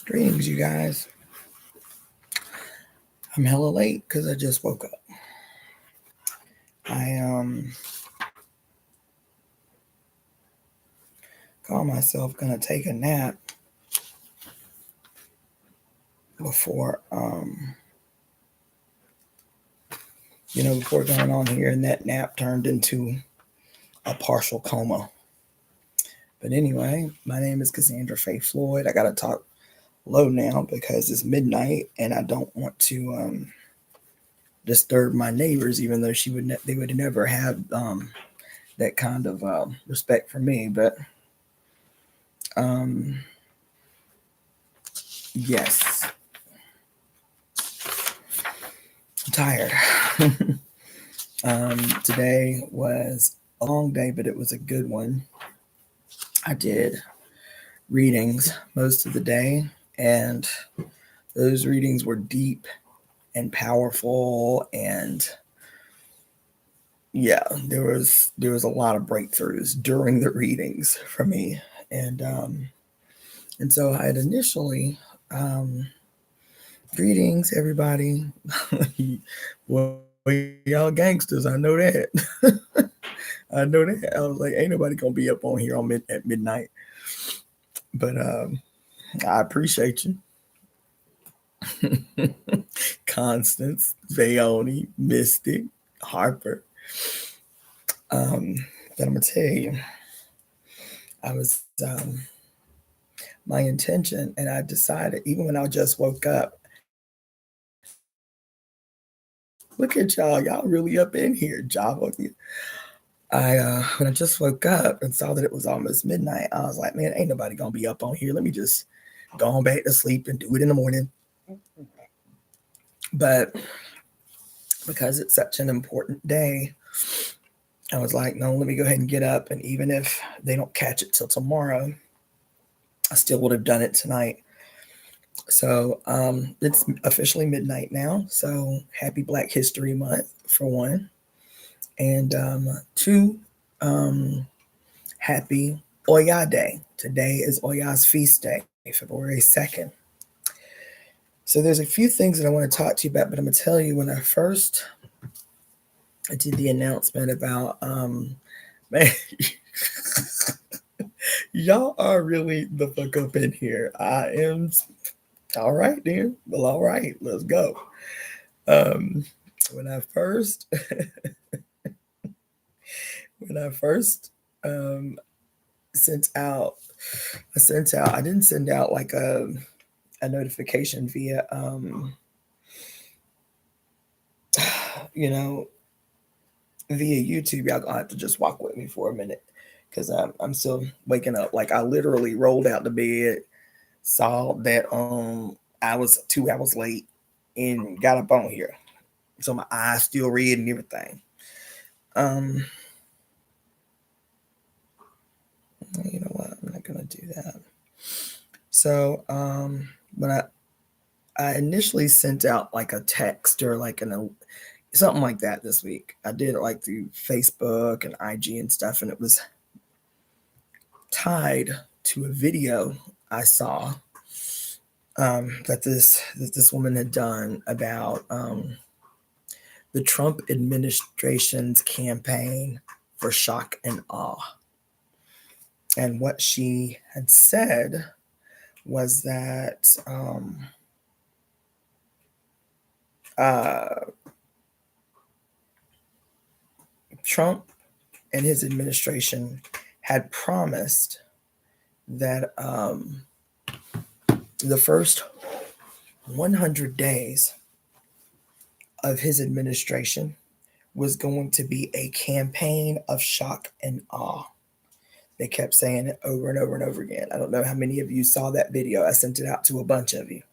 Greetings, you guys. I'm hella late because I just woke up. I call myself gonna take a nap before before going on here, and that nap turned into a partial coma. But anyway, my name is Cassandra-Floyd. I gotta talk low now because it's midnight and I don't want to disturb my neighbors, even though they would never have that kind of respect for me. But yes, I'm tired. Today was a long day, but it was a good one. I did readings most of the day, and those readings were deep and powerful, and yeah, there was a lot of breakthroughs during the readings for me, and so I had initially greetings everybody. Well, y'all gangsters, I know that. I know that. I was like, ain't nobody gonna be up on here at midnight, but I appreciate you. Constance, Vayoni, Mystic, Harper. But I'm gonna tell you, I was my intention, and I decided, even when I just woke up, look at y'all really up in here, Java. When I just woke up and saw that it was almost midnight, I was like, man, ain't nobody gonna be up on here. Let me just go on back to sleep and do it in the morning. But because it's such an important day, I was like, no, let me go ahead and get up. And even if they don't catch it till tomorrow, I still would have done it tonight. So it's officially midnight now. So happy Black History Month, for one. And two, happy Oya Day. Today is Oya's feast day, February 2nd. So there's a few things that I want to talk to you about, but I'm going to tell you, when I did the announcement about, man, y'all are really the fuck up in here. I am, all right then. Well, all right, let's go. When I first, sent out, I didn't send out like a notification via, via YouTube. Y'all gonna have to just walk with me for a minute because I'm still waking up. Like, I literally rolled out the bed, saw that I was 2 hours late, and got up on here. So my eyes still red and everything. You know what? I'm not gonna do that. So when I initially sent out like a text or like something like that this week. I did it like through Facebook and IG and stuff, and it was tied to a video I saw that this woman had done about the Trump administration's campaign for shock and awe. And what she had said was that Trump and his administration had promised that the first 100 days of his administration was going to be a campaign of shock and awe. They kept saying it over and over and over again. I don't know how many of you saw that video. I sent it out to a bunch of you.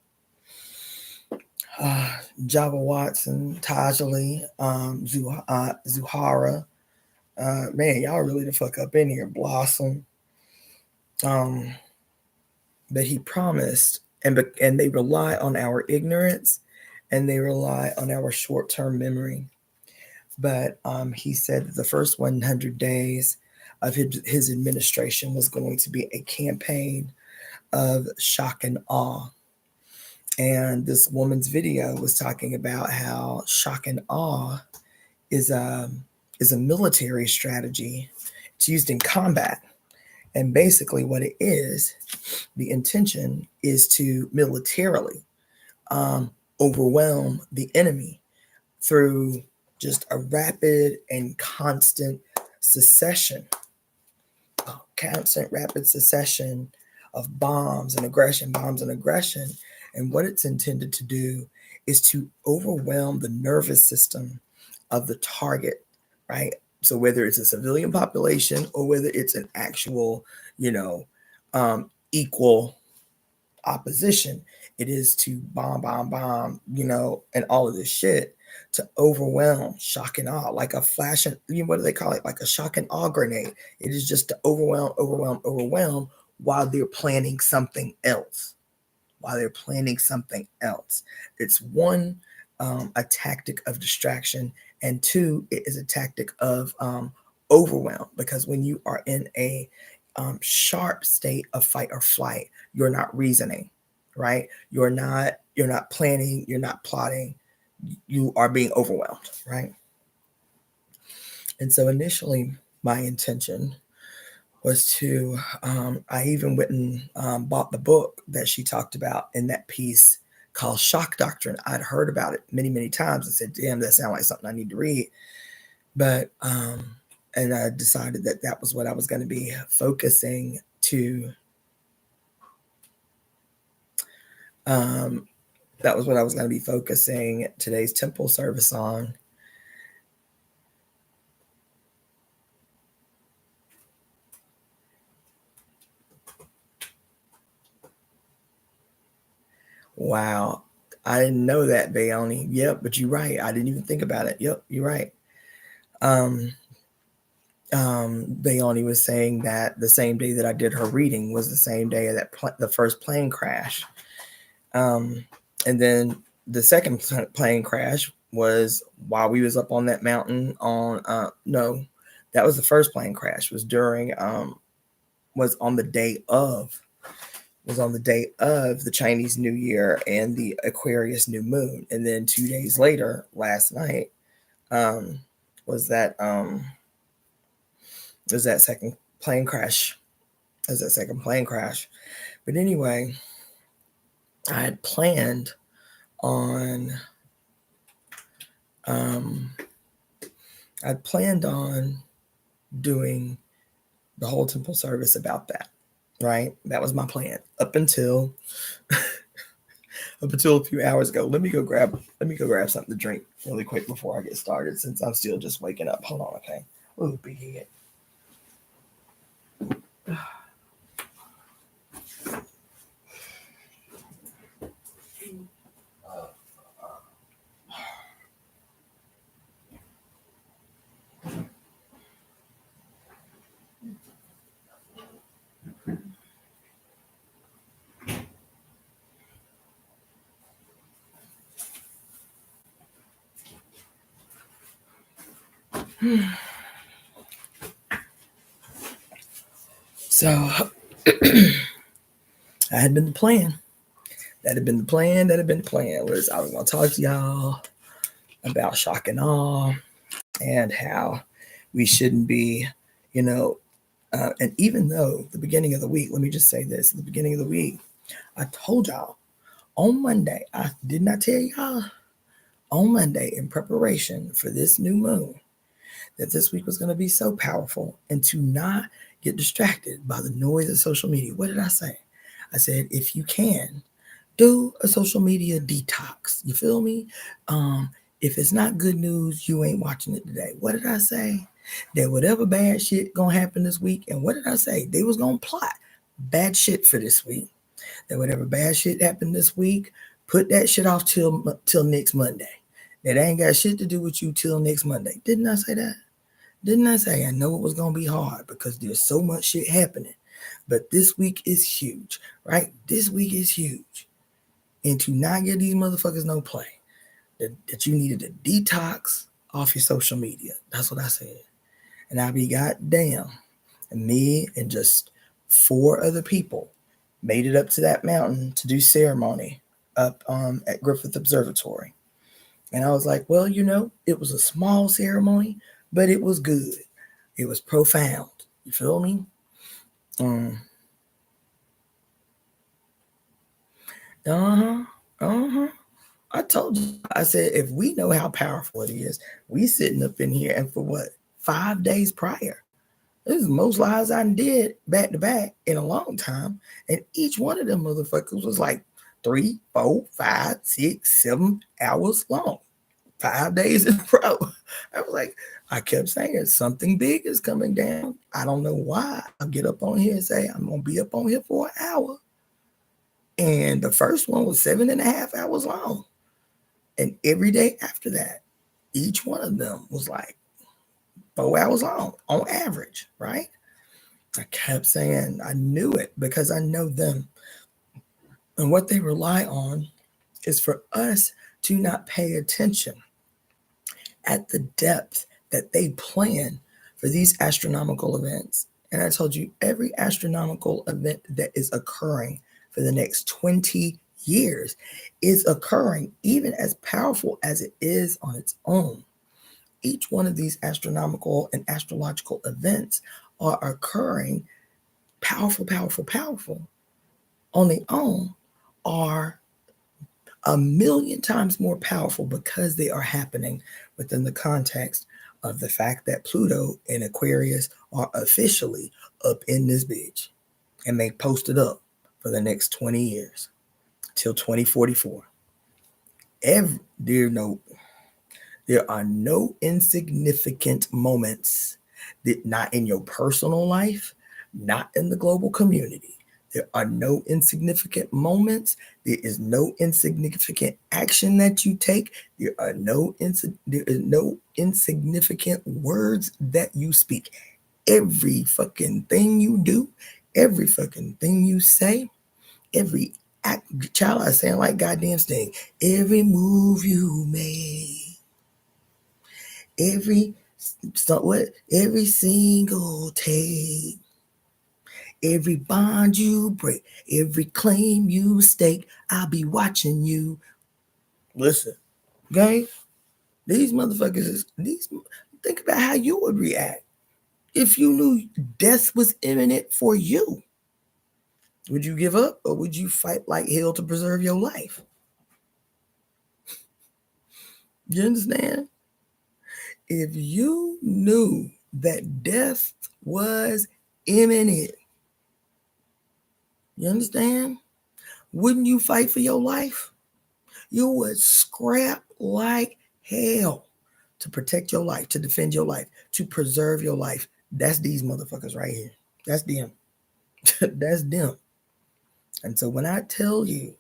Java Watson, Tajali, Zuhara. Man, y'all really the fuck up in here. Blossom. But he promised, and they rely on our ignorance, and they rely on our short-term memory. But he said that the first 100 days of his administration was going to be a campaign of shock and awe. And this woman's video was talking about how shock and awe is a military strategy. It's used in combat. And basically what it is, the intention is to militarily overwhelm the enemy through just a rapid and constant rapid succession of bombs and aggression. And what it's intended to do is to overwhelm the nervous system of the target, right? So whether it's a civilian population or whether it's an actual, equal opposition, it is to bomb, and all of this shit to overwhelm, shock and awe, like a flash. And what do they call it? Like a shock and awe grenade. It is just to overwhelm while they're planning something else. It's one, a tactic of distraction, and two, it is a tactic of overwhelm, because when you are in a sharp state of fight or flight, you're not reasoning, right? You're not planning, you're not plotting, you are being overwhelmed, right? And so initially my intention was to, I even went and bought the book that she talked about in that piece called Shock Doctrine. I'd heard about it many, many times and said, damn, that sounds like something I need to read. But, and I decided that was what I was going to be focusing to, that was what I was going to be focusing today's temple service on. Wow. I didn't know that, Bayoni. Yep, but you're right. I didn't even think about it. Yep, you're right. Bayoni was saying that the same day that I did her reading was the same day that the first plane crash. And then the second plane crash was while we was up on that mountain on, no, that was the first plane crash, was during, was on the day of the Chinese New Year and the Aquarius new moon. And then 2 days later, last night, was that second plane crash. But anyway, I had planned on doing the whole temple service about that, right? That was my plan up until a few hours ago. Let me go grab something to drink really quick before I get started, since I'm still just waking up. Hold on, okay? Oh, big head. So that had been the plan. Was I was going to talk to y'all about shock and awe and how we shouldn't be, and even though the beginning of the week, let me just say this, at the beginning of the week, I told y'all on Monday, I did not tell y'all on Monday, in preparation for this new moon, that this week was going to be so powerful, and to not get distracted by the noise of social media. What did I say? I said, if you can, do a social media detox. You feel me? If it's not good news, you ain't watching it today. What did I say? That whatever bad shit gonna happen this week, and what did I say? They was gonna plot bad shit for this week. That whatever bad shit happened this week, put that shit off till next Monday. That ain't got shit to do with you till next Monday. Didn't I say that? Didn't I say I know it was gonna be hard because there's so much shit happening? But this week is huge, right? This week is huge. And to not give these motherfuckers no play, that you needed to detox off your social media. That's what I said. And I be goddamn. And me and just 4 other people made it up to that mountain to do ceremony. up at Griffith Observatory. And I was like, well, it was a small ceremony, but it was good. It was profound. You feel me? I told you. I said, if we know how powerful it is, we sitting up in here, and for what, 5 days prior? This is the most lives I did back to back in a long time. And each one of them motherfuckers was like 3, 4, 5, 6, 7 hours long. 5 days in a row. I was like, I kept saying something big is coming down. I don't know why. I'll get up on here and say, I'm going to be up on here for an hour. And the first one was 7.5 hours long. And every day after that, each one of them was like 4 hours long on average, right? I kept saying I knew it because I know them. And what they rely on is for us to not pay attention at the depth that they plan for these astronomical events. And I told you, every astronomical event that is occurring for the next 20 years is occurring, even as powerful as it is on its own. Each one of these astronomical and astrological events are occurring powerful on their own, are 1,000,000 times more powerful because they are happening within the context of the fact that Pluto and Aquarius are officially up in this bitch, and they posted up for the next 20 years till 2044. There are no insignificant moments that, not in your personal life, not in the global community. There are no insignificant moments. There is no insignificant action that you take. There is no insignificant words that you speak. Every fucking thing you do, every fucking thing you say, every act, child, I sound like goddamn Sting. Every move you make, every single take, every bond you break, every claim you stake, I'll be watching you. Listen, okay? These motherfuckers think about how you would react if you knew death was imminent for you. Would you give up, or would you fight like hell to preserve your life? You understand? If you knew that death was imminent, you understand? Wouldn't you fight for your life? You would scrap like hell to protect your life, to defend your life, to preserve your life. That's these motherfuckers right here. That's them. That's them. And so when I tell you,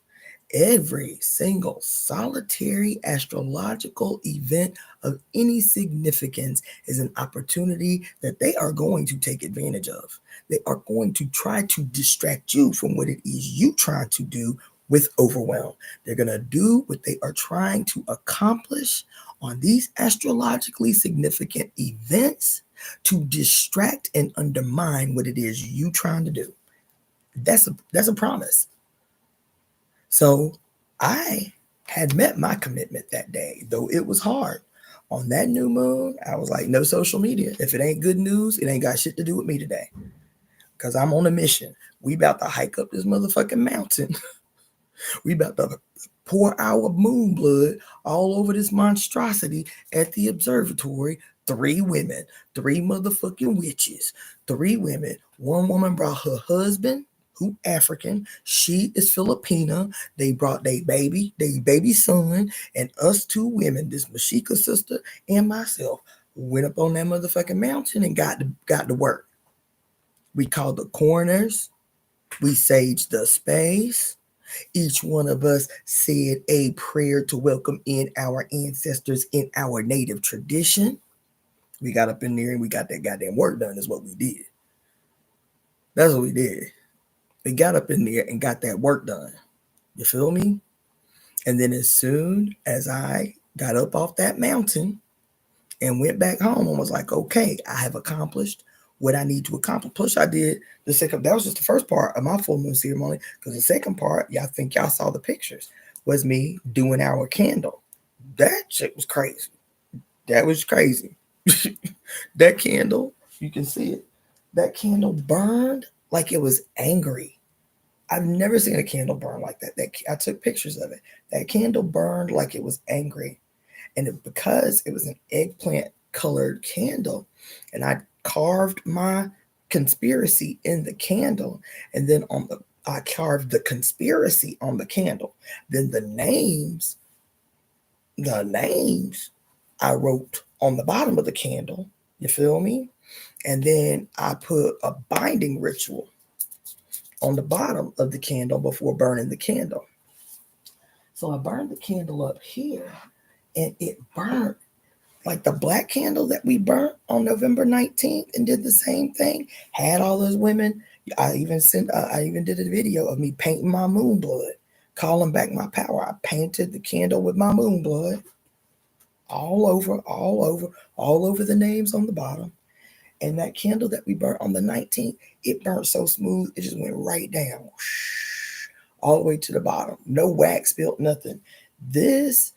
every single solitary astrological event of any significance is an opportunity that they are going to take advantage of. They are going to try to distract you from what it is you trying to do with overwhelm. They're going to do what they are trying to accomplish on these astrologically significant events to distract and undermine what it is you trying to do. That's a promise. So I had met my commitment that day, though it was hard. On that new moon, I was like, no social media. If it ain't good news, it ain't got shit to do with me today. Because I'm on a mission. We about to hike up this motherfucking mountain. We about to pour our moon blood all over this monstrosity at the observatory. 3 women, 3 motherfucking witches, 3 women. One woman brought her husband, who African, she is Filipina. They brought their baby son, and us 2 women, this Mashika sister and myself, went up on that motherfucking mountain and got to work. We called the corners. We saged the space. Each one of us said a prayer to welcome in our ancestors in our native tradition. We got up in there and we got that goddamn work done, is what we did. That's what we did. We got up in there and got that work done. You feel me? And then as soon as I got up off that mountain and went back home and was like, okay, I have accomplished what I need to accomplish. Plus, I did that was just the first part of my full moon ceremony, because the second part, y'all think y'all saw the pictures, was me doing our candle. That shit was crazy. That was crazy. That candle, you can see it. That candle burned like it was angry. I've never seen a candle burn like that. I took pictures of it. That candle burned like it was angry. And because it was an eggplant colored candle, and I carved my conspiracy in the candle, and then I carved the conspiracy on the candle. Then the names I wrote on the bottom of the candle. You feel me? And then I put a binding ritual on the bottom of the candle before burning the candle. So I burned the candle up here, and it burned like the black candle that we burnt on November 19th and did the same thing. Had all those women. I even did a video of me painting my moon blood, calling back my power. I painted the candle with my moon blood all over the names on the bottom. And that candle that we burnt on the 19th, it burnt so smooth, it just went right down, all the way to the bottom. No wax spilled, nothing. This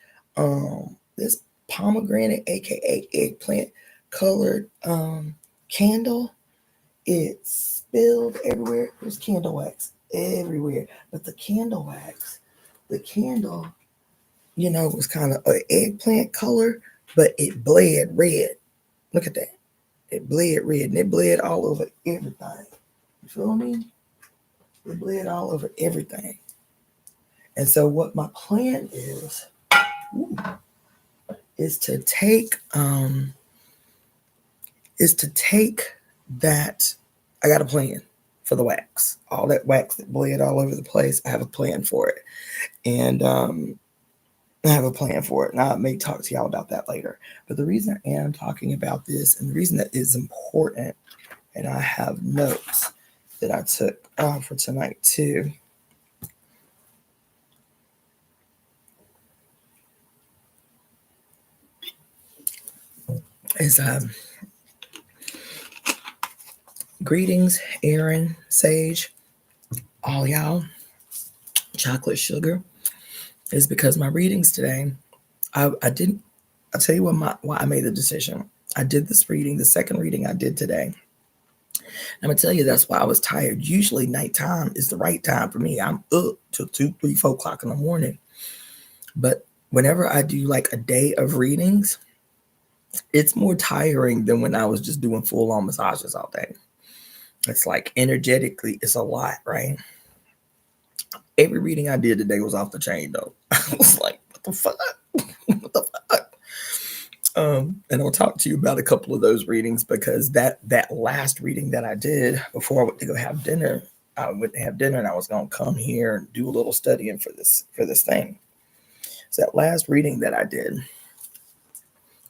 pomegranate, aka eggplant colored candle, it spilled everywhere. There's candle wax everywhere. But the candle wax, was kind of an eggplant color, but it bled red. Look at that. It bled red, and it bled all over everything. You feel me? It bled all over everything. And so what my plan is to take that. I got a plan for the wax. All that wax that bled all over the place, I have a plan for it. And I have a plan for it, and I may talk to y'all about that later. But the reason I am talking about this, and the reason that is important, and I have notes that I took for tonight too, is greetings, Aaron, Sage, all y'all, chocolate sugar, is because my readings today, I'll tell you why I made the decision. I did this reading, the second reading I did today. I'm going to tell you that's why I was tired. Usually nighttime is the right time for me. I'm up till 2, 3, 4 o'clock in the morning. But whenever I do like a day of readings, it's more tiring than when I was just doing full-on massages all day. It's like energetically, it's a lot, right? Every reading I did today was off the chain, though. I was like, what the fuck? What the fuck? And I'll talk to you about a couple of those readings, because that last reading that I did before I went to go have dinner, I went to have dinner and I was going to come here and do a little studying for this thing. So that last reading that I did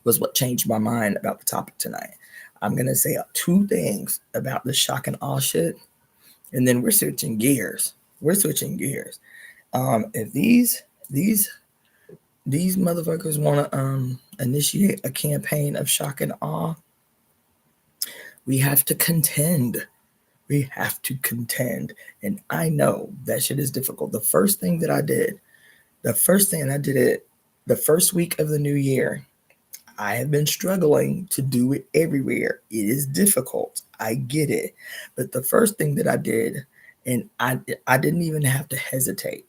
was what changed my mind about the topic tonight. I'm going to say 2 things about the shock and awe shit, and then we're switching gears. If these motherfuckers want to initiate a campaign of shock and awe, we have to contend. And I know that shit is difficult. The first thing I did it the first week of the new year. I have been struggling to do it everywhere. It is difficult. I get it. But the first thing that I did, and I didn't even have to hesitate.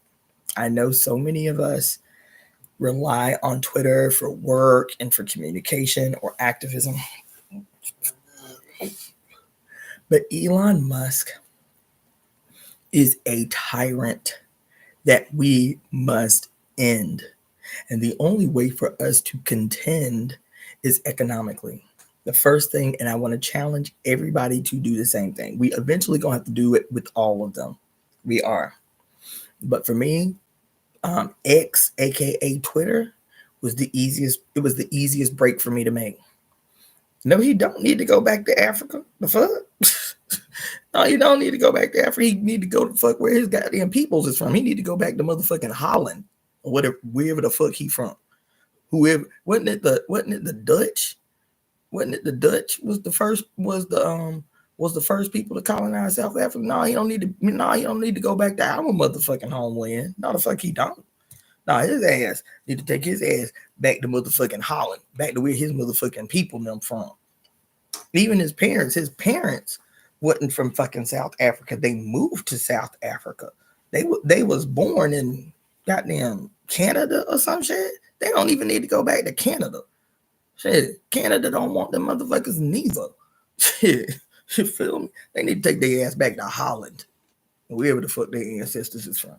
I know so many of us rely on Twitter for work and for communication or activism. But Elon Musk is a tyrant that we must end. And the only way for us to contend is economically. The first thing, and I want to challenge everybody to do the same thing. We eventually going to have to do it with all of them. We are. But for me, X, aka Twitter, was the easiest. It was the easiest break for me to make. No, he don't need to go back to Africa. The fuck? No, he don't need to go back to Africa. He need to go to fuck where his goddamn peoples is from. He need to go back to motherfucking Holland or whatever, wherever the fuck he from. Whoever, wasn't it the Dutch? Wasn't it the Dutch was the first people to colonize South Africa? No, he don't need to go back to our motherfucking homeland. No, the fuck he don't. No, his ass need to take his ass back to motherfucking Holland, back to where his motherfucking people them from. Even his parents wasn't from fucking South Africa. They moved to South Africa. They was born in goddamn Canada or some shit. They don't even need to go back to Canada. Shit, Canada don't want them motherfuckers neither. Shit, you feel me? They need to take their ass back to Holland, wherever the fuck their ancestors is from.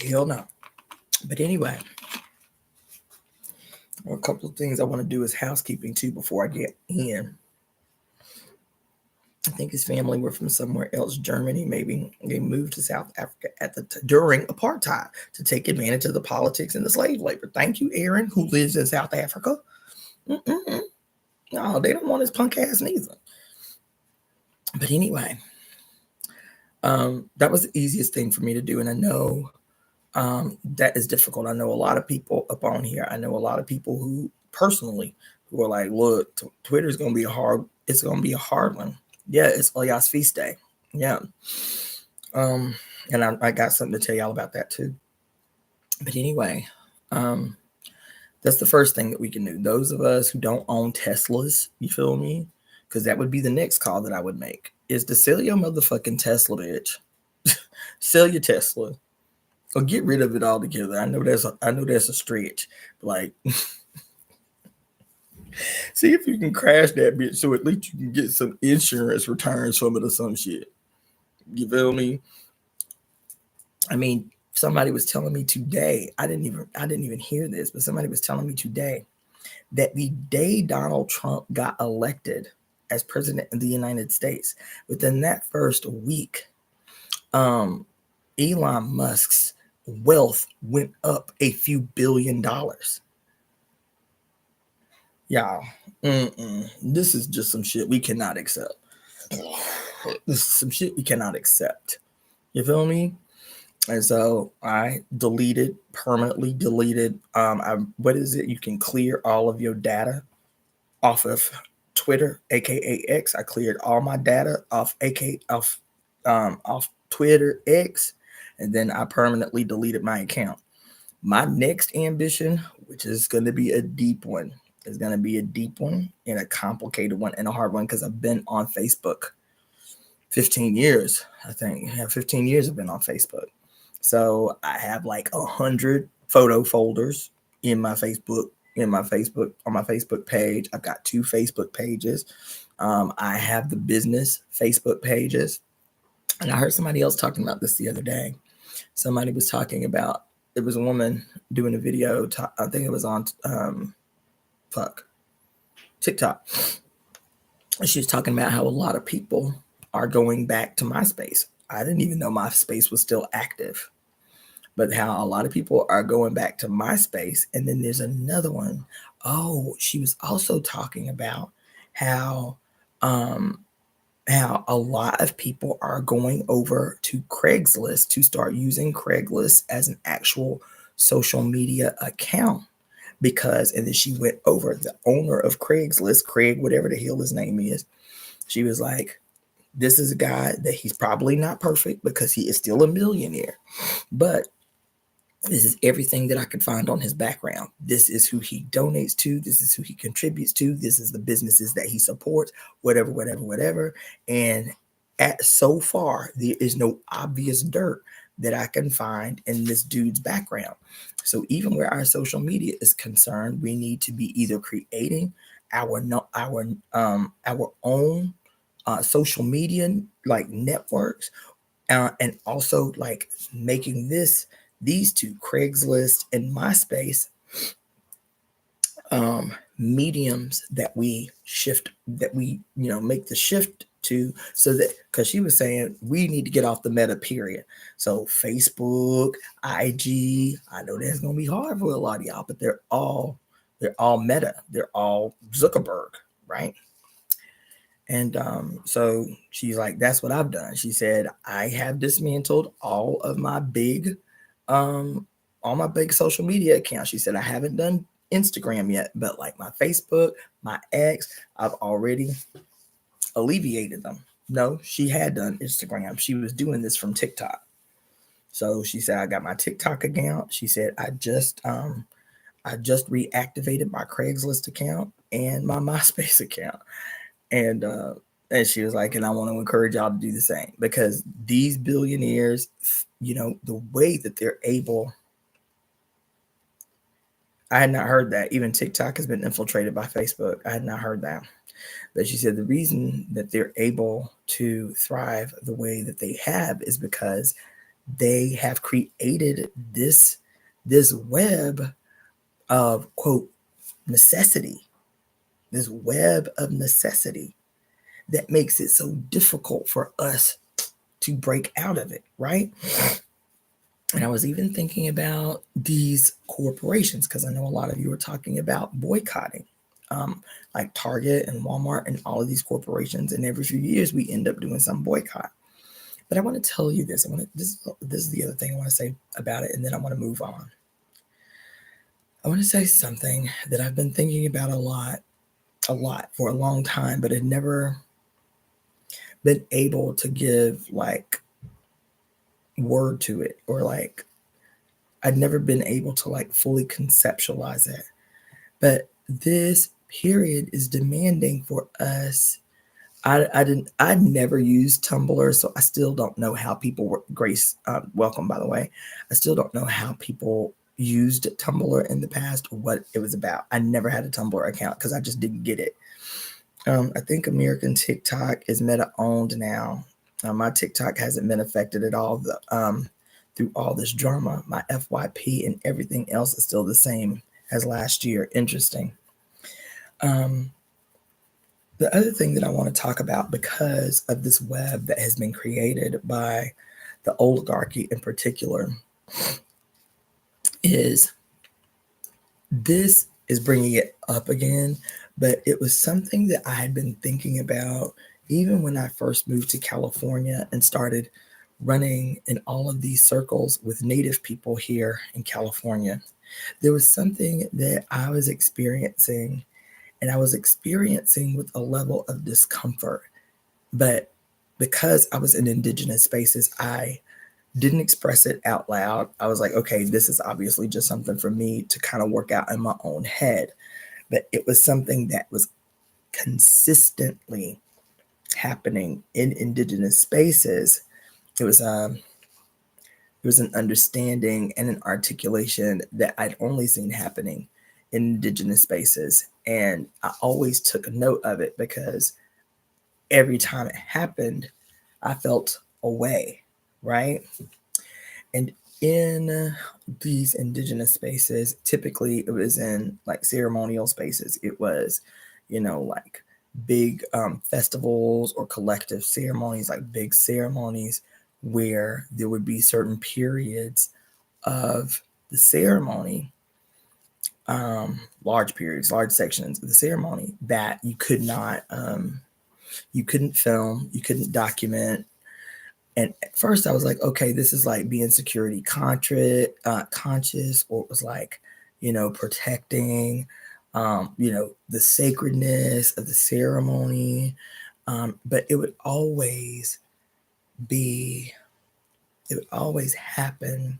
Hell no. But anyway, a couple of things I want to do is housekeeping too before I get in. I think his family were from somewhere else, Germany maybe. They moved to South Africa during apartheid to take advantage of the politics and the slave labor. Thank you, Aaron, who lives in South Africa. No, they don't want his punk ass neither. But anyway, that was the easiest thing for me to do. And I know that is difficult. I know a lot of people up on here. I know a lot of people who personally who are like, look, Twitter's going to be it's going to be a hard one. Yeah, it's Elias feast day. Yeah. And I got something to tell y'all about that too. But anyway, that's the first thing that we can do. Those of us who don't own Teslas, you feel me? Because that would be the next call that I would make, is to sell your motherfucking Tesla, bitch. Sell your Tesla. Or get rid of it altogether. I know that's a stretch. Like, see if you can crash that bitch so at least you can get some insurance returns from it or some shit. You feel me? I mean, somebody was telling me today, I didn't even hear this, but somebody was telling me today that the day Donald Trump got elected as president of the United States, within that first week, Elon Musk's wealth went up a few $billions. Y'all, this is just some shit we cannot accept. This is some shit we cannot accept. You feel me? And so I permanently deleted. What is it? You can clear all of your data off of Twitter, aka X. I cleared all my data off Twitter X, and then I permanently deleted my account. My next ambition, which is going to be a deep one, and a complicated one and a hard one, because I've been on Facebook 15 years, I think. Yeah, 15 years I've been on Facebook. So I have like 100 photo folders on my Facebook page. I've got 2 Facebook pages. I have the business Facebook pages. And I heard somebody else talking about this the other day. Somebody was talking about, it was a woman doing a video. I think it was on TikTok. She was talking about how a lot of people are going back to MySpace. I didn't even know MySpace was still active, but how a lot of people are going back to MySpace. And then there's another one. Oh, she was also talking about how a lot of people are going over to Craigslist to start using Craigslist as an actual social media account. And then she went over, the owner of Craigslist, Craig, whatever the hell his name is, she was like, this is a guy that he's probably not perfect because he is still a millionaire, but this is everything that I could find on his background. This is who he donates to. This is who he contributes to. This is the businesses that he supports, whatever. And so far, there is no obvious dirt that I can find in this dude's background. So even where our social media is concerned, we need to be either creating our own social media like networks, and also like making these two, Craigslist and MySpace, mediums that we make the shift to, so that, because she was saying we need to get off the meta, period. So Facebook, IG, I know that's gonna be hard for a lot of y'all, but they're all meta, they're all Zuckerberg, right? And so she's like, that's what I've done. She said, I have dismantled all my big social media accounts. She said, I haven't done Instagram yet, but like my Facebook, my X, I've already alleviated them. no, she had done Instagram. She was doing this from TikTok. So she said, I got my TikTok account. She said, I just reactivated my Craigslist account and my MySpace account. And she was like, and I want to encourage y'all to do the same, because these billionaires, the way that they're able, I had not heard that. Even TikTok has been infiltrated by Facebook. I had not heard that. But she said the reason that they're able to thrive the way that they have is because they have created this web of, quote, necessity, this web of necessity that makes it so difficult for us to break out of it, right? And I was even thinking about these corporations, because I know a lot of you are talking about boycotting, like Target and Walmart and all of these corporations. And every few years, we end up doing some boycott. But I want to tell you this. This is the other thing I want to say about it, and then I want to move on. I want to say something that I've been thinking about a lot for a long time, but had never been able to give like word to it, or like I'd never been able to like fully conceptualize it. But this period is demanding for us. I never used Tumblr, so I still don't know how people were. Grace, welcome, by the way. I still don't know how people used Tumblr in the past, or what it was about. I never had a Tumblr account because I just didn't get it. I think American TikTok is Meta owned now. My TikTok hasn't been affected at all through all this drama. My FYP and everything else is still the same as last year. Interesting. The other thing that I want to talk about, because of this web that has been created by the oligarchy in particular, is this is bringing it up again, but it was something that I had been thinking about even when I first moved to California and started running in all of these circles with Native people here in California. There was something that I was experiencing, and I was experiencing with a level of discomfort. But because I was in indigenous spaces, I didn't express it out loud. I was like, okay, this is obviously just something for me to kind of work out in my own head. But it was something that was consistently happening in indigenous spaces. It was an understanding and an articulation that I'd only seen happening in indigenous spaces. And I always took a note of it, because every time it happened, I felt away, right? And in these indigenous spaces, typically it was in like ceremonial spaces. It was, like big festivals or collective ceremonies, like big ceremonies where there would be certain periods of the ceremony, large periods, large sections of the ceremony that you could not, you couldn't film, you couldn't document. And at first I was like, okay, this is like being security conscious, or it was like, protecting, the sacredness of the ceremony. But it would always happen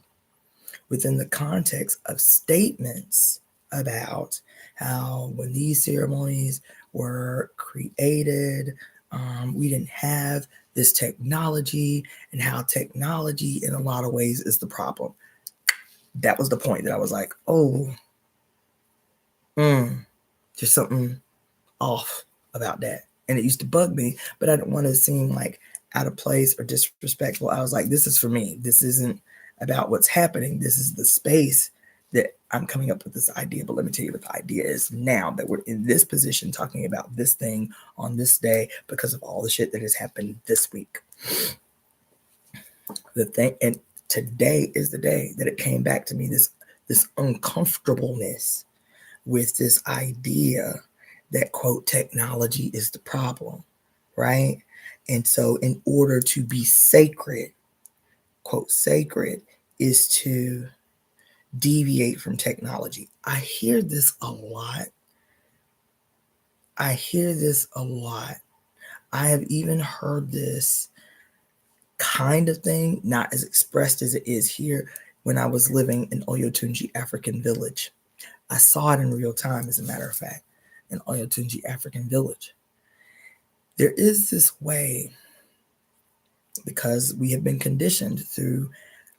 within the context of statements about how when these ceremonies were created, we didn't have this technology, and how technology in a lot of ways is the problem. That was the point that I was like, oh, there's something off about that. And it used to bug me, but I didn't want to seem like out of place or disrespectful. I was like, this is for me. This isn't about what's happening. This is the space that I'm coming up with this idea. But let me tell you what the idea is now, that we're in this position talking about this thing on this day because of all the shit that has happened this week. The thing, and today is the day that it came back to me, this uncomfortableness with this idea that, quote, technology is the problem, right? And so in order to be sacred, quote, sacred is to deviate from technology. I hear this a lot. I have even heard this kind of thing, not as expressed as it is here, when I was living in Oyotunji African village. I saw it in real time, as a matter of fact, in Oyotunji African village. There is this way, because we have been conditioned through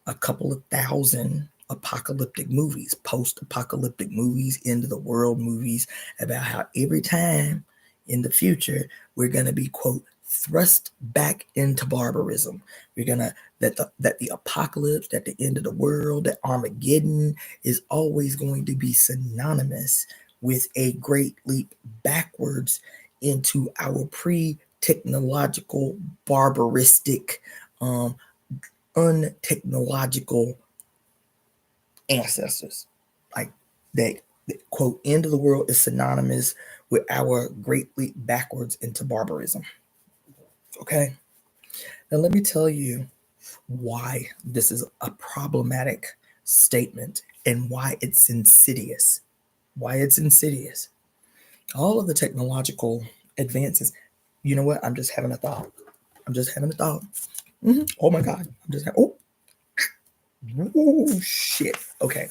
a couple of thousand apocalyptic movies, post-apocalyptic movies, end of the world movies, about how every time in the future we're going to be, quote, thrust back into barbarism. We're going to, that the apocalypse, that the end of the world, that Armageddon is always going to be synonymous with a great leap backwards into our pre-technological, barbaristic, untechnological ancestors. Like that, quote, end of the world is synonymous with our great leap backwards into barbarism. Okay. Now let me tell you why this is a problematic statement and why it's insidious. Why it's insidious. All of the technological advances. You know what? I'm just having a thought. Oh my God. Oh shit. Okay.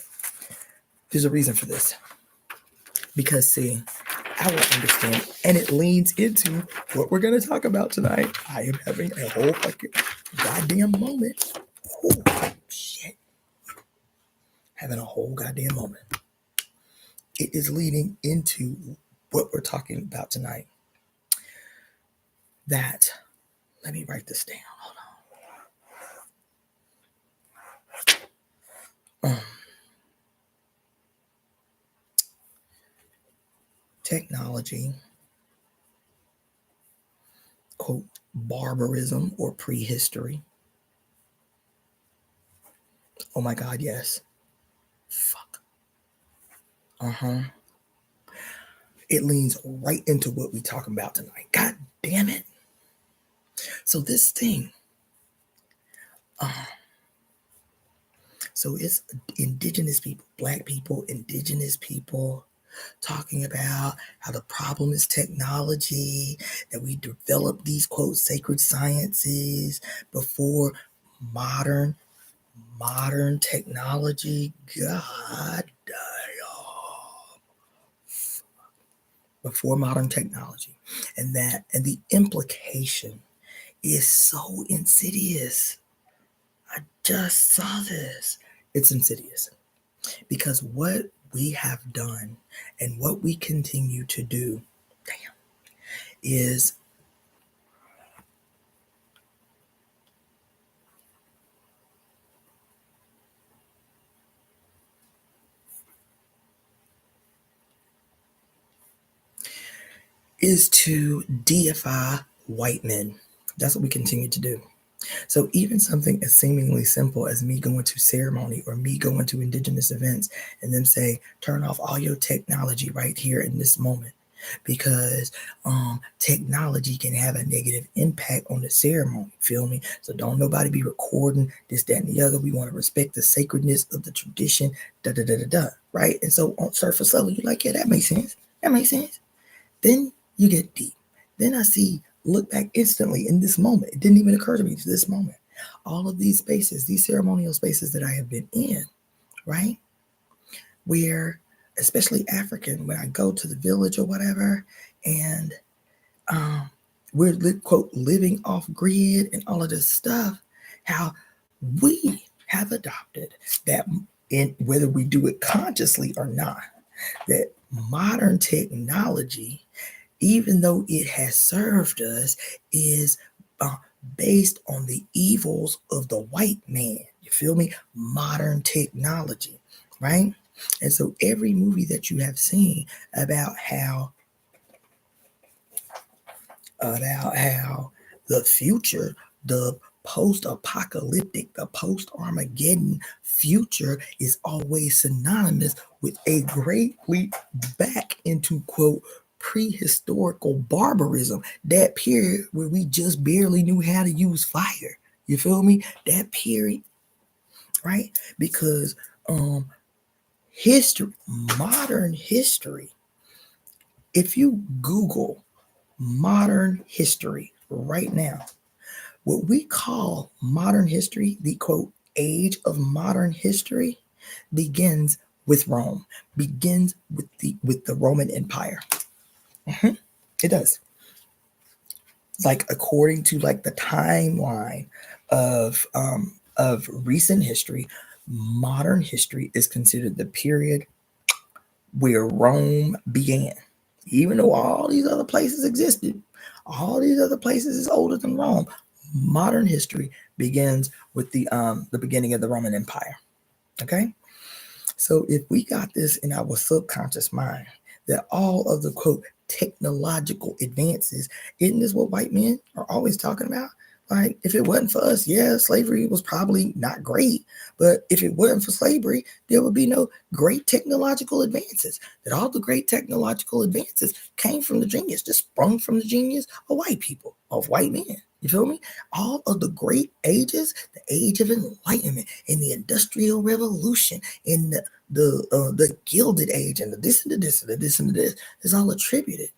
There's a reason for this. Because see, I will understand, and it leans into what we're going to talk about tonight. I am having a whole fucking goddamn moment. Oh shit. Having a whole goddamn moment. It is leading into what we're talking about tonight. That, let me write this down. Hold on. Technology, quote, barbarism or prehistory. Oh my God, yes. Fuck. It leans right into what we're talking about tonight. God damn it. So this thing, so it's indigenous people, black people, indigenous people, talking about how the problem is technology, that we developed these, quote, sacred sciences before modern technology. God damn. Before modern technology. And the implication is so insidious. I just saw this. It's insidious. Because what we have done and what we continue to do, is to deify white men. That's what we continue to do. So even something as seemingly simple as me going to ceremony or me going to indigenous events and them say, turn off all your technology right here in this moment, because technology can have a negative impact on the ceremony. Feel me? So don't nobody be recording this, that, and the other. We want to respect the sacredness of the tradition, right? And so on surface level, you're like, yeah, that makes sense. Then you get deep. Then I look back instantly in this moment. It didn't even occur to me to this moment. All of these spaces, these ceremonial spaces that I have been in, right? Where, especially African, when I go to the village or whatever, and we're, quote, living off grid and all of this stuff, how we have adopted that, in whether we do it consciously or not, that modern technology, even though it has served us, is based on the evils of the white man. You feel me? Modern technology, right? And so every movie that you have seen about how the future, the post-apocalyptic, the post-Armageddon future is always synonymous with a great leap back into, quote, prehistorical barbarism, that period where we just barely knew how to use fire. You feel me? That period, right? Because history, modern history, if you Google modern history right now. What we call modern history, the quote, age of modern history, begins with Rome, begins with the Roman Empire. It does. Like according to like the timeline of recent history, modern history is considered the period where Rome began. Even though all these other places existed, all these other places is older than Rome. Modern history begins with the beginning of the Roman Empire. Okay, so if we got this in our subconscious mind, that all of the quote technological advances, isn't this what white men are always talking about? Like, if it wasn't for us, yeah, slavery was probably not great. But if it wasn't for slavery, there would be no great technological advances. That all the great technological advances came from the genius, just sprung from the genius of white people, of white men. You feel me? All of the great ages, the age of enlightenment, in the Industrial Revolution, in the Gilded Age, and the this and the this and the this and the this, is all attributed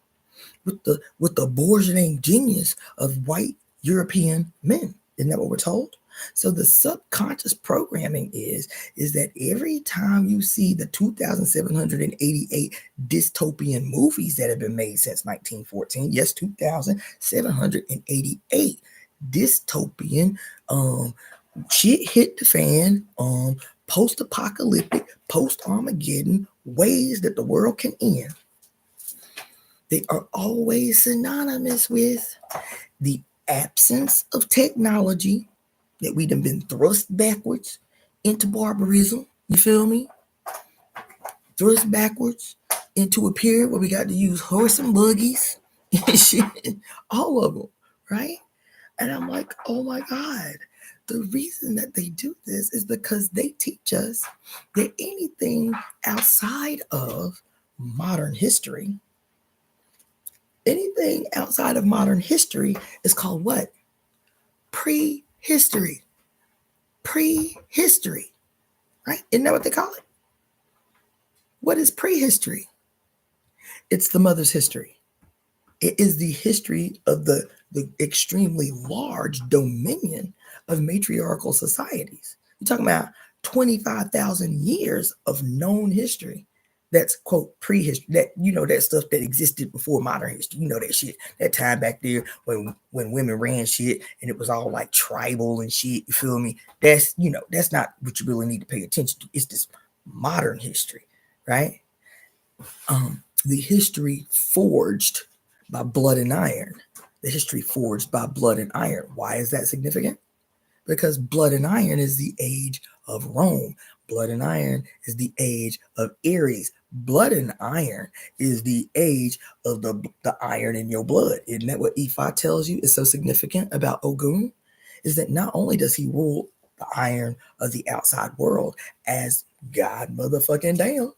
with the bourgeois genius of white European men. Isn't that what we're told? So the subconscious programming is that every time you see the 2,788 dystopian movies that have been made since 1914, yes, 2,788 dystopian shit hit the fan, post-apocalyptic, post-Armageddon ways that the world can end, they are always synonymous with the absence of technology, that we've been thrust backwards into barbarism. You feel me? Thrust backwards into a period where we got to use horse and buggies and shit. All of them, right? And I'm like, oh my God. The reason that they do this is because they teach us that anything outside of modern history, anything outside of modern history is called what? Prehistory. Prehistory, right? Isn't that what they call it? What is prehistory? It's the mother's history. It is the history of the extremely large dominion of matriarchal societies. You're talking about 25,000 years of known history. That's quote prehistory. That, you know, that stuff that existed before modern history. You know that shit. That time back there when women ran shit and it was all like tribal and shit. You feel me? That's, you know, that's not what you really need to pay attention to. It's this modern history, right? The history forged by blood and iron. The history forged by blood and iron. Why is that significant? Because blood and iron is the age of Rome. Blood and iron is the age of Aries. Blood and iron is the age of the iron in your blood. Isn't that what Ifa tells you is so significant about Ogun? Is that not only does he rule the iron of the outside world as God motherfucking damn,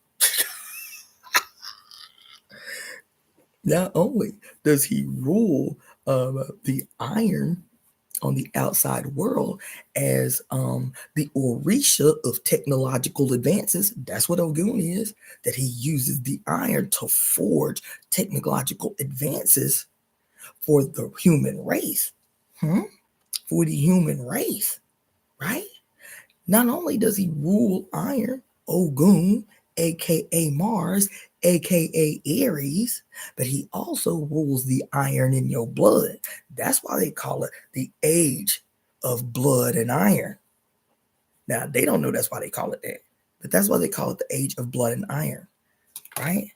not only does he rule the iron on the outside world as the Orisha of technological advances. That's what Ogun is, that he uses the iron to forge technological advances for the human race. For the human race, right? Not only does he rule iron, Ogun, aka Mars, aka Aries, but he also rules the iron in your blood. That's why they call it the age of blood and iron. Now, they don't know that's why they call it that, but that's why they call it the age of blood and iron, right?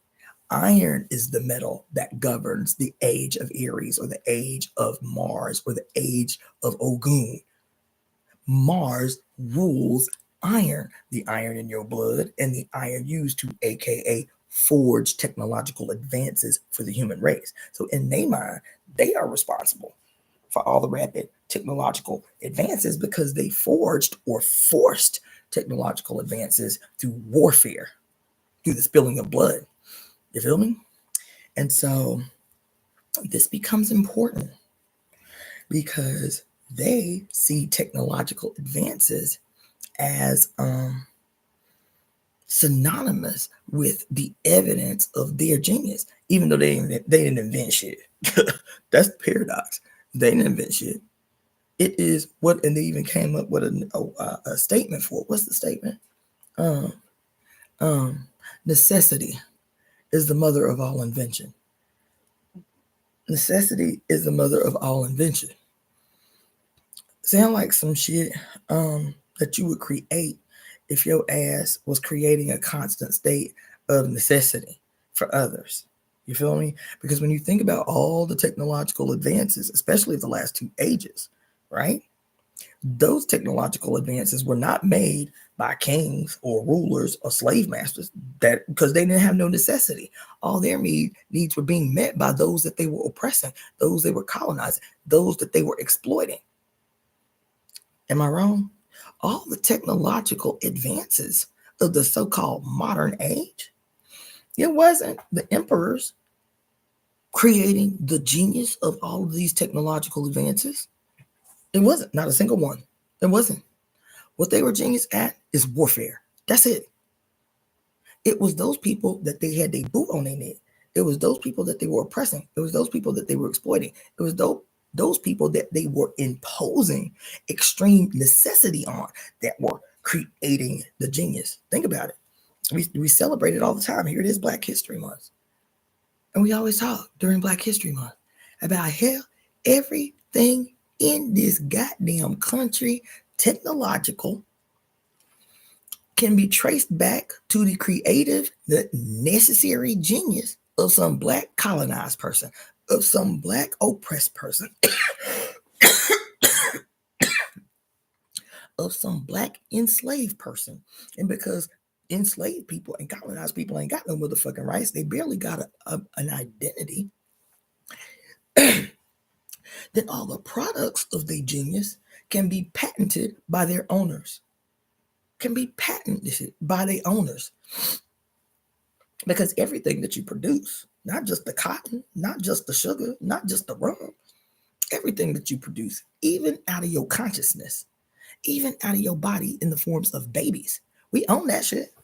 Iron is the metal that governs the age of Aries or the age of Mars or the age of Ogun. Mars rules iron, the iron in your blood, and the iron used to, aka, forge technological advances for the human race. So in their mind, they are responsible for all the rapid technological advances because they forged or forced technological advances through warfare, through the spilling of blood. You feel me? And so this becomes important because they see technological advances as synonymous with the evidence of their genius, even though they didn't invent shit. That's the paradox. They didn't invent shit. It is what, and they even came up with a statement for it. What's the statement? Um, Necessity is the mother of all invention. Necessity is the mother of all invention. Sound like some shit that you would create if your ass was creating a constant state of necessity for others. You feel me? Because when you think about all the technological advances, especially the last 2 ages, right? Those technological advances were not made by kings or rulers or slave masters, that because they didn't have no necessity. All their needs were being met by those that they were oppressing, those they were colonizing, those that they were exploiting. Am I wrong? All the technological advances of the so-called modern age, it wasn't the emperors creating the genius of all of these technological advances. It wasn't, not a single one. It wasn't. What they were genius at is warfare. That's it. It was those people that they had their boot on their neck. It was those people that they were oppressing. It was those people that they were exploiting. It was those people that they were imposing extreme necessity on that were creating the genius. Think about it. We celebrate it all the time. Here it is, Black History Month. And we always talk during Black History Month about how everything in this goddamn country, technological, can be traced back to the creative, the necessary genius of some Black colonized person, of some Black oppressed person, of some Black enslaved person. And because enslaved people and colonized people ain't got no motherfucking rights, they barely got an identity, then all the products of their genius can be patented by their owners. Can be patented by their owners. Because everything that you produce, not just the cotton, not just the sugar, not just the rum, everything that you produce, even out of your consciousness, even out of your body in the forms of babies, we own that shit.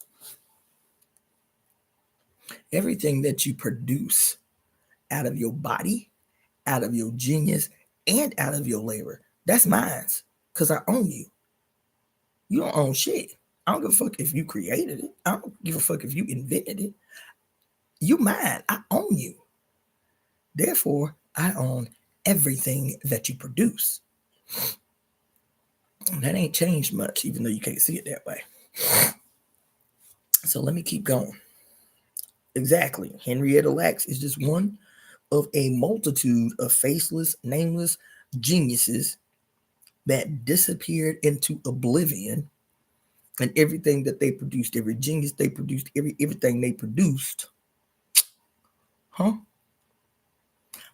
Everything that you produce out of your body, out of your genius, and out of your labor, that's mine, because I own you. You don't own shit. I don't give a fuck if you created it. I don't give a fuck if you invented it. You mine. I own you. Therefore, I own everything that you produce. And that ain't changed much, even though you can't see it that way. So let me keep going. Exactly. Henrietta Lacks is just one of a multitude of faceless, nameless geniuses that disappeared into oblivion. And everything that they produced, every genius they produced, everything they produced,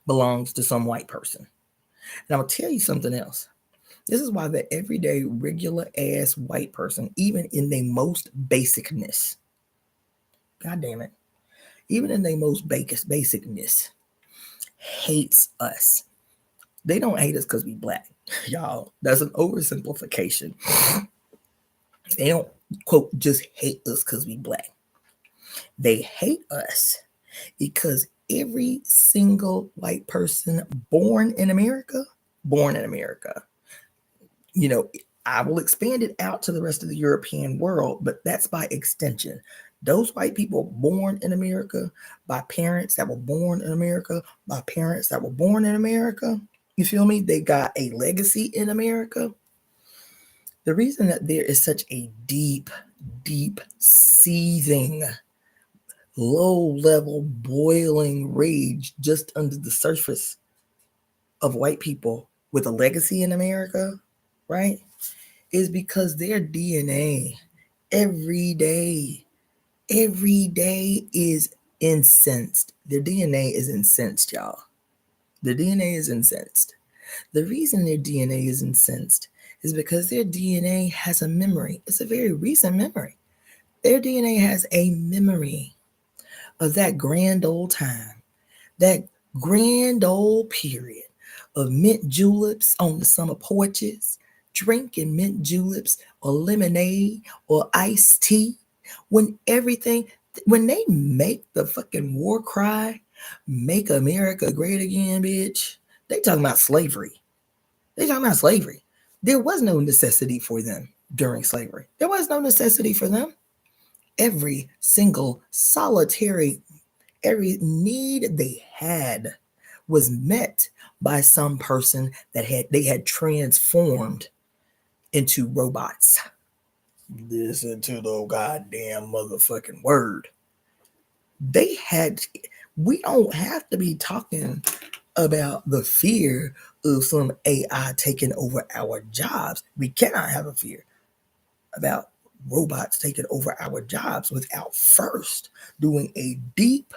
belongs to some white person. And I'll tell you something else. This is why the everyday, regular ass white person, even in their most basicness, God damn it, even in their most basicness, hates us. They don't hate us because we Black. Y'all, that's an oversimplification. They don't, quote, just hate us because we Black. They hate us because every single white person born in America, you know, I will expand it out to the rest of the European world, but that's by extension. Those white people born in America, by parents that were born in America, by parents that were born in America, you feel me? They got a legacy in America. The reason that there is such a deep, seething, low-level, boiling rage just under the surface of white people with a legacy in America, right, is because their DNA every day is incensed. Their DNA is incensed, y'all. Their DNA is incensed. The reason their DNA is incensed is because their DNA has a memory. It's a very recent memory. Their DNA has a memory of that grand old time, that grand old period of mint juleps on the summer porches, drinking mint juleps or lemonade or iced tea, when they make the fucking war cry, make America great again, bitch, They talking about slavery. They talking about slavery. There was no necessity for them during slavery. There was no necessity for them. Every single solitary, every need they had was met by some person that they had transformed into robots. Listen to the goddamn motherfucking word. We don't have to be talking about the fear of some AI taking over our jobs. We cannot have a fear about robots taking over our jobs without first doing a deep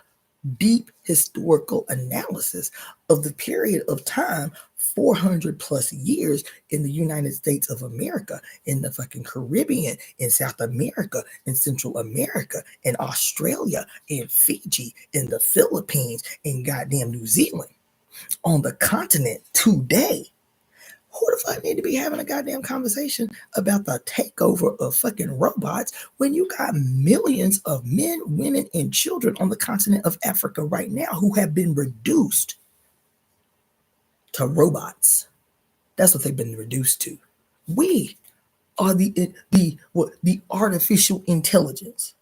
historical analysis of the period of time 400 plus years in the United States of America, in the fucking Caribbean, in South America, in Central America, in Australia, in Fiji, in the Philippines, in goddamn New Zealand, on the continent today. Who the fuck need to be having a goddamn conversation about the takeover of fucking robots when you got millions of men, women, and children on the continent of Africa right now who have been reduced to robots? That's what they've been reduced to. We are the artificial intelligence,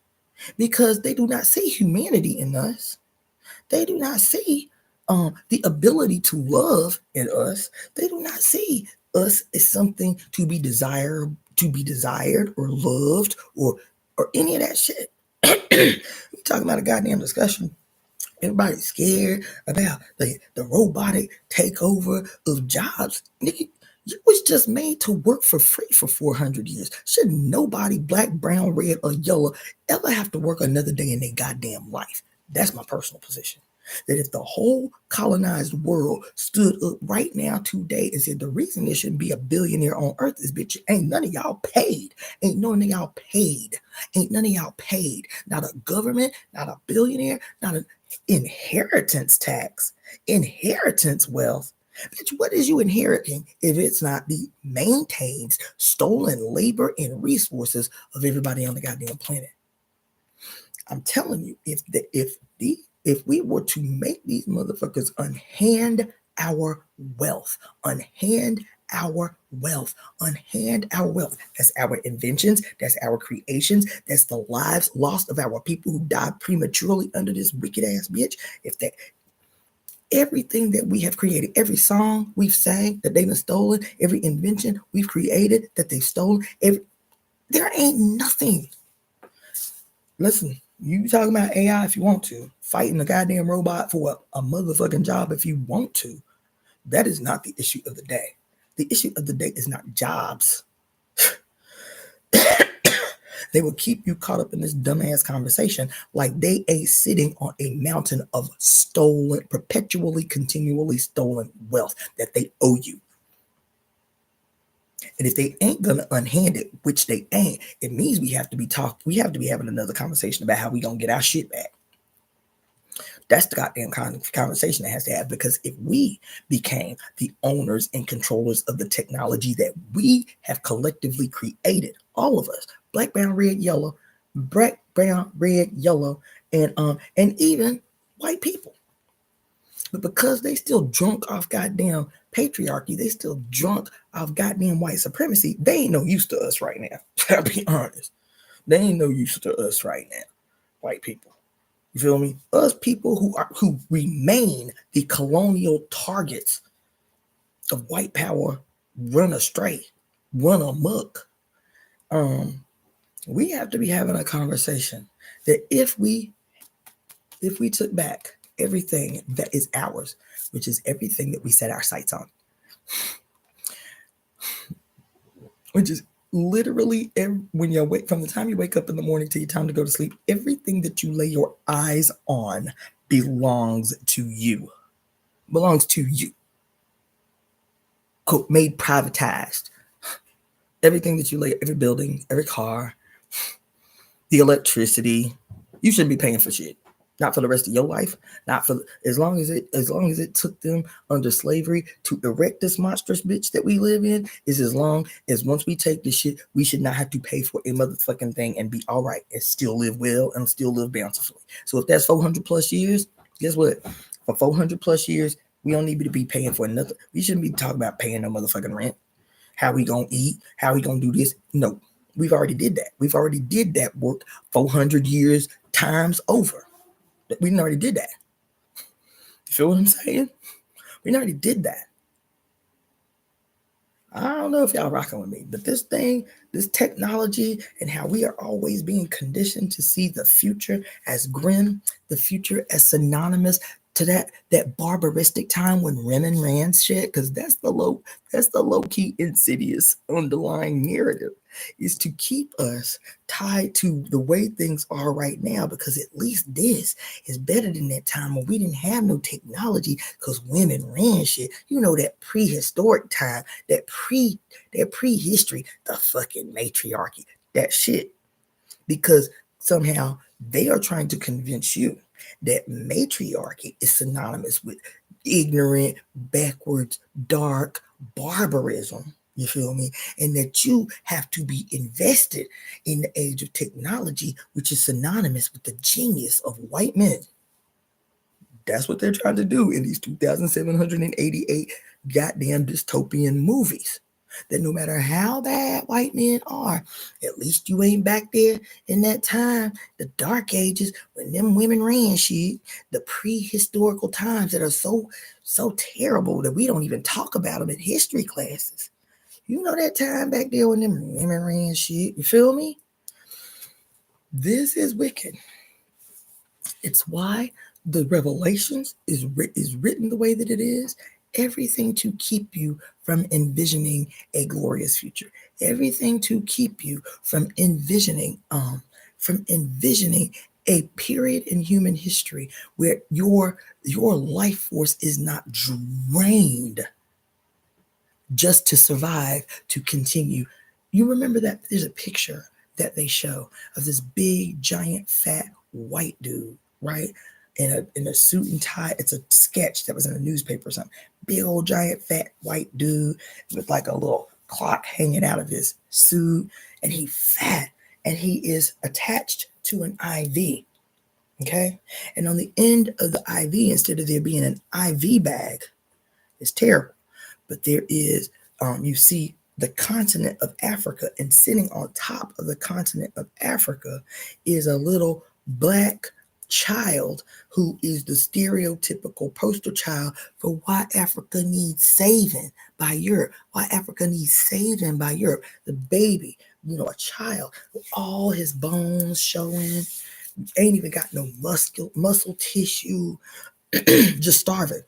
because they do not see humanity in us. They do not see the ability to love in us. They do not see us as something to be desired or loved or any of that shit. We're talking about a goddamn discussion. Everybody's scared about the robotic takeover of jobs. Nigga, you was just made to work for free for 400 years. Should nobody, black, brown, red, or yellow, ever have to work another day in their goddamn life? That's my personal position. That if the whole colonized world stood up right now today and said the reason there shouldn't be a billionaire on earth is, bitch, ain't none of y'all paid. Ain't none of y'all paid. Ain't none of y'all paid. Not a government, not a billionaire, not an inheritance tax, inheritance wealth. Bitch, what is you inheriting if it's not the maintained stolen labor and resources of everybody on the goddamn planet? I'm telling you, if we were to make these motherfuckers unhand our wealth, unhand our wealth. That's our inventions, that's our creations, that's the lives lost of our people who died prematurely under this wicked ass bitch. Everything that we have created, every song we've sang that they've stolen, every invention we've created that they've stolen, there ain't nothing. Listen, you talking about AI if you want to, fighting a goddamn robot for a motherfucking job if you want to. That is not the issue of the day. The issue of the day is not jobs. They will keep you caught up in this dumbass conversation like they ain't sitting on a mountain of stolen, perpetually, continually stolen wealth that they owe you. And if they ain't gonna unhand it, which they ain't, it means we have to be having another conversation about how we gonna get our shit back. That's the goddamn conversation that has to happen, because if we became the owners and controllers of the technology that we have collectively created, all of us, black, brown, red, yellow, and even white people. But because they still drunk off goddamn patriarchy, they still drunk off goddamn white supremacy, they ain't no use to us right now. I'll be honest. They ain't no use to us right now, white people. You feel me? Us people who remain the colonial targets of white power run astray, run amok. We have to be having a conversation that if we took back everything that is ours, which is everything that we set our sights on, which is literally when you wake, from the time you wake up in the morning to your time to go to sleep, everything that you lay your eyes on belongs to you. Quote, made privatized. Everything that you lay, every building, every car, the electricity, you shouldn't be paying for shit. Not for the rest of your life. Not for as long as it took them under slavery to erect this monstrous bitch that we live in, is as long as once we take this shit, we should not have to pay for a motherfucking thing and be all right and still live well and still live bountifully. So if that's 400 plus years, guess what? For 400 plus years, We don't need to be paying for nothing. We shouldn't be talking about paying no motherfucking rent. How we gonna eat? How we gonna do this? No, we've already did that. We've already did that work 400 years times over. We already did that. You feel what I'm saying? We already did that. I don't know if y'all rocking with me, but this thing, this technology, and how we are always being conditioned to see the future as grim, the future as synonymous to that barbaristic time when women ran shit, because that's the low key insidious underlying narrative, is to keep us tied to the way things are right now, because at least this is better than that time when we didn't have no technology because women ran shit. You know, that prehistoric time, that prehistory, the fucking matriarchy, that shit. Because somehow they are trying to convince you that matriarchy is synonymous with ignorant, backwards, dark barbarism. You feel me? And that you have to be invested in the age of technology, which is synonymous with the genius of white men. That's what they're trying to do in these 2,788 goddamn dystopian movies. That no matter how bad white men are, at least you ain't back there in that time, the dark ages, when them women ran shit, the prehistorical times that are so terrible that we don't even talk about them in history classes. You know that time back there when them women ran shit, you feel me? This is wicked. It's why the Revelations is written the way that it is. Everything to keep you from envisioning a glorious future. Everything to keep you from envisioning a period in human history where your life force is not drained just to survive, to continue. You remember that there's a picture that they show of this big, giant, fat white dude, right? In a suit and tie. It's a sketch that was in a newspaper or something. Big old giant fat white dude with like a little clock hanging out of his suit, and he fat, and he is attached to an IV. Okay, and on the end of the IV, instead of there being an IV bag, it's terrible, but there is you see the continent of Africa, and sitting on top of the continent of Africa is a little black child who is the stereotypical poster child for why Africa needs saving by Europe. Why Africa needs saving by Europe. The baby, a child with all his bones showing, ain't even got no muscle tissue, just starving.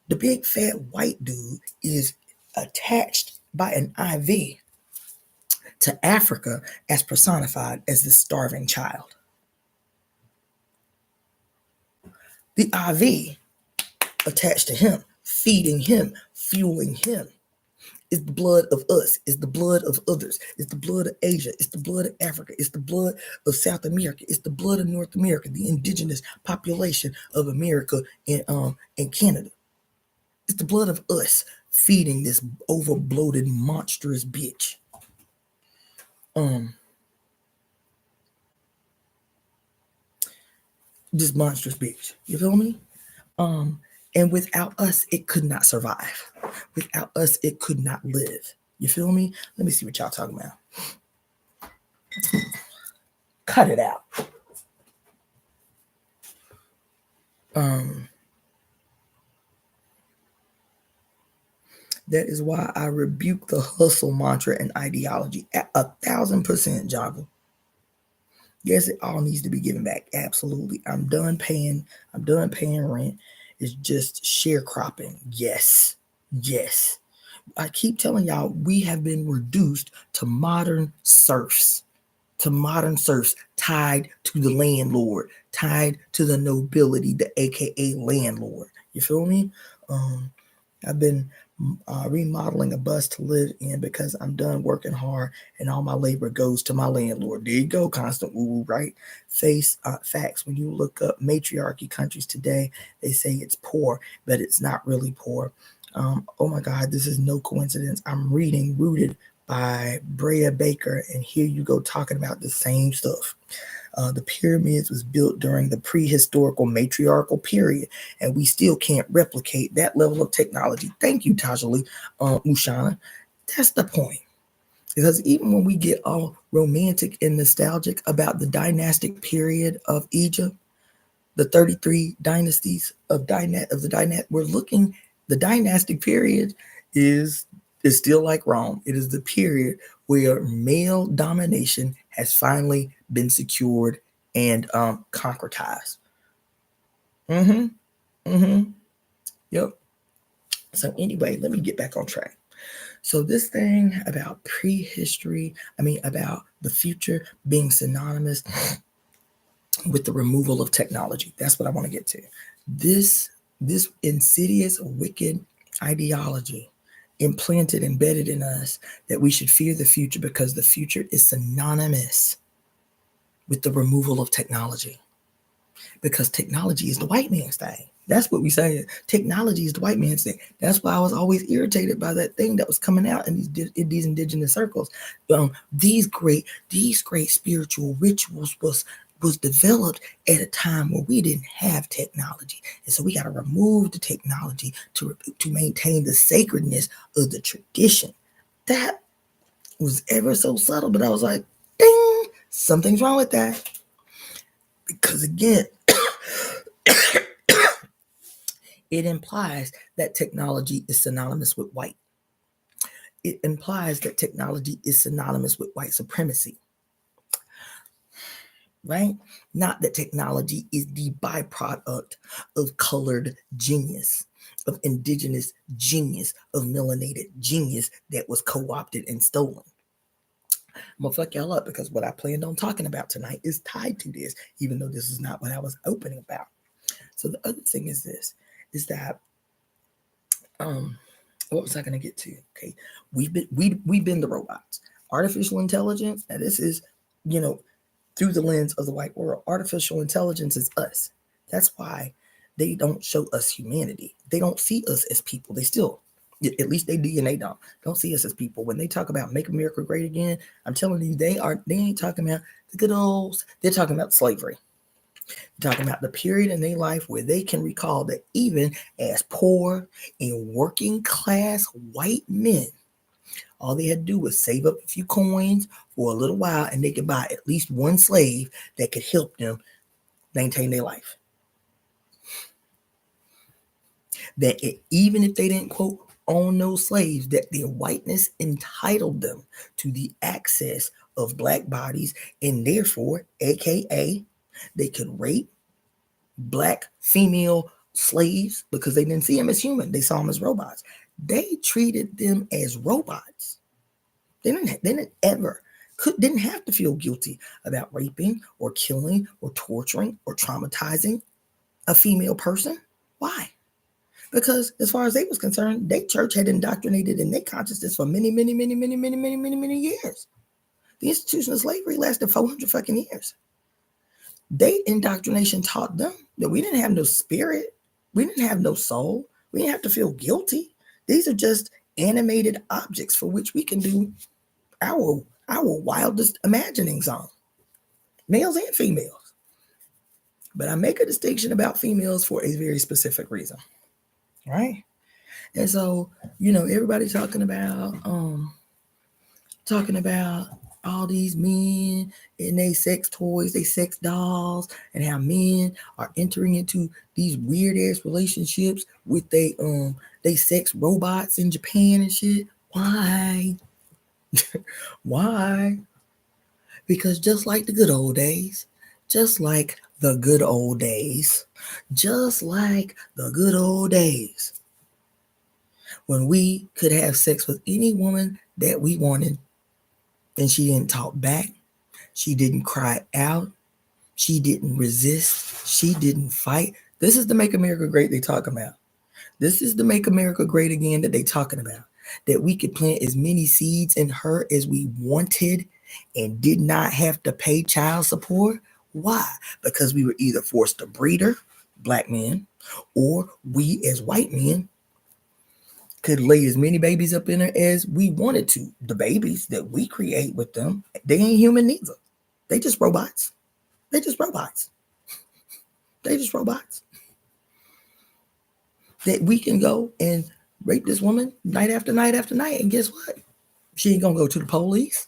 The big fat white dude is attached by an IV to Africa as personified as the starving child. The IV attached to him, feeding him, fueling him, is the blood of us, is the blood of others, is the blood of Asia, it's the blood of Africa, it's the blood of South America, it's the blood of North America, the indigenous population of America and Canada. It's the blood of us feeding this overbloated, monstrous bitch. This monstrous bitch. You feel me? And without us, it could not survive. Without us, it could not live. You feel me? Let me see what y'all talking about. Cut it out. That is why I rebuke the hustle mantra and ideology at 1,000%, Java. Yes, it all needs to be given back. Absolutely. I'm done paying rent. It's just sharecropping. Yes. I keep telling y'all, we have been reduced to modern serfs. Tied to the landlord, tied to the nobility, the AKA landlord. You feel me? I've been remodeling a bus to live in because I'm done working hard and all my labor goes to my landlord. There you go, constant woo-woo, right? Facts. When you look up matriarchy countries today, they say it's poor, but it's not really poor. Oh my God, this is no coincidence. I'm reading Rooted by Brea Baker, and here you go talking about the same stuff. The pyramids was built during the prehistorical matriarchal period, and we still can't replicate that level of technology. Thank you, Tajali Mushana. That's the point. Because even when we get all romantic and nostalgic about the dynastic period of Egypt, the 33 dynasties of the dynasty, we're looking, the dynastic period is still like Rome. It is the period where male domination has finally been secured and concretized. Yep. So anyway, let me get back on track. So this thing about about the future being synonymous with the removal of technology. That's what I want to get to. This insidious, wicked ideology implanted, embedded in us that we should fear the future because the future is synonymous with the removal of technology. Because technology is the white man's thing. That's what we say. Technology is the white man's thing. That's why I was always irritated by that thing that was coming out in these indigenous circles. These great spiritual rituals was developed at a time where we didn't have technology, and so we got to remove the technology to maintain the sacredness of the tradition. That was ever so subtle, but I was like, ding, something's wrong with that. Because again, it implies that technology is synonymous with white. It implies that technology is synonymous with white supremacy. Right? Not that technology is the byproduct of colored genius, of indigenous genius, of melanated genius that was co-opted and stolen. I'm gonna fuck y'all up because what I planned on talking about tonight is tied to this, even though this is not what I was opening about. So the other thing is this, is that what was I gonna get to? Okay, we've been the robots. Artificial intelligence, and this is, through the lens of the white world. Artificial intelligence is us. That's why they don't show us humanity. They don't see us as people. They still, at least they DNA don't see us as people. When they talk about make America great again, I'm telling you, they ain't talking about the good olds. They're talking about slavery. They're talking about the period in their life where they can recall that even as poor and working class white men, all they had to do was save up a few coins for a little while, and they could buy at least one slave that could help them maintain their life. That even if they didn't, quote, own those slaves, that their whiteness entitled them to the access of black bodies, and therefore, aka, they could rape black female slaves because they didn't see them as human. They saw them as robots. They treated them as robots. They didn't have to feel guilty about raping or killing or torturing or traumatizing a female person. Why? Because as far as they was concerned, their church had indoctrinated in their consciousness for many years. The institution of slavery lasted 400 fucking years. They indoctrination taught them that we didn't have no spirit. We didn't have no soul. We didn't have to feel guilty. These are just animated objects for which we can do our wildest imaginings on, males and females. But I make a distinction about females for a very specific reason, right? And so, everybody talking about all these men and they sex toys, they sex dolls, and how men are entering into these weird ass relationships with they sex robots in Japan and shit. Why? Why? Because just like the good old days, when we could have sex with any woman that we wanted, and she didn't talk back, she didn't cry out, she didn't resist, she didn't fight. This is the Make America Great they talking about. This is the Make America Great Again that they talking about. That we could plant as many seeds in her as we wanted and did not have to pay child support. Why? Because we were either forced to breed her, black men, or we as white men could lay as many babies up in her as we wanted to. The babies that we create with them, they ain't human neither. They just robots. They just robots. They just robots. That we can go and rape this woman night after night after night, and guess what? She ain't gonna go to the police.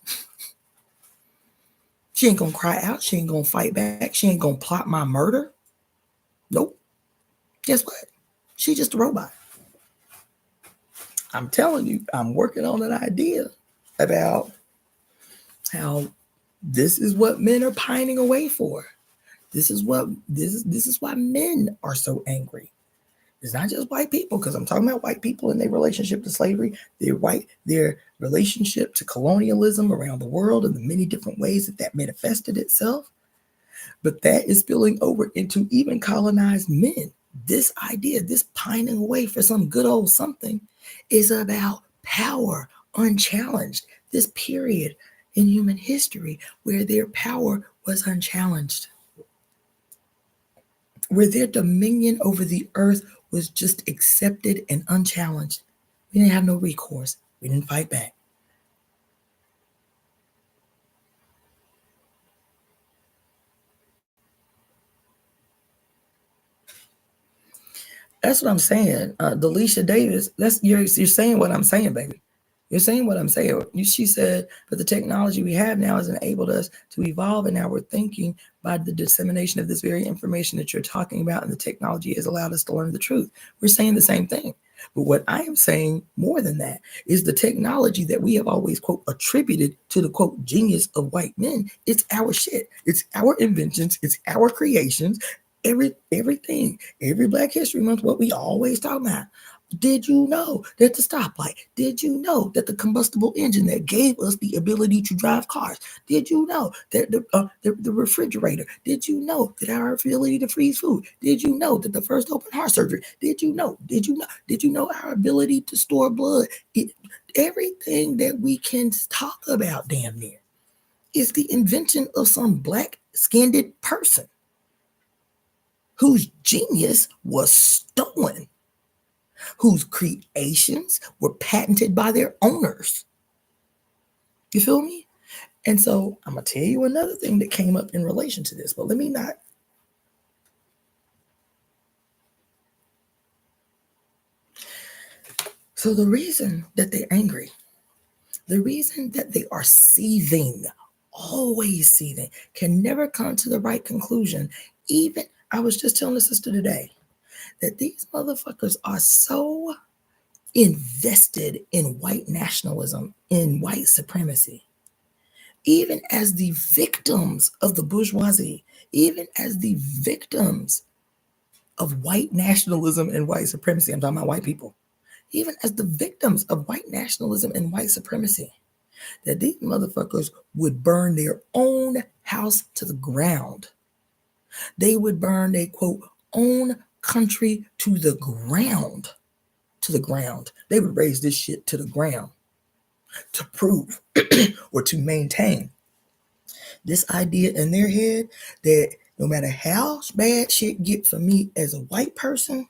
She ain't gonna cry out. She ain't gonna fight back. She ain't gonna plot my murder. Nope. Guess what? She's just a robot. I'm telling you, I'm working on an idea about how this is what men are pining away for. This is why men are so angry. It's not just white people, because I'm talking about white people and their relationship to slavery, their relationship to colonialism around the world, and the many different ways that manifested itself. But that is spilling over into even colonized men. This idea, this pining away for some good old something, is about power unchallenged. This period in human history where their power was unchallenged, where their dominion over the earth was just accepted and unchallenged. We didn't have no recourse. We didn't fight back. That's what I'm saying. Delisha Davis, you're saying what I'm saying, baby. You're saying what I'm saying. She said, but the technology we have now has enabled us to evolve, and now we're thinking by the dissemination of this very information that you're talking about, and the technology has allowed us to learn the truth. We're saying the same thing. But what I am saying more than that is the technology that we have always, quote, attributed to the, quote, genius of white men. It's our shit. It's our inventions. It's our creations. Everything. Every Black History Month, what we always talk about. Did you know that the stoplight? Did you know that the combustible engine that gave us the ability to drive cars? Did you know that the refrigerator? Did you know that our ability to freeze food? Did you know that the first open heart surgery? Did you know our ability to store blood? Everything that we can talk about damn near is the invention of some black-skinned person whose genius was stolen, whose creations were patented by their owners. You feel me? And so I'm going to tell you another thing that came up in relation to this, but let me not. So the reason that they're angry, the reason that they are seething, always seething, can never come to the right conclusion. Even, I was just telling the sister today that these motherfuckers are so invested in white nationalism, in white supremacy, even as the victims of the bourgeoisie, even as the victims of white nationalism and white supremacy. I'm talking about white people. Even as the victims of white nationalism and white supremacy, that these motherfuckers would burn their own house to the ground. They would burn their, quote, own country to the ground. To the ground. They would raise this shit to the ground to prove or to maintain this idea in their head that no matter how bad shit get for me as a white person,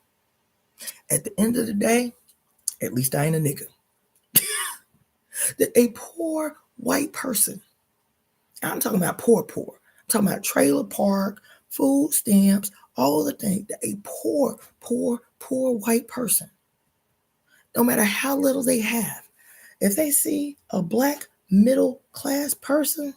at the end of the day, at least I ain't a nigga. That a poor white person, I'm talking about poor, I'm talking about trailer park, food stamps, all the things, that a poor white person, no matter how little they have, if they see a black middle class person,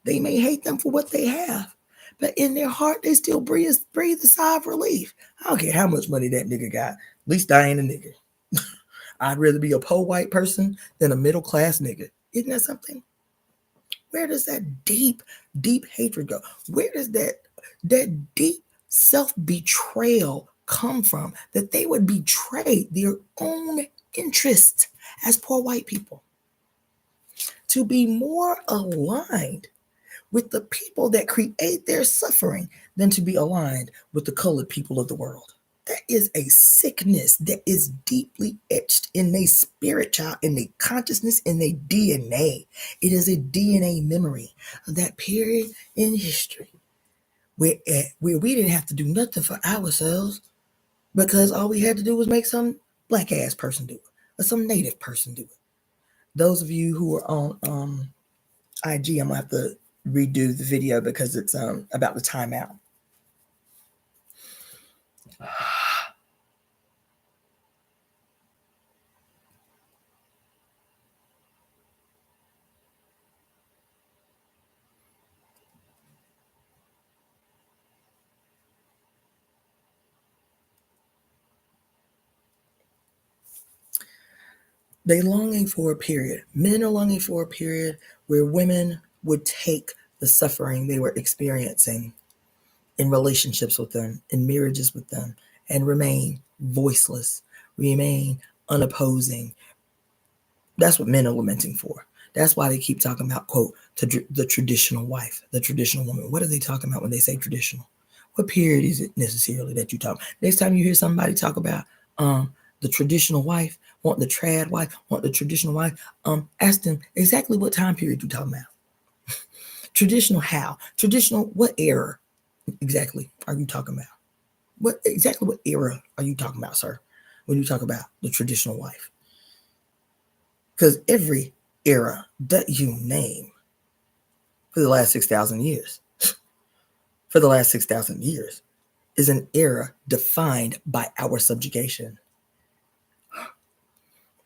they may hate them for what they have, but in their heart, they still breathe a sigh of relief. I don't care how much money that nigga got. At least I ain't a nigga. I'd rather be a poor white person than a middle class nigga. Isn't that something? Where does that deep hatred go? Where does that deep self-betrayal come from? That they would betray their own interests as poor white people to be more aligned with the people that create their suffering than to be aligned with the colored people of the world. That is a sickness that is deeply etched in their spirit, child, in their consciousness, in their DNA. It is a DNA memory of that period in history where we didn't have to do nothing for ourselves because all we had to do was make some black ass person do it, or some native person do it. Those of you who are on IG, I'm gonna have to redo the video because it's about the timeout. They're longing for a period. Men are longing for a period where women would take the suffering they were experiencing in relationships with them, in marriages with them, and remain voiceless, remain unopposing. That's what men are lamenting for. That's why they keep talking about, quote, the traditional wife, the traditional woman. What are they talking about when they say traditional? What period is it necessarily that you talk? Next time you hear somebody talk about the traditional wife, want the trad wife, want the traditional wife, ask them exactly what time period you talking about. Traditional how? Traditional what era exactly are you talking about? What era are you talking about, sir, when you talk about the traditional wife? Because every era that you name for the last 6,000 years, is an era defined by our subjugation.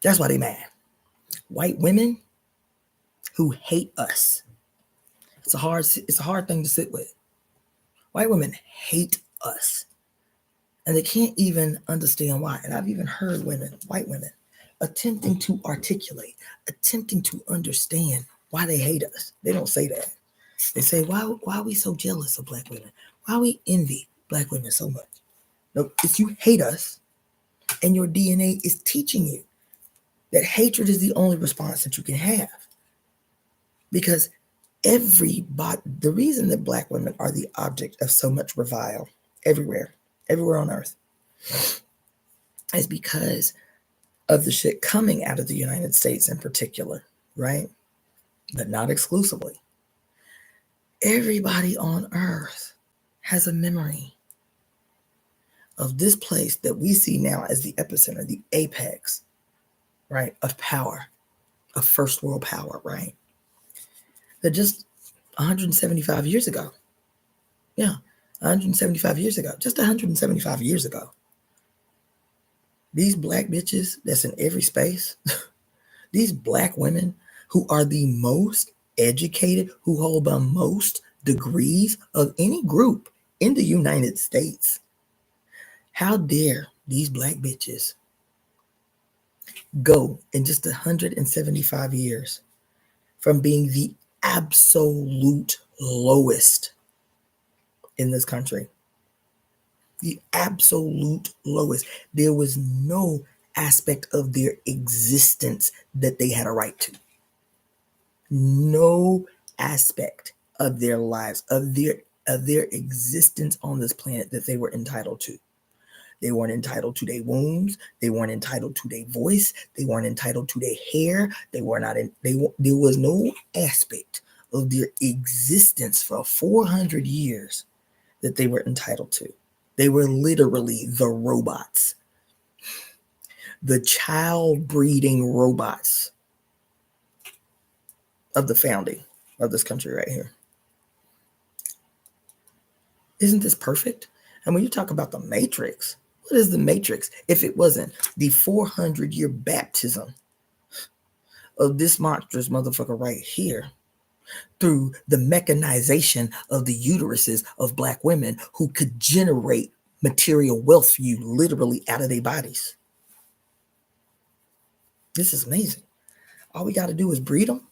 That's why they mad. White women who hate us. It's a hard thing to sit with. White women hate us. And they can't even understand why. And I've even heard white women, attempting to articulate, attempting to understand why they hate us. They don't say that. They say, why are we so jealous of black women? Why we envy black women so much? No, it's you hate us, and your DNA is teaching you that hatred is the only response that you can have. Because the reason that black women are the object of so much revile everywhere on earth, is because of the shit coming out of the United States in particular, right? But not exclusively. Everybody on earth has a memory of this place that we see now as the epicenter, the apex, right, of power, of first world power, right? That just 175 years ago, 175 years ago, just 175 years ago, these black bitches that's in every space, these black women who are the most educated, who hold the most degrees of any group in the United States, how dare these black bitches go in just 175 years from being the absolute lowest in this country? The absolute lowest. There was no aspect of their existence that they had a right to. No aspect of their lives, of their existence on this planet that they were entitled to. They weren't entitled to their wombs. They weren't entitled to their voice. They weren't entitled to their hair. There was no aspect of their existence for 400 years that they were entitled to. They were literally the robots, the child breeding robots of the founding of this country right here. Isn't this perfect? And when you talk about the Matrix, what is the Matrix if it wasn't the 400-year baptism of this monstrous motherfucker right here through the mechanization of the uteruses of black women who could generate material wealth for you literally out of their bodies? This is amazing. All we got to do is breed them.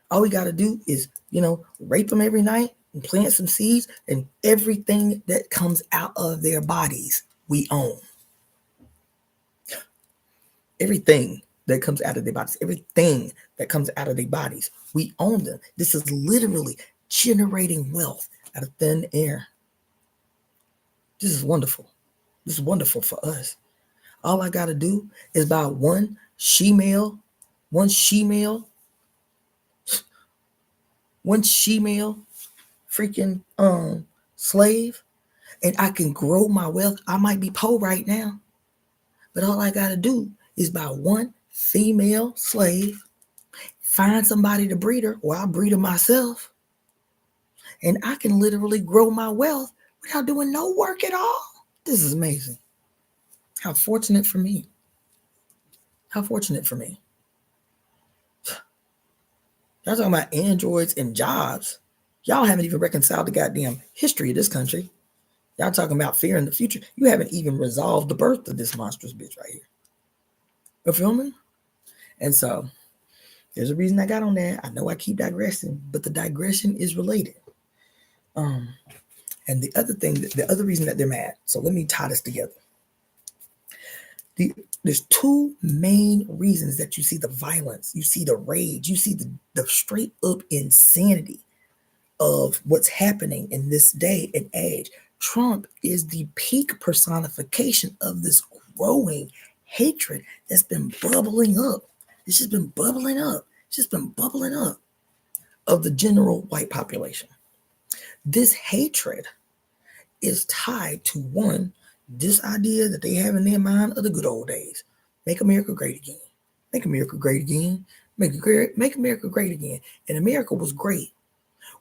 All we got to do is, rape them every night and plant some seeds, and everything that comes out of their bodies, we own. Everything that comes out of their bodies, we own them. This is literally generating wealth out of thin air. This is wonderful. This is wonderful for us. All I got to do is buy one she-male freaking slave, and I can grow my wealth. I might be poor right now, But all I got to do is buy one female slave, find somebody to breed her, or I'll breed her myself, and I can literally grow my wealth without doing no work at all. This is amazing. How fortunate for me. How fortunate for me. Y'all talking about androids and jobs. Y'all haven't even reconciled the goddamn history of this country. Y'all talking about fear in the future. You haven't even resolved the birth of this monstrous bitch right here. You feel me? And so there's a reason I got on that. I know I keep digressing, but the digression is related. And the other reason that they're mad. So let me tie this together. There's two main reasons that you see the violence, you see the rage, you see the straight up insanity of what's happening in this day and age. Trump is the peak personification of this growing hatred that's been bubbling up. It's just been bubbling up. It's just been bubbling up of the general white population. This hatred is tied to one, this idea that they have in their mind of the good old days. Make America great again. Make America great again. Make America great again. And America was great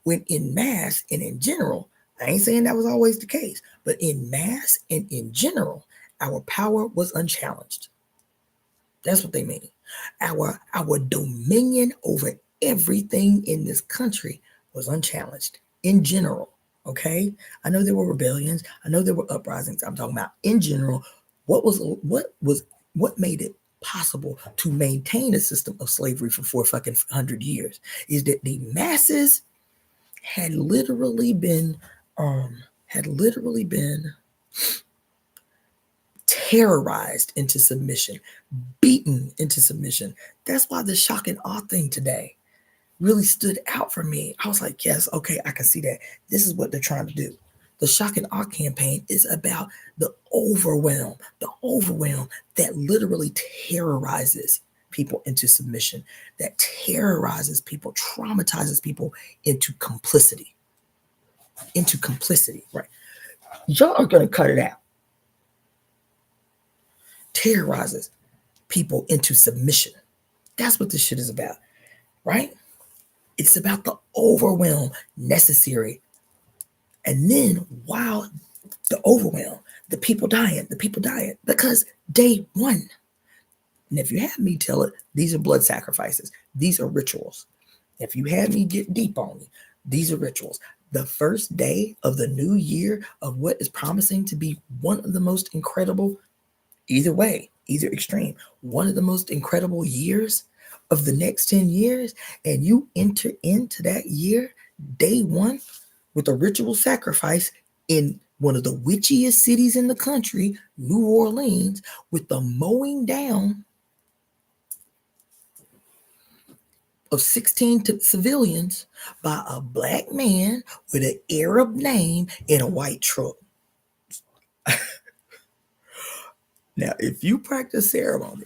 when in mass and in general, I ain't saying that was always the case, but in mass and in general, our power was unchallenged. That's what they mean. Our dominion over everything in this country was unchallenged in general. Okay, I know there were rebellions. I know there were uprisings. I'm talking about in general. What made it possible to maintain a system of slavery for 400 years is that the masses had literally been terrorized into submission, beaten into submission. That's why the shock and awe thing today really stood out for me. I was like, yes, okay, I can see that. This is what they're trying to do. The shock and awe campaign is about the overwhelm that literally terrorizes people into submission, that terrorizes people, traumatizes people into complicity. Right? Y'all are going to cut it out. Terrorizes people into submission. That's what this shit is about, right? It's about the overwhelm necessary. And then while the overwhelm, the people dying because day one. And if you have me tell it, these are blood sacrifices. These are rituals. If you had me get deep on me, these are rituals. The first day of the new year of what is promising to be one of the most incredible, either way, either extreme, one of the most incredible years of the next 10 years, and you enter into that year, day one, with a ritual sacrifice in one of the witchiest cities in the country, New Orleans, with the mowing down of 16 civilians by a black man with an Arab name in a white truck. Now, if you practice ceremony,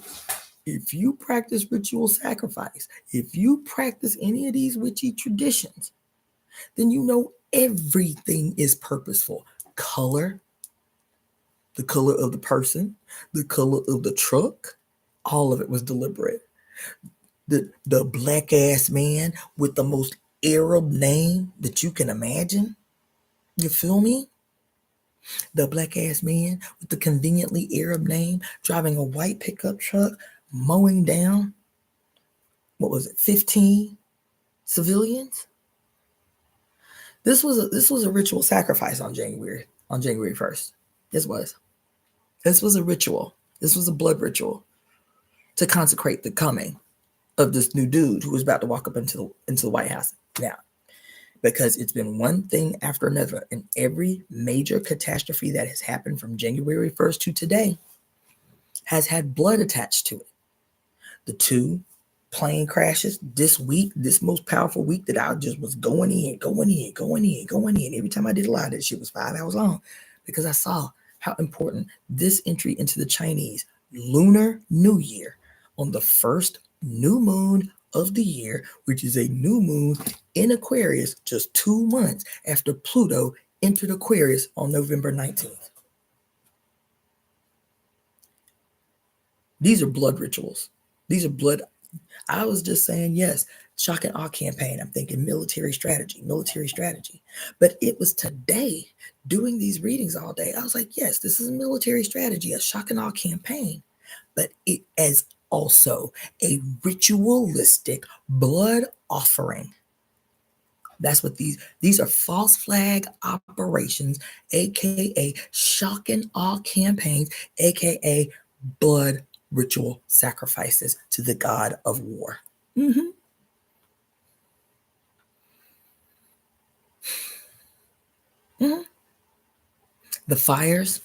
if you practice ritual sacrifice, if you practice any of these witchy traditions, then you know everything is purposeful. Color, the color of the person, the color of the truck, all of it was deliberate. The black ass man with the most Arab name that you can imagine. You feel me? The black ass man with the conveniently Arab name driving a white pickup truck, mowing down, 15 civilians? This was a ritual sacrifice on January 1st. This was a ritual. This was a blood ritual to consecrate the coming of this new dude who was about to walk up into the White House. Now, because it's been one thing after another, and every major catastrophe that has happened from January 1st to today has had blood attached to it. The two plane crashes this week, this most powerful week that I just was going in. Every time I did a lot of that shit was 5 hours long because I saw how important this entry into the Chinese Lunar New Year on the first new moon of the year, which is a new moon in Aquarius just 2 months after Pluto entered Aquarius on November 19th. These are blood rituals. These are blood. I was just saying, yes, shock and awe campaign. I'm thinking military strategy. But it was today, doing these readings all day, I was like, yes, this is a military strategy, a shock and awe campaign. But it as also a ritualistic blood offering. That's what these are false flag operations, aka shock and awe campaigns, aka blood ritual sacrifices to the god of war. Mm-hmm. Mm-hmm. The fires.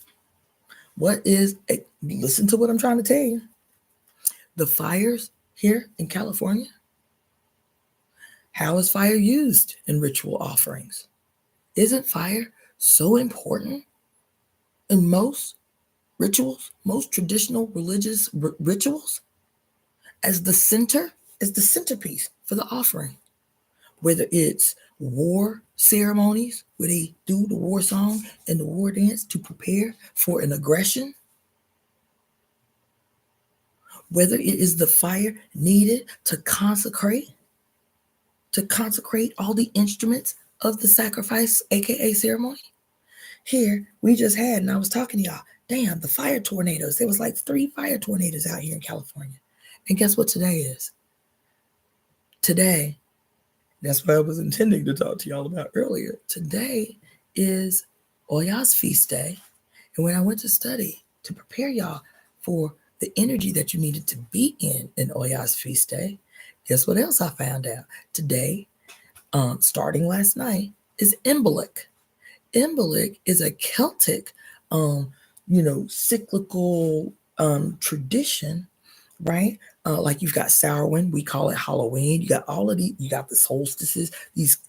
Listen to what I'm trying to tell you. The fires here in California. How is fire used in ritual offerings? Isn't fire so important in most rituals, most traditional religious rituals, as the centerpiece for the offering? Whether it's war ceremonies where they do the war song and the war dance to prepare for an aggression, whether it is the fire needed to consecrate all the instruments of the sacrifice, aka ceremony. Here we just had, and I was talking to y'all, damn, the fire tornadoes. There was like 3 fire tornadoes out here in California. And guess what today is? Today, that's what I was intending to talk to y'all about earlier. Today is Oya's feast day. And when I went to study to prepare y'all for the energy that you needed to be in Oya's feast day, guess what else I found out? Today, starting last night, is Imbolc. Imbolc is a Celtic, cyclical tradition, right? Like you've got Samhain, we call it Halloween. You got all of these, you got the solstices, these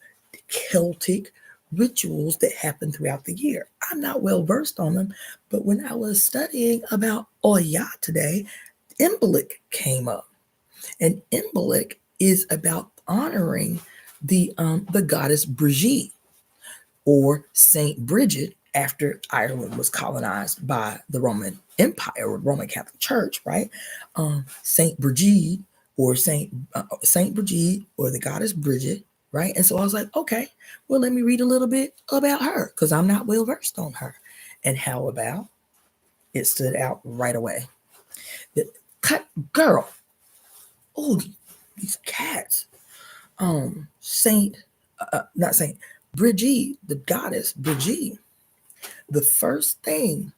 Celtic rituals that happen throughout the year. I'm not well versed on them, but when I was studying about Oya today, Imbolc came up. And Imbolc is about honoring the goddess Brigitte, or Saint Bridget, after Ireland was colonized by the Roman Empire or Roman Catholic Church, right? Saint Bridget or Saint Bridget or the goddess Bridget, right? And so I was like, okay, well, let me read a little bit about her because I'm not well versed on her. And how about it stood out right away? Girl, oh, these cats. Not Saint Brigitte, the goddess Brigitte. The first thing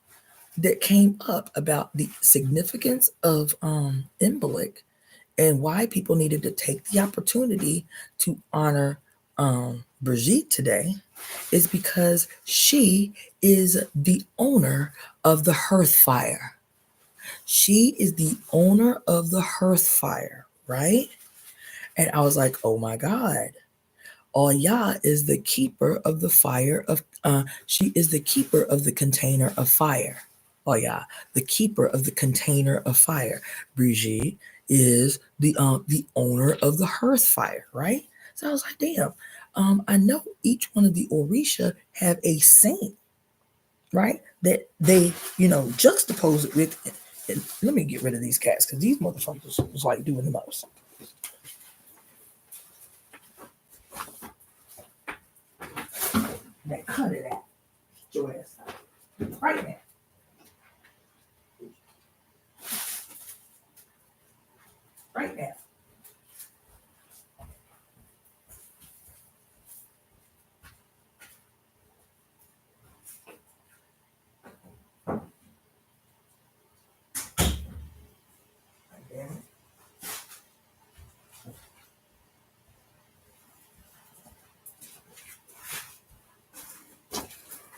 that came up about the significance of Imbolc and why people needed to take the opportunity to honor Brigitte today is because she is the owner of the hearth fire. She is the owner of the hearth fire, right? And I was like, oh my God. Oya is the keeper of the fire of, she is the keeper of the container of fire. Oya, the keeper of the container of fire. Brigitte is the owner of the hearth fire, right? So I was like, damn, I know each one of the Orisha have a saint, right? That they, juxtapose it with. And let me get rid of these cats because these motherfuckers was like doing the most. Now cut it out. Get your ass out. Right now. Right now. Damn it.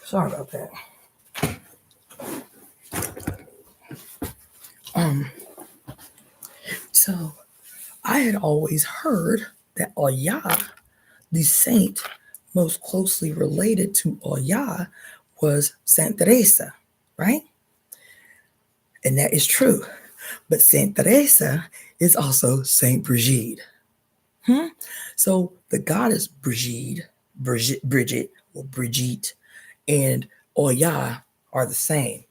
Sorry about that. So I had always heard that Oya, the saint most closely related to Oya, was Saint Teresa, right? And that is true. But Saint Teresa is also Saint Brigitte. So the goddess Bridget, or Brigitte, and Oya are the same.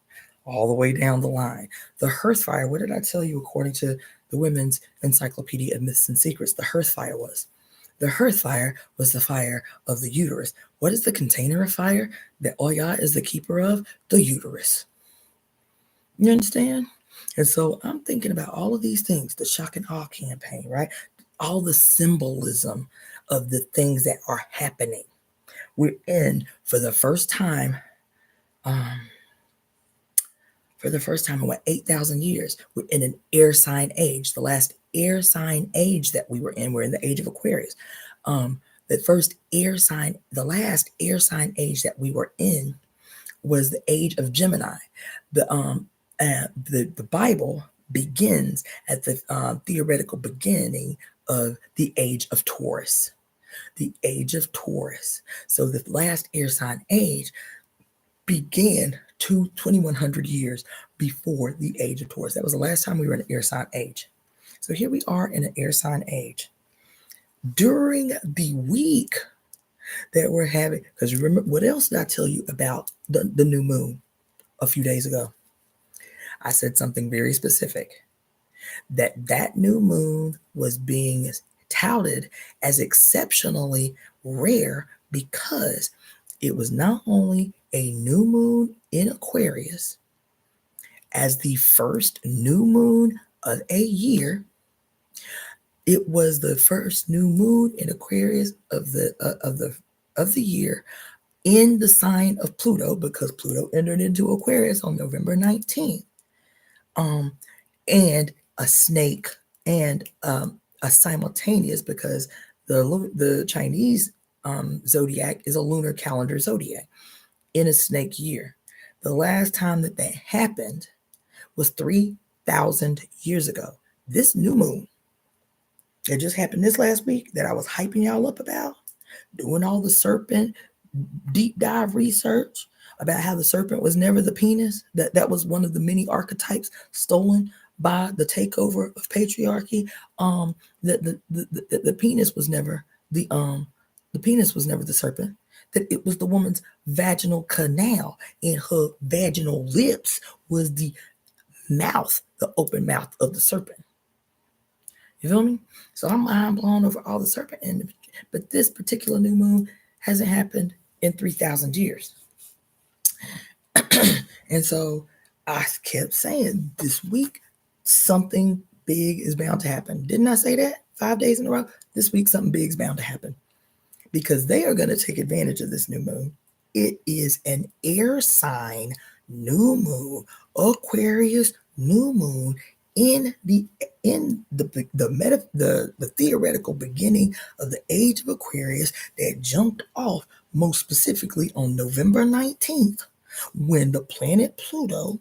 all the way down the line. The hearth fire, what did I tell you according to the Women's Encyclopedia of Myths and Secrets? The hearth fire was. The hearth fire was the fire of the uterus. What is the container of fire that Oya is the keeper of? The uterus. You understand? And so I'm thinking about all of these things, the shock and awe campaign, right? All the symbolism of the things that are happening. We're in, for the first time in what, 8,000 years, we're in an air sign age. The last air sign age that we were in, we're in the age of Aquarius. The last air sign age that we were in was the age of Gemini. The Bible begins at the theoretical beginning of the age of Taurus. The age of Taurus. So the last air sign age began 2,100 years before the age of Taurus. That was the last time we were in an air sign age. So here we are in an air sign age. During the week that we're having, because remember, what else did I tell you about the new moon a few days ago? I said something very specific, that new moon was being touted as exceptionally rare because it was not only a new moon in Aquarius, as the first new moon of a year, it was the first new moon in Aquarius of the year in the sign of Pluto, because Pluto entered into Aquarius on November 19th. And a snake and a simultaneous, because the Chinese zodiac is a lunar calendar zodiac in a snake year. The last time that happened was 3,000 years ago. This new moon, it just happened this last week that I was hyping y'all up about, doing all the serpent deep dive research about how the serpent was never the penis. That was one of the many archetypes stolen by the takeover of patriarchy. The penis was never the penis was never the serpent. That it was the woman's vaginal canal, and her vaginal lips was the mouth, the open mouth of the serpent. You feel me? So I'm mind blown over all the serpent, but this particular new moon hasn't happened in 3,000 years. And so I kept saying, this week something big is bound to happen. Didn't I say that 5 days in a row? This week something big is bound to happen, because they are going to take advantage of this new moon. It is an air sign new moon, Aquarius new moon, in the theoretical beginning of the age of Aquarius, that jumped off most specifically on November 19th, when the planet Pluto,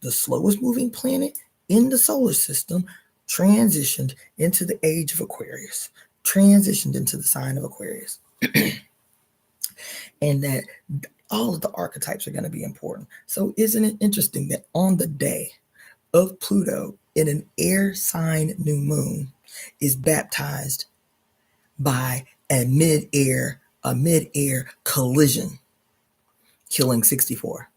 the slowest moving planet in the solar system, transitioned into the age of Aquarius, transitioned into the sign of Aquarius. And that all of the archetypes are going to be important. So isn't it interesting that on the day of Pluto in an air sign new moon is baptized by a mid-air collision, killing 64.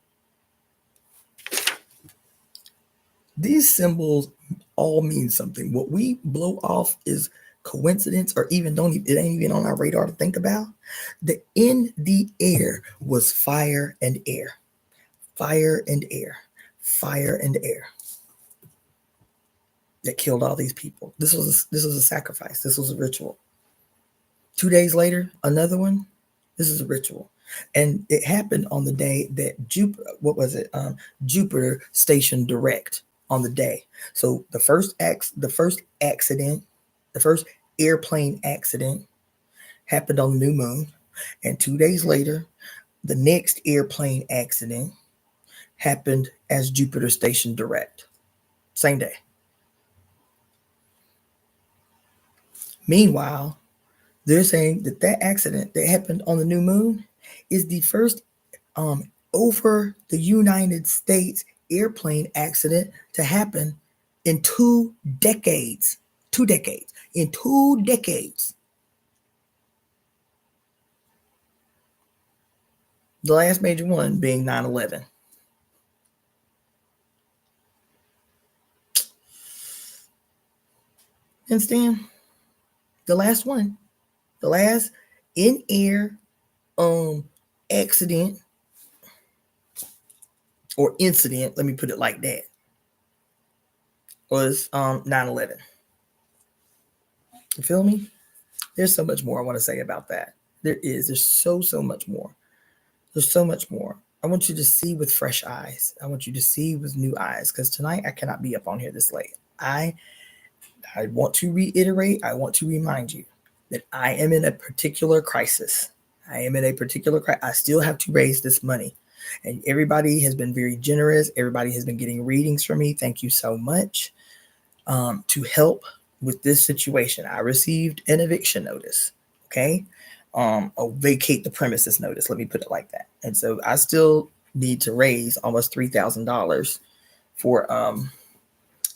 These symbols all mean something. What we blow off is coincidence, or it ain't even on our radar to think about. In the air was fire and air, fire and air, fire and air, that killed all these people. This was a sacrifice. This was a ritual. 2 days later, another one. This is a ritual. And it happened on the day that Jupiter stationed direct on the day. So the first airplane accident happened on the new moon. And 2 days later, the next airplane accident happened as Jupiter stationed direct. Same day. Meanwhile, they're saying that accident that happened on the new moon is the first over the United States airplane accident to happen in 2 decades. 2 decades. In 2 decades. The last major one being 9/11. Understand? The last one. The last in-air accident or incident, let me put it like that, was 9/11. You feel me? There's so much more I want to say about that. There's so much more. There's so much more. I want you to see with fresh eyes. I want you to see with new eyes, because tonight I cannot be up on here this late. I want to reiterate, I want to remind you that I am in a particular crisis. I am in a particular crisis. I still have to raise this money. And everybody has been very generous. Everybody has been getting readings from me. Thank you so much. To help with this situation, I received an eviction notice. Okay. A vacate the premises notice. Let me put it like that. And so I still need to raise almost $3,000 for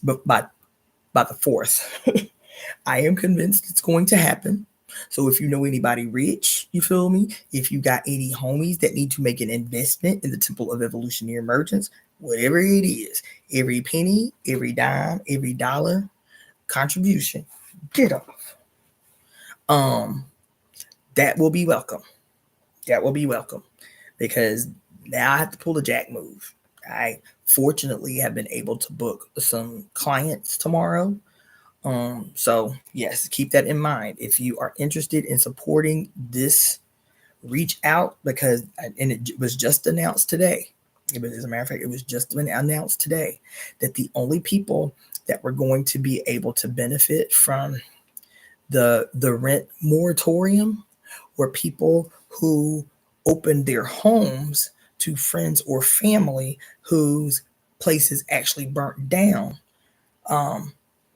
but by the 4th. I am convinced it's going to happen. So if you know anybody rich, you feel me? If you got any homies that need to make an investment in the Temple of Evolutionary Emergence, whatever it is, every penny, every dime, every dollar contribution, get off. That will be welcome. That will be welcome, because now I have to pull a jack move. I fortunately have been able to book some clients tomorrow. So yes, keep that in mind. If you are interested in supporting this, reach out, because, and it was just announced today. As a matter of fact, it was just announced today that the only people that were going to be able to benefit from the rent moratorium were people who opened their homes to friends or family whose places actually burnt down.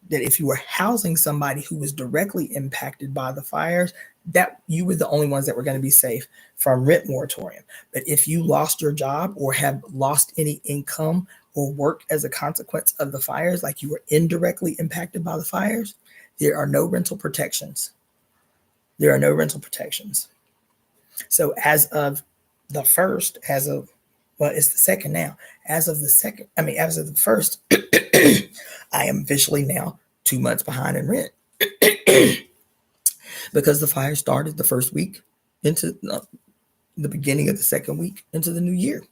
That if you were housing somebody who was directly impacted by the fires, that you were the only ones that were going to be safe from rent moratorium. But if you lost your job or have lost any income or work as a consequence of the fires, like you were indirectly impacted by the fires, there are no rental protections. There are no rental protections. So as of the first, it's the second now. As of the first, I am officially now 2 months behind in rent because the fire started the first week into the beginning of the second week into the new year.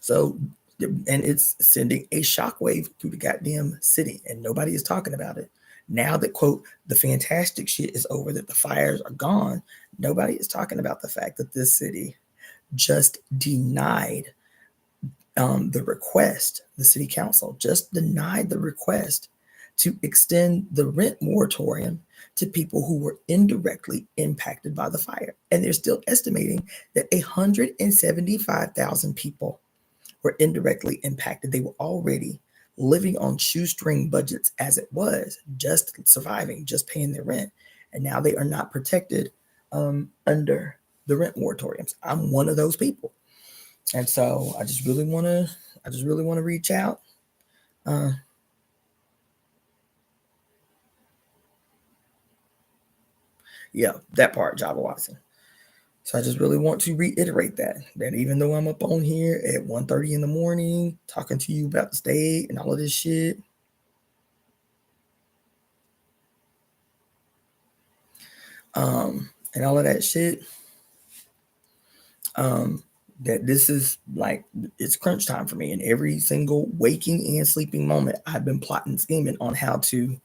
So, and it's sending a shockwave through the goddamn city, and nobody is talking about it. Now that, quote, the fantastic shit is over, that the fires are gone, nobody is talking about the fact that this city just denied the request. The city council just denied the request to extend the rent moratorium to people who were indirectly impacted by the fire. And they're still estimating that 175,000 people were indirectly impacted. They were already living on shoestring budgets as it was, just surviving, just paying their rent. And now they are not protected under the rent moratoriums. I'm one of those people. And so I just really want to reach out. Yeah, that part, Java Watson. So I just really want to reiterate that even though I'm up on here at 1:30 in the morning talking to you about the state and all of this shit, and all of that shit, that this is like, it's crunch time for me. And every single waking and sleeping moment, I've been plotting, scheming on how to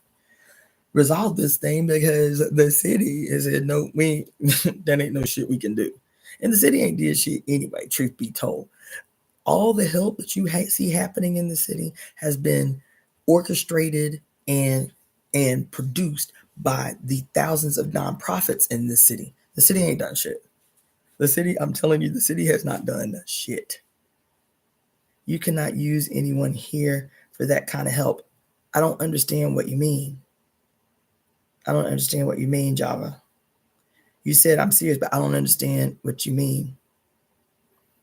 resolve this thing, because the city is said, no, that ain't no shit we can do. And the city ain't did shit anyway, truth be told. All the help that you see happening in the city has been orchestrated and produced by the thousands of nonprofits in the city. The city ain't done shit. The city, I'm telling you, the city has not done shit. You cannot use anyone here for that kind of help. I don't understand what you mean. I don't understand what you mean, Java. You said I'm serious, but I don't understand what you mean.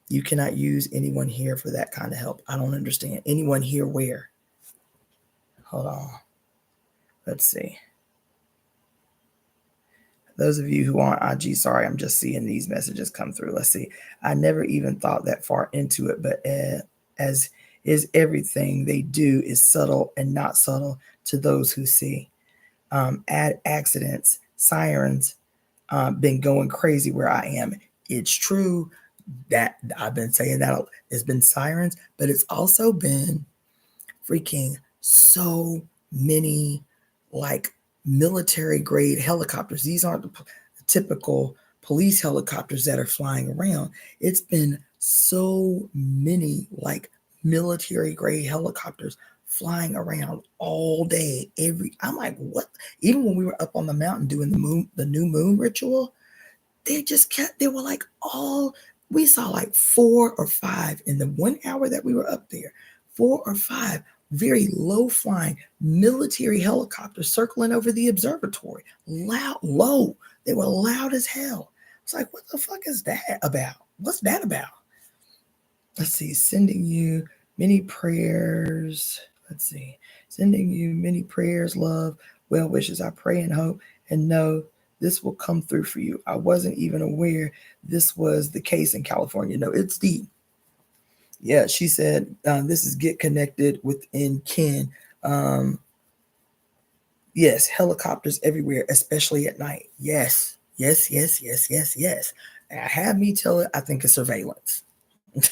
You cannot use anyone here for that kind of help. I don't understand. Anyone here where? Hold on. Let's see. Those of you who are on IG, sorry, I'm just seeing these messages come through. Let's see. I never even thought that far into it, but as is everything they do is subtle and not subtle to those who see. accidents, sirens, been going crazy where I am. It's true that I've been saying that it's been sirens, but it's also been freaking so many like military grade helicopters. These aren't the typical police helicopters that are flying around. It's been so many like military grade helicopters flying around all day. I'm like, what? Even when we were up on the mountain doing the new moon ritual, they were like we saw like 4 or 5 in the 1 hour that we were up there, 4 or 5 very low flying military helicopters circling over the observatory. Low. They were loud as hell. It's like, what the fuck is that about? What's that about? Let's see. Sending you many prayers. Let's see. Sending you many prayers, love, well wishes. I pray and hope and know this will come through for you. I wasn't even aware this was the case in California. No, it's deep. Yeah, she said, this is get connected within kin. Yes, helicopters everywhere, especially at night. Yes. And have me tell it, I think it's surveillance.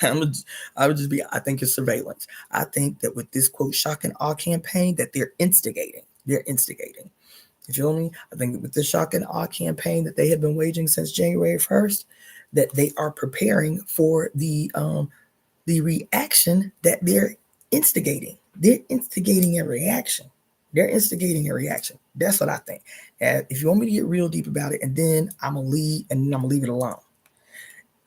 I would just be, I think it's surveillance. I think that with this quote shock and awe campaign that they're instigating. You feel me? I think with the shock and awe campaign that they have been waging since January 1st, that they are preparing for the reaction that they're instigating. They're instigating a reaction. That's what I think. And if you want me to get real deep about it, and then I'm gonna leave it alone.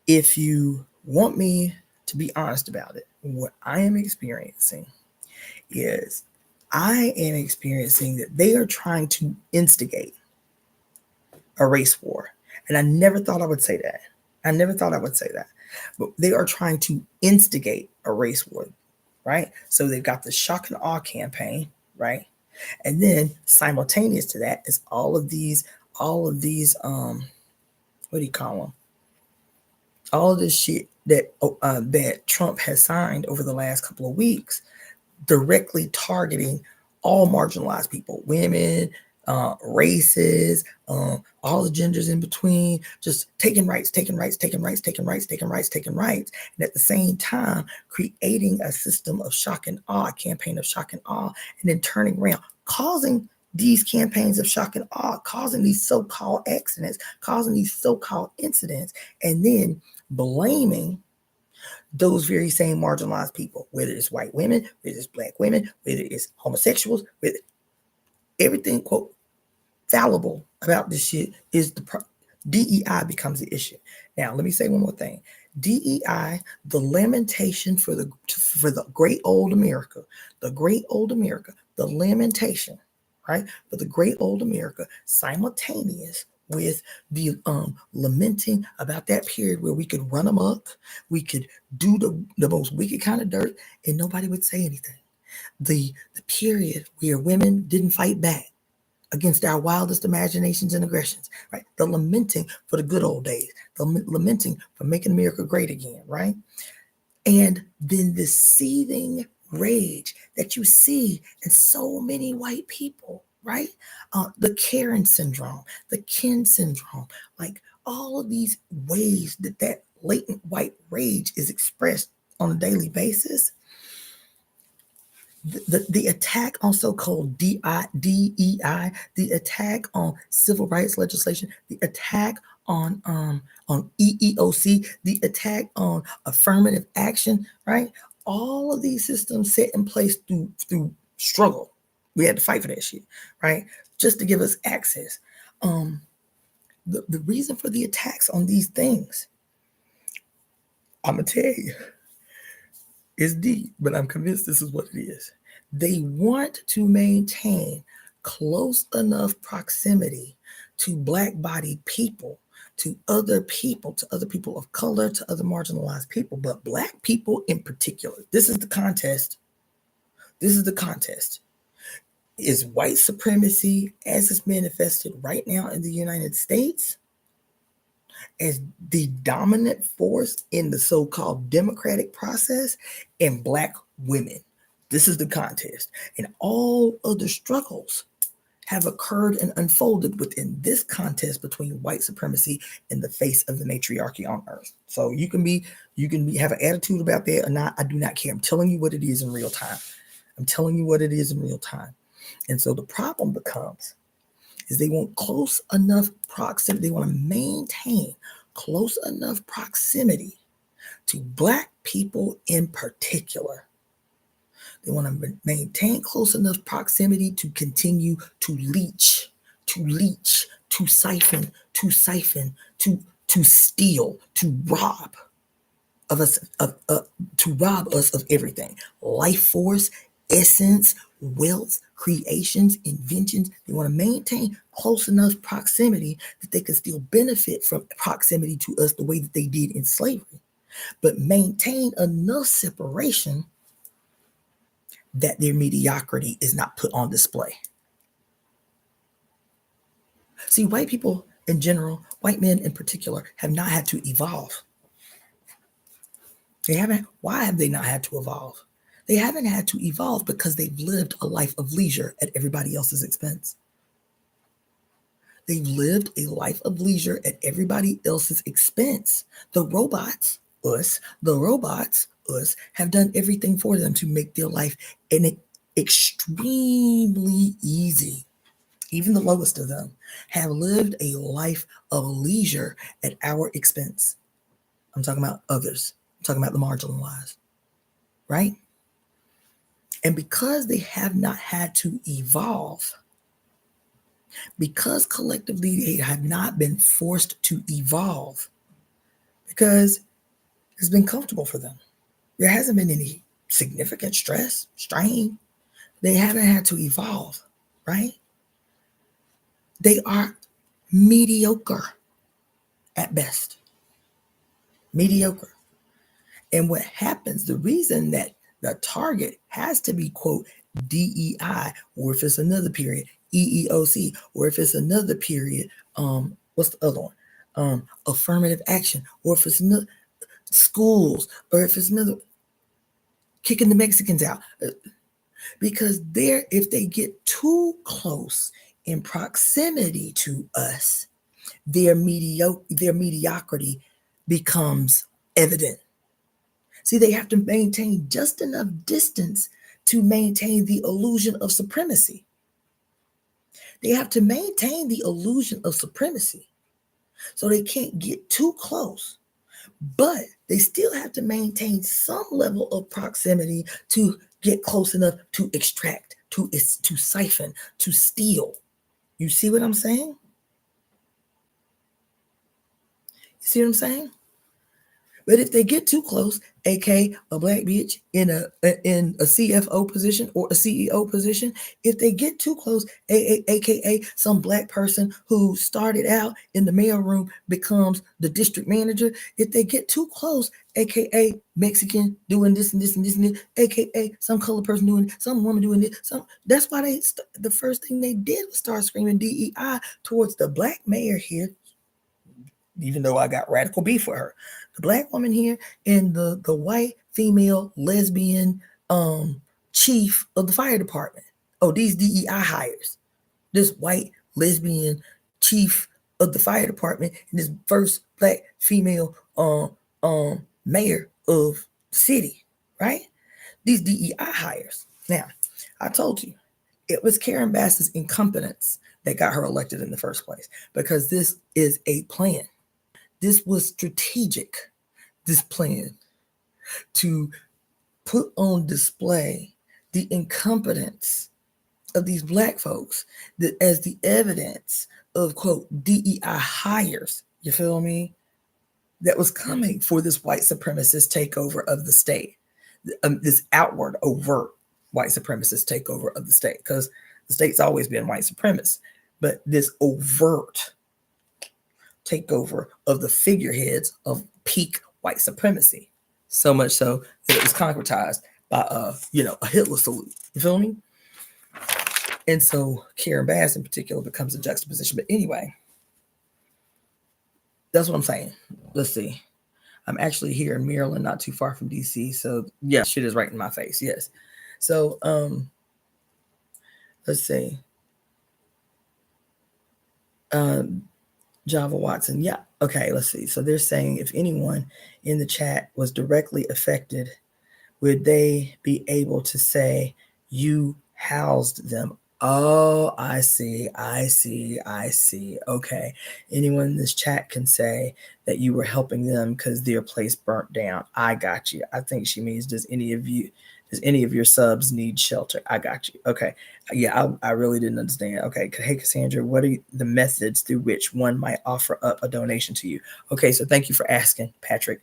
If you want me to be honest about it, what I am experiencing is I am experiencing that they are trying to instigate a race war. And I never thought I would say that. But they are trying to instigate a race war, right? So they've got the shock and awe campaign, right? And then simultaneous to that is all of these, what do you call them? All of this shit that Trump has signed over the last couple of weeks, directly targeting all marginalized people, women, races, all the genders in between, just taking rights, and at the same time creating a system of shock and awe, a campaign of shock and awe, and then turning around, causing these campaigns of shock and awe, causing these so-called accidents, causing these so-called incidents, and then blaming those very same marginalized people, whether it's white women, whether it's black women, whether it's homosexuals, whether everything, quote, fallible about this shit is DEI becomes the issue. Now, let me say one more thing. DEI, the lamentation for the great old America, the lamentation, right, for the great old America, simultaneous with the lamenting about that period where we could run amok, we could do the most wicked kind of dirt, and nobody would say anything. The period where women didn't fight back against our wildest imaginations and aggressions, right? The lamenting for the good old days, the lamenting for making America great again, right? And then the seething rage that you see in so many white people, right? The Karen syndrome, the Ken syndrome, like all of these ways that latent white rage is expressed on a daily basis. The attack on so-called DEI, the attack on civil rights legislation, the attack on EEOC, the attack on affirmative action, right? All of these systems set in place through struggle. We had to fight for that shit, right? Just to give us access. The reason for the attacks on these things, I'm gonna tell you, is deep, but I'm convinced this is what it is. They want to maintain close enough proximity to black-bodied people, to other people of color, to other marginalized people, but black people in particular. This is the contest. Is white supremacy, as it's manifested right now in the United States, as the dominant force in the so-called democratic process, and black women. This is the contest. And all other struggles have occurred and unfolded within this contest between white supremacy and the face of the matriarchy on earth. So you can have an attitude about that or not. I do not care. I'm telling you what it is in real time. And so the problem becomes is they want close enough proximity. They want to maintain close enough proximity to Black people in particular. They want to maintain close enough proximity to continue to leech, to siphon, to steal, to rob us of everything. Life force, essence, wealth, creations, inventions. They want to maintain close enough proximity that they can still benefit from proximity to us the way that they did in slavery, but maintain enough separation that their mediocrity is not put on display. See, white people in general, white men in particular, have not had to evolve. They haven't. Why have they not had to evolve? They haven't had to evolve because they've lived a life of leisure at everybody else's expense. They've lived a life of leisure at everybody else's expense. The robots, us, have done everything for them to make their life extremely easy. Even the lowest of them have lived a life of leisure at our expense. I'm talking about others. I'm talking about the marginalized, right? And because they have not had to evolve, because collectively they have not been forced to evolve, because it's been comfortable for them. There hasn't been any significant stress, strain. They haven't had to evolve, right? They are mediocre at best. Mediocre. And what happens, the reason that the target has to be, quote, DEI, or if it's another period, EEOC, or if it's another period, what's the other one? Affirmative action, or if it's another schools, or if it's another kicking the Mexicans out. Because if they get too close in proximity to us, their mediocrity becomes evident. See, they have to maintain just enough distance to maintain the illusion of supremacy. They have to maintain the illusion of supremacy. So they can't get too close, but they still have to maintain some level of proximity to get close enough to extract, to siphon, to steal. You see what I'm saying? You see what I'm saying? But if they get too close, aka a Black bitch in a CFO position or a CEO position, if they get too close, aka some Black person who started out in the mailroom becomes the district manager, if they get too close, aka Mexican doing this and this and this and this, aka some colored person doing this, some woman doing this, that's why the first thing they did was start screaming DEI towards the Black mayor here. Even though I got radical beef with her, the Black woman here and the white female lesbian chief of the fire department. Oh, these DEI hires. This white lesbian chief of the fire department and this first Black female mayor of the city, right? These DEI hires. Now, I told you, it was Karen Bass's incompetence that got her elected in the first place, because this is a plan. This was strategic, this plan, to put on display the incompetence of these Black folks as the evidence of, quote, DEI hires, you feel me, that was coming for this white supremacist takeover of the state, this outward, overt white supremacist takeover of the state, because the state's always been white supremacist, but this overt takeover of the figureheads of peak white supremacy, so much so that it was concretized by a Hitler salute. You feel me? And so Karen Bass in particular becomes a juxtaposition. But anyway, that's what I'm saying. Let's see. I'm actually here in Maryland, not too far from DC. So yeah, shit is right in my face. Yes. So let's see. Java Watson. Yeah. Okay, let's see. So they're saying if anyone in the chat was directly affected, would they be able to say you housed them? Oh, I see. Okay. Anyone in this chat can say that you were helping them because their place burnt down. I got you. I think she means does any of your subs need shelter? I got you. Okay. Yeah, I really didn't understand. Okay. Hey, Cassandra, what are the methods through which one might offer up a donation to you? Okay. So thank you for asking, Patrick.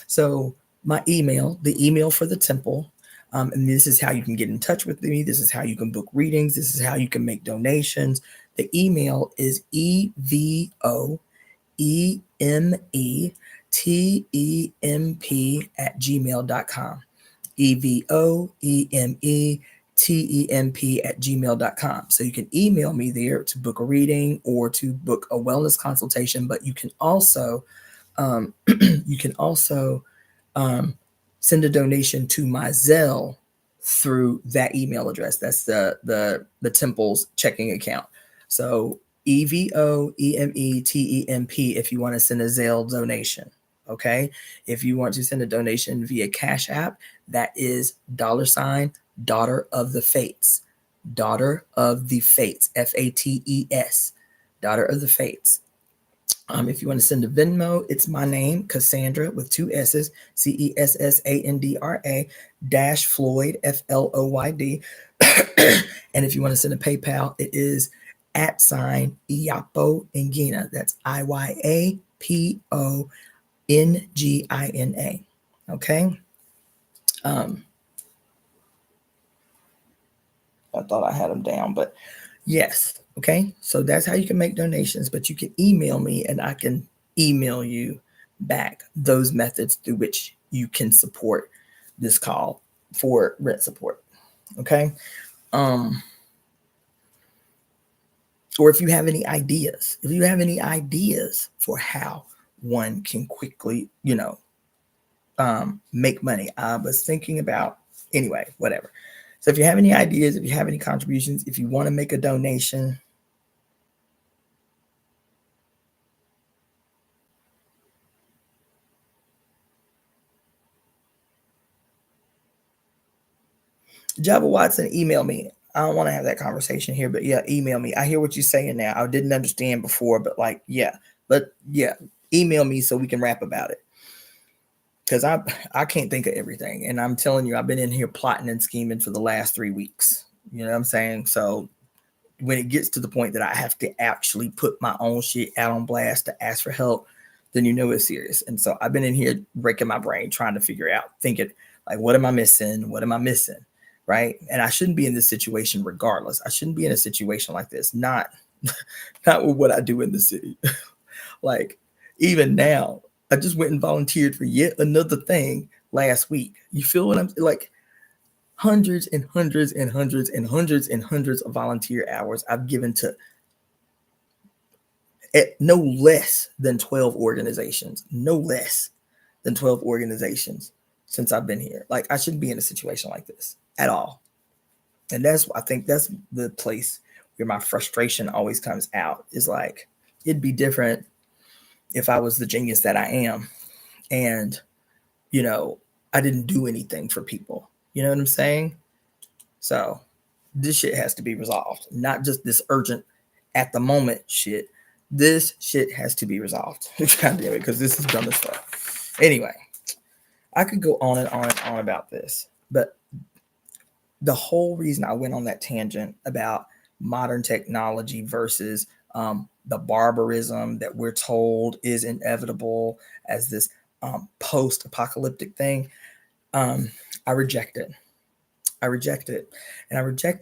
So my email, the email for the temple. And this is how you can get in touch with me. This is how you can book readings. This is how you can make donations. The email is EvoEmeTemp EvoEmeTemp@gmail.com. So you can email me there to book a reading or to book a wellness consultation, but you can also you can also send a donation to my Zelle through that email address. That's the temple's checking account. So EvoEmeTemp if you want to send a Zelle donation. Okay. If you want to send a donation via Cashapp, that is $Daughter of the Fates. Daughter of the Fates. FATES. Daughter of the Fates. If you want to send a Venmo, it's my name, Cassandra, with two S's, CESSANDRA -Floyd, FLOYD. And if you want to send a PayPal, it is @Iyapo Ngina. That's IYAPONGINA. Okay. I thought I had them down, but yes. Okay. So that's how you can make donations, but you can email me and I can email you back those methods through which you can support this call for rent support. Okay. Or if you have any ideas, for how one can quickly, make money. I was thinking about, anyway, whatever. So if you have any ideas, if you have any contributions, if you want to make a donation, Java Watson, email me. I don't want to have that conversation here, but yeah, email me. I hear what you're saying now. I didn't understand before, but email me so we can rap about it. Because I can't think of everything. And I'm telling you, I've been in here plotting and scheming for the last 3 weeks. You know what I'm saying? So when it gets to the point that I have to actually put my own shit out on blast to ask for help, then you know it's serious. And so I've been in here breaking my brain, trying to figure out, thinking like, what am I missing? What am I missing? Right. And I shouldn't be in this situation regardless. I shouldn't be in a situation like this. Not with what I do in the city. Like even now, I just went and volunteered for yet another thing last week. You feel what I'm like? Hundreds and hundreds and hundreds and hundreds and hundreds of volunteer hours I've given to no less than 12 organizations, since I've been here. Like I shouldn't be in a situation like this at all. And I think that's the place where my frustration always comes out, is like, it'd be different if I was the genius that I am and, I didn't do anything for people. You know what I'm saying? So this shit has to be resolved, not just this urgent at the moment shit. This shit has to be resolved. God damn it, because this is dumb as fuck. Anyway, I could go on and on and on about this, but the whole reason I went on that tangent about modern technology versus the barbarism that we're told is inevitable as this post-apocalyptic thing, I reject it. And I reject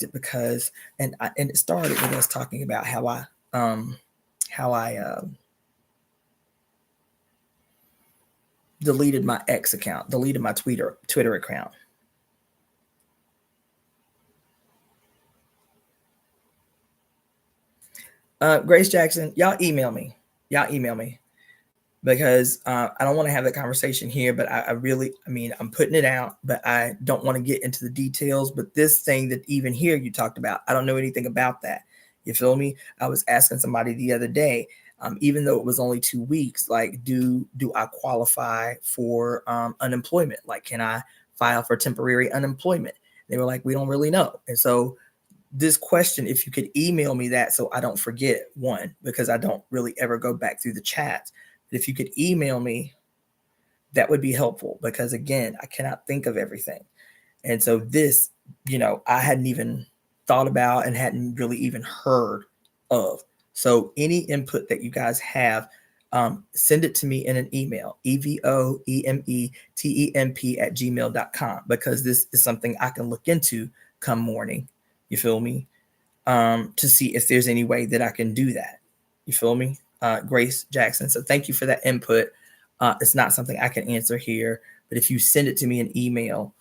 it because, and it started with us talking about how I deleted my X account, deleted my Twitter account. Grace Jackson, y'all email me because I don't want to have that conversation here, but I'm putting it out, but I don't want to get into the details. But this thing that even here you talked about, I don't know anything about that. You feel me? I was asking somebody the other day, even though it was only 2 weeks, like, do I qualify for unemployment? Like, can I file for temporary unemployment? They were like, we don't really know. And so this question, if you could email me that so I don't forget, one, because I don't really ever go back through the chats. But if you could email me, that would be helpful, because again, I cannot think of everything. And so this, I hadn't even thought about and hadn't really even heard of. So any input that you guys have, send it to me in an email, EvoEmeTemp because this is something I can look into come morning. You feel me? To see if there's any way that I can do that. You feel me? Grace Jackson. So thank you for that input. It's not something I can answer here, but if you send it to me in email,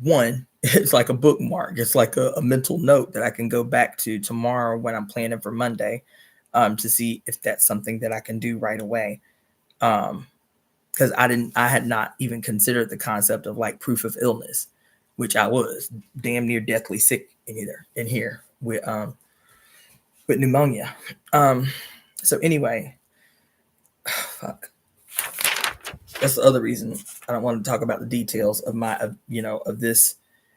one, it's like a bookmark. It's like a mental note that I can go back to tomorrow when I'm planning for Monday, to see if that's something that I can do right away. Because I had not even considered the concept of like proof of illness, which I was damn near deathly sick in here with pneumonia. So anyway, fuck. That's the other reason I don't want to talk about the details of my, of this,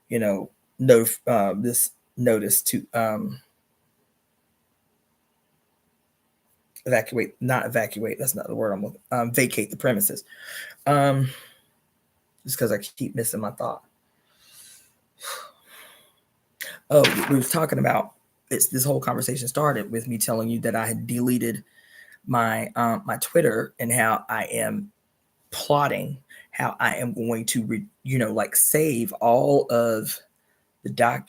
this notice to not evacuate. That's not the word I'm looking. Vacate the premises. Just because I keep missing my thought. Oh, we was talking about this whole conversation started with me telling you that I had deleted my my Twitter, and how I am plotting how I am going to save all of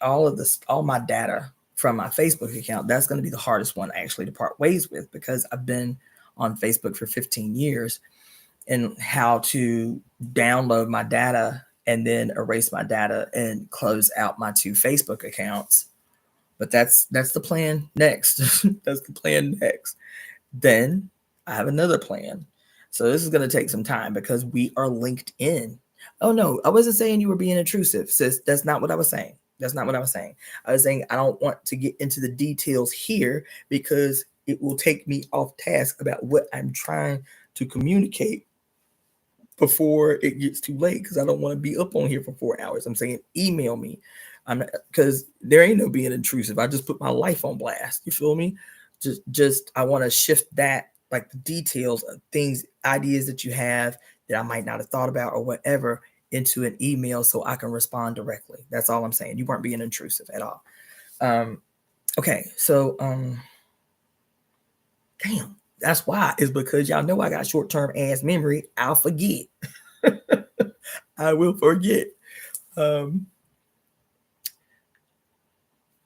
all my data from my Facebook account. That's going to be the hardest one actually to part ways with, because I've been on Facebook for 15 years, and how to download my data and then erase my data and close out my 2 Facebook accounts. But that's the plan next. That's the plan next. Then I have another plan. So this is going to take some time because we are linked in. Oh no, I wasn't saying you were being intrusive, sis. That's not what I was saying. That's not what I was saying. I was saying I don't want to get into the details here because it will take me off task about what I'm trying to communicate before it gets too late, because I don't want to be up on here for 4 hours. I'm saying email me. Because there ain't no being intrusive. I just put my life on blast. You feel me? Just I want to shift that, like the details of things, ideas that you have that I might not have thought about or whatever, into an email so I can respond directly. That's all I'm saying. You weren't being intrusive at all. Okay, so damn, that's why. Is because y'all know I got short-term ass memory. I'll forget. I will forget.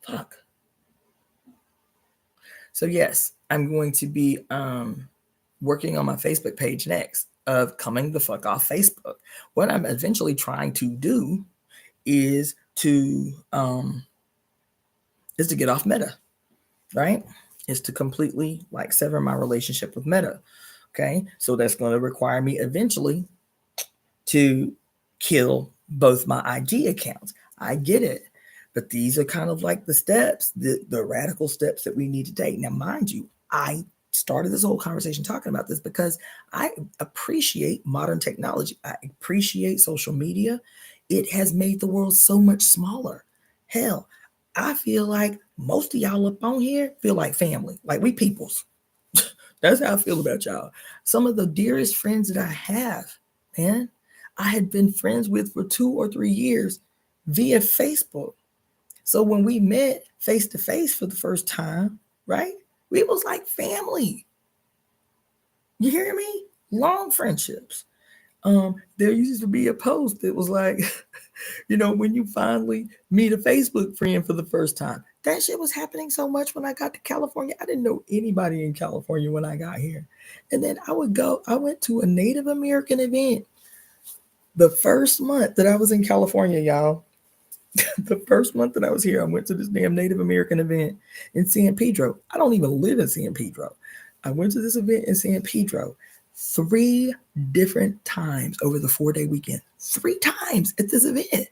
Fuck. So yes, I'm going to be working on my Facebook page next, of coming the fuck off Facebook. What I'm eventually trying to do is to get off Meta, right? Is to completely like sever my relationship with Meta. Okay, so that's going to require me eventually to kill both my IG accounts. I get it. But these are kind of like the steps, the radical steps that we need to take. Now, mind you, I started this whole conversation talking about this because I appreciate modern technology. I appreciate social media. It has made the world so much smaller. Hell, I feel like most of y'all up on here feel like family, like we peoples. That's how I feel about y'all. Some of the dearest friends that I have, man, I had been friends with for 2 or 3 years via Facebook. So when we met face to face for the first time, right? We was like family. You hear me? Long friendships. There used to be a post that was like, when you finally meet a Facebook friend for the first time. That shit was happening so much when I got to California. I didn't know anybody in California when I got here. And then I went to a Native American event the first month that I was in California, y'all. The first month that I was here, I went to this damn Native American event in San Pedro. I don't even live in San Pedro. I went to this event in San Pedro 3 different times over the 4-day weekend. 3 times at this event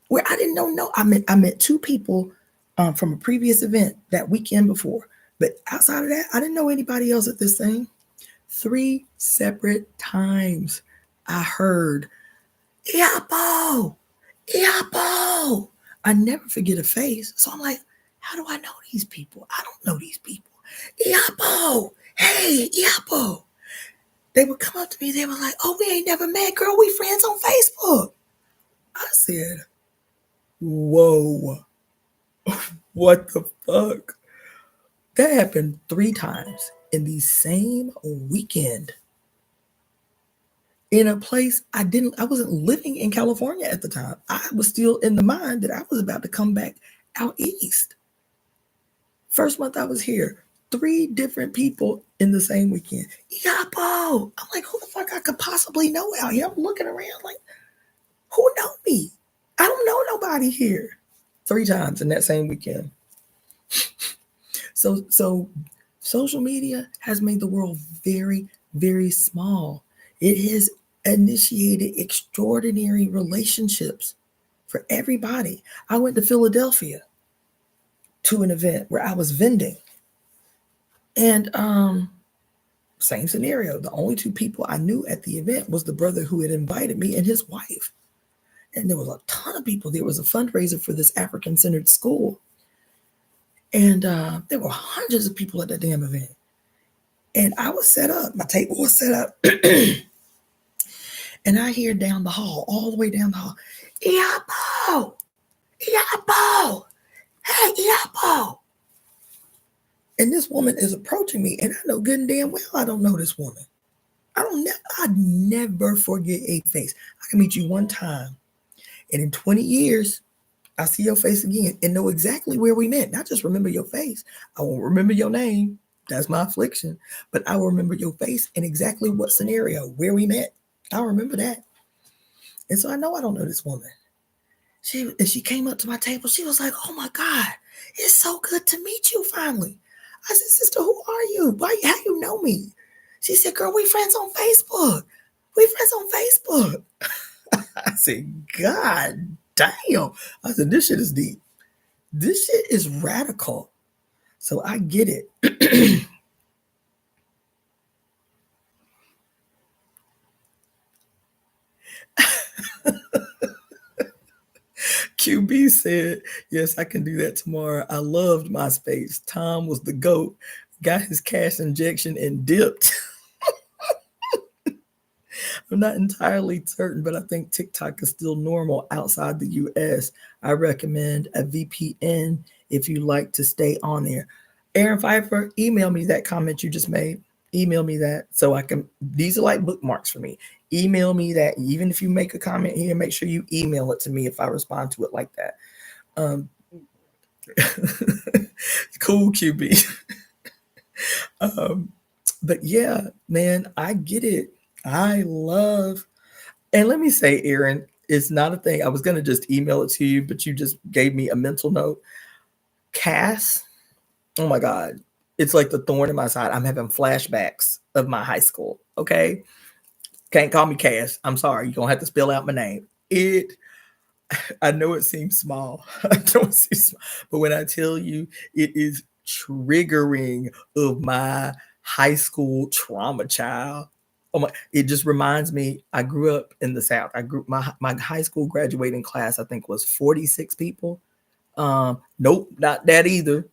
where I didn't know. I met 2 people from a previous event that weekend before. But outside of that, I didn't know anybody else at this thing. 3 separate times I heard, Iapo, Iapo. I never forget a face. So I'm like, how do I know these people? I don't know these people. Iapo, hey, Iapo. They would come up to me. They were like, oh, we ain't never met, girl. We friends on Facebook. I said, whoa, what the fuck? That happened 3 times in the same weekend. In a place I wasn't living in California at the time. I was still in the mind that I was about to come back out east. First month I was here, 3 different people in the same weekend. Iapo! I'm like, who the fuck I could possibly know out here? I'm looking around like, who know me? I don't know nobody here. 3 times in that same weekend. So social media has made the world very, very small. It has initiated extraordinary relationships for everybody. I went to Philadelphia to an event where I was vending. And same scenario. The only 2 people I knew at the event was the brother who had invited me and his wife. And there was a ton of people. There was a fundraiser for this African-centered school. And there were hundreds of people at that damn event. And I was set up. My table was set up. And I hear down the hall, all the way down the hall, Iapo! Iapo! Hey, Iapo! And this woman is approaching me, and I know good and damn well I don't know this woman. I never forget a face. I can meet you one time, and in 20 years, I see your face again and know exactly where we met. Not just remember your face. I won't remember your name. That's my affliction. But I will remember your face and exactly what scenario, where we met. I'll remember that. And so I know I don't know this woman. She came up to my table. She was like, oh my God, it's so good to meet you finally. I said, sister, who are you? How you know me? She said, girl, we friends on Facebook. We friends on Facebook. I said, God damn. I said, this shit is deep. This shit is radical. So I get it. QB said, yes, I can do that tomorrow. I loved MySpace. Tom was the GOAT. Got his cash injection and dipped. I'm not entirely certain, but I think TikTok is still normal outside the US. I recommend a VPN if you like to stay on there. Aaron Pfeiffer, email me that comment you just made. Email me that so I can, these are like bookmarks for me. Email me that. Even if you make a comment here, make sure you email it to me if I respond to it like that. Cool, QB. But yeah, man, I get it. I love, and let me say, Aaron, it's not a thing. I was going to just email it to you, but you just gave me a mental note. Cass, oh my God, it's like the thorn in my side. I'm having flashbacks of my high school. Okay. Can't call me Cass. I'm sorry. You're going to have to spell out my name. I know it seems small. But when I tell you it is triggering of my high school trauma child. Oh my, it just reminds me, I grew up in the South. My high school graduating class, I think, was 46 people. Nope, not that either.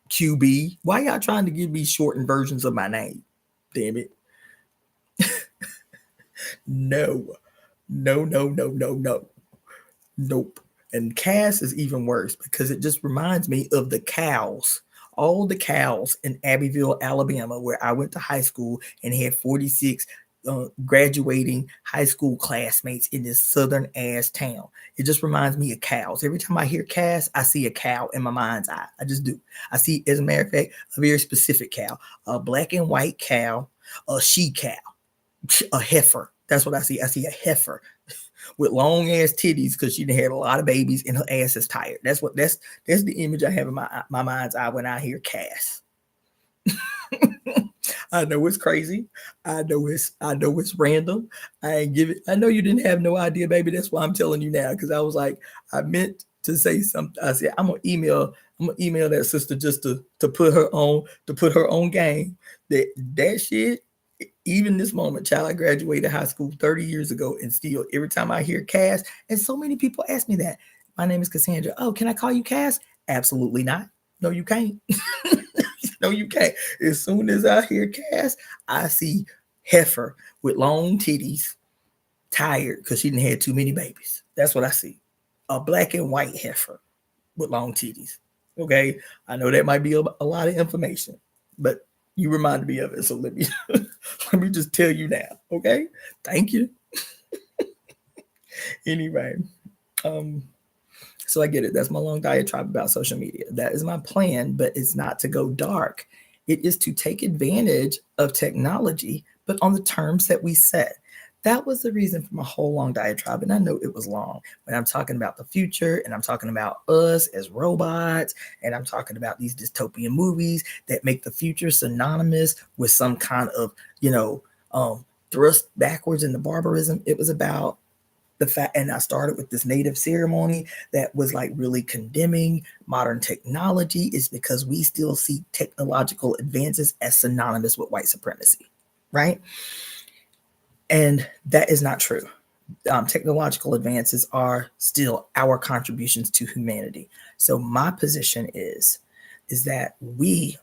QB. Why y'all trying to give me shortened versions of my name? Damn it. No. Nope. And Cass is even worse because it just reminds me of the cows. All the cows in Abbeville, Alabama, where I went to high school and had 46 graduating high school classmates in this southern ass town. It just reminds me of cows. Every time I hear Cass, I see a cow in my mind's eye. I just do. I see, as a matter of fact, a very specific cow, a black and white cow, a she cow, a heifer. That's what I see. I see a heifer with long ass titties because she had a lot of babies and her ass is tired. That's the image I have in my mind's eye when I hear Cass. I know it's crazy. I know it's random. I know you didn't have no idea, baby. That's why I'm telling you now, because I was like, I meant to say something. I said, I'm gonna email that sister just to put her on game. That shit, even this moment, child, I graduated high school 30 years ago, and still every time I hear Cass, and so many people ask me that. My name is Cassandra. Oh, can I call you Cass? Absolutely not. No, you can't. No, you can't. As soon as I hear Cass, I see heifer with long titties, tired because she didn't have too many babies. That's what I see. A black and white heifer with long titties. Okay, I know that might be a lot of information, but you reminded me of it, so let me let me just tell you now. Okay, thank you. Anyway, so I get it. That's my long diatribe about social media. That is my plan, but it's not to go dark. It is to take advantage of technology, but on the terms that we set. That was the reason for my whole long diatribe. And I know it was long, but I'm talking about the future, and I'm talking about us as robots, and I'm talking about these dystopian movies that make the future synonymous with some kind of, thrust backwards into barbarism. It was about the fact, and I started with this native ceremony that was like really condemning modern technology, is because we still see technological advances as synonymous with white supremacy, right? And that is not true. Technological advances are still our contributions to humanity. So my position is that we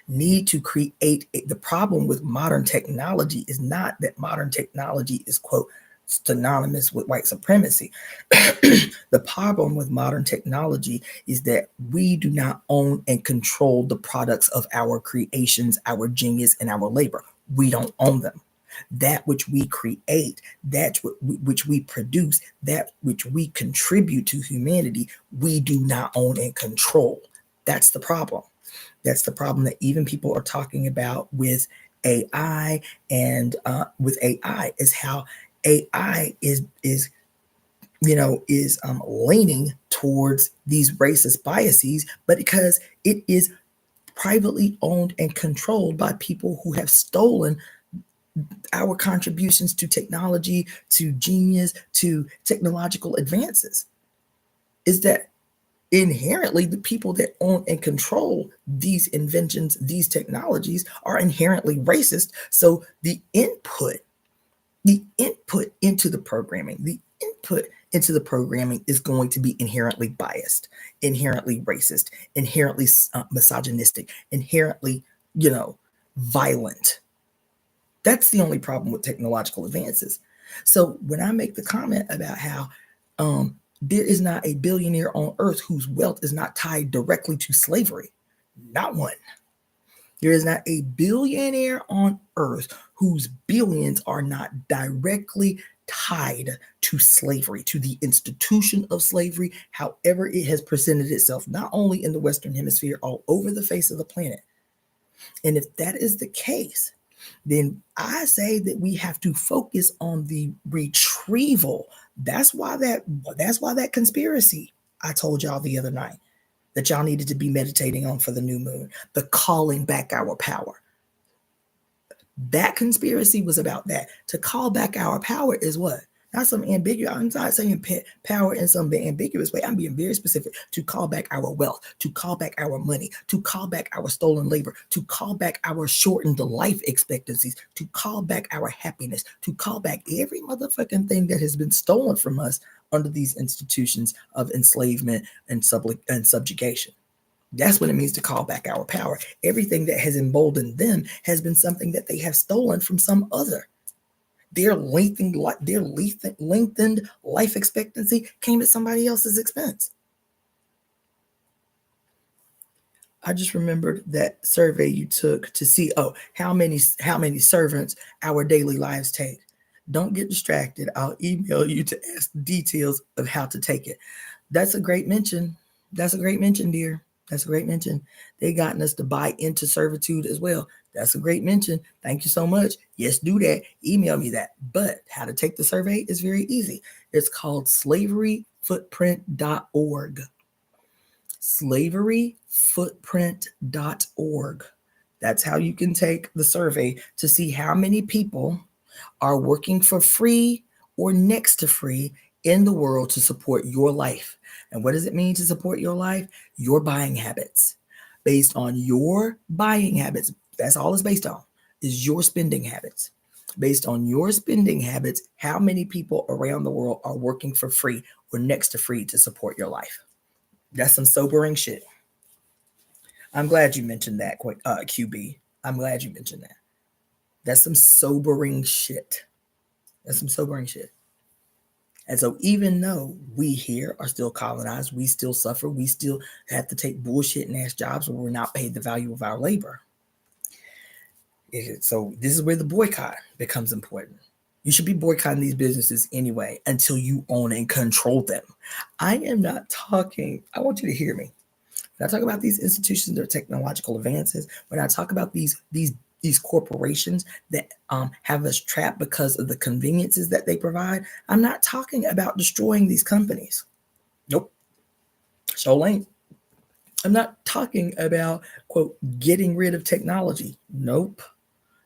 need to create the problem with modern technology is not that modern technology is, quote, synonymous with white supremacy. The problem with modern technology is that we do not own and control the products of our creations, our genius, and our labor. We don't own them. That which we create, that which we produce, that which we contribute to humanity, we do not own and control. That's the problem. That's the problem that even people are talking about with AI, and with AI is how AI is leaning towards these racist biases, but because it is privately owned and controlled by people who have stolen our contributions to technology, to genius, to technological advances, is that inherently the people that own and control these inventions, these technologies, are inherently racist. So the input into the programming, is going to be inherently biased, inherently racist, inherently misogynistic, inherently, violent. That's the only problem with technological advances. So when I make the comment about how there is not a billionaire on earth whose wealth is not tied directly to slavery, not one. There is not a billionaire on earth whose billions are not directly tied to slavery, to the institution of slavery, however it has presented itself, not only in the Western Hemisphere, all over the face of the planet. And if that is the case, then I say that we have to focus on the retrieval. That's why that conspiracy I told y'all the other night that y'all needed to be meditating on for the new moon, the calling back our power. That conspiracy was about that. To call back our power is what? Not some ambiguous. I'm not saying power in some ambiguous way. I'm being very specific. To call back our wealth, to call back our money, to call back our stolen labor, to call back our shortened life expectancies, to call back our happiness, to call back every motherfucking thing that has been stolen from us under these institutions of enslavement and subjugation. That's what it means to call back our power. Everything that has emboldened them has been something that they have stolen from some other. Their lengthened life expectancy came at somebody else's expense. I just remembered that survey you took to see, how many servants our daily lives take. Don't get distracted. I'll email you to ask the details of how to take it. That's a great mention. That's a great mention, dear. That's a great mention. They gotten us to buy into servitude as well. That's a great mention. Thank you so much. Yes, do that. Email me that. But how to take the survey is very easy. It's called slaveryfootprint.org. Slaveryfootprint.org. That's how you can take the survey to see how many people are working for free or next to free in the world to support your life. And what does it mean to support your life? Your buying habits. Based on your buying habits, that's all it's based on, is your spending habits. Based on your spending habits, how many people around the world are working for free or next to free to support your life? That's some sobering shit. I'm glad you mentioned that, QB. I'm glad you mentioned that. That's some sobering shit. That's some sobering shit. And so even though we here are still colonized, we still suffer, we still have to take bullshit and ass jobs where we're not paid the value of our labor. So this is where the boycott becomes important. You should be boycotting these businesses anyway until you own and control them. I am not talking, I want you to hear me. When I talk about these institutions, their technological advances, when I talk about these corporations that have us trapped because of the conveniences that they provide, I'm not talking about destroying these companies. Nope. So ain't. I'm not talking about, quote, getting rid of technology. Nope.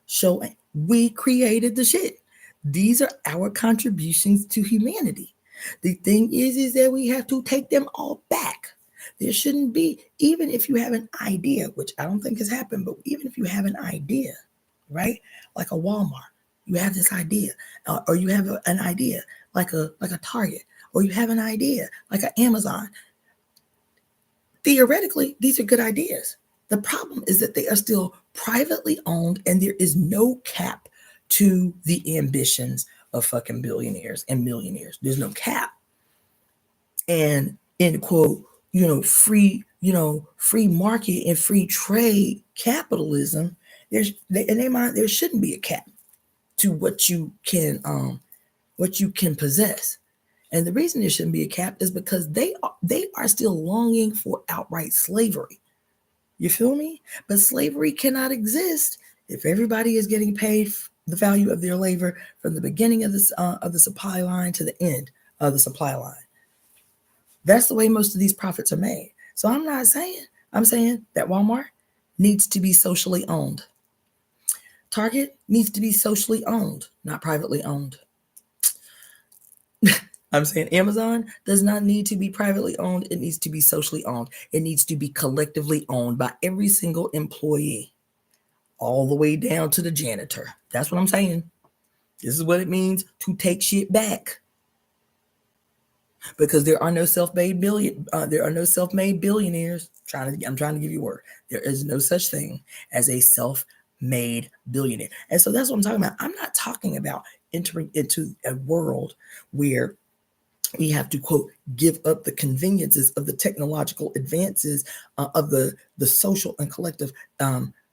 So we created the shit. These are our contributions to humanity. The thing is that we have to take them all back. There shouldn't be, even if you have an idea, which I don't think has happened, but even if you have an idea, right? Like a Walmart, you have this idea, or you have an idea like a Target, or you have an idea like an Amazon. Theoretically, these are good ideas. The problem is that they are still privately owned, and there is no cap to the ambitions of fucking billionaires and millionaires. There's no cap. And in quote, free market and free trade capitalism, in their mind, there shouldn't be a cap to what you can possess. And the reason there shouldn't be a cap is because they are still longing for outright slavery. You feel me? But slavery cannot exist if everybody is getting paid the value of their labor from the beginning of the supply line to the end of the supply line. That's the way most of these profits are made. So I'm saying that Walmart needs to be socially owned. Target needs to be socially owned, not privately owned. I'm saying Amazon does not need to be privately owned. It needs to be socially owned. It needs to be collectively owned by every single employee, all the way down to the janitor. That's what I'm saying. This is what it means to take shit back. Because there are no self-made billionaires. I'm trying to give you a word. There is no such thing as a self-made billionaire. And so that's what I'm talking about. I'm not talking about entering into a world where we have to, quote, give up the conveniences of the technological advances, of the social and collective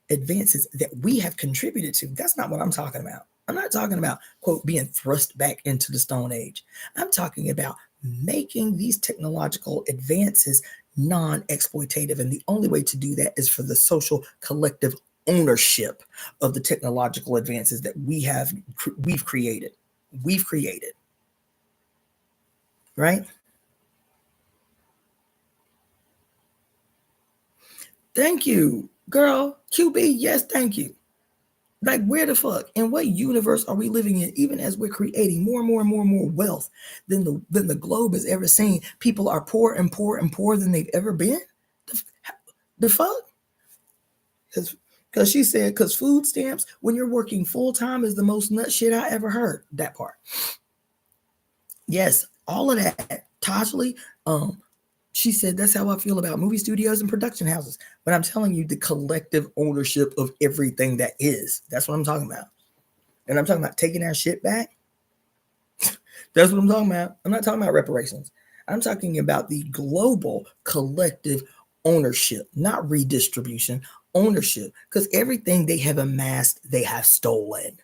advances that we have contributed to. That's not what I'm talking about. I'm not talking about, quote, being thrust back into the Stone Age. I'm talking about making these technological advances non-exploitative. And the only way to do that is for the social collective ownership of the technological advances that we've created. Right? Thank you, girl. QB, yes, thank you. Like, where the fuck? In what universe are we living in? Even as we're creating more and more and more and more wealth than the globe has ever seen, people are poor and poor and poorer than they've ever been. The fuck? Because she said, because food stamps when you're working full time is the most nut shit I ever heard. That part. Yes, all of that. Tajli, she said, that's how I feel about movie studios and production houses. But I'm telling you, the collective ownership of everything that is. That's what I'm talking about. And I'm talking about taking our shit back. That's what I'm talking about. I'm not talking about reparations. I'm talking about the global collective ownership, not redistribution, ownership. Because everything they have amassed, they have stolen.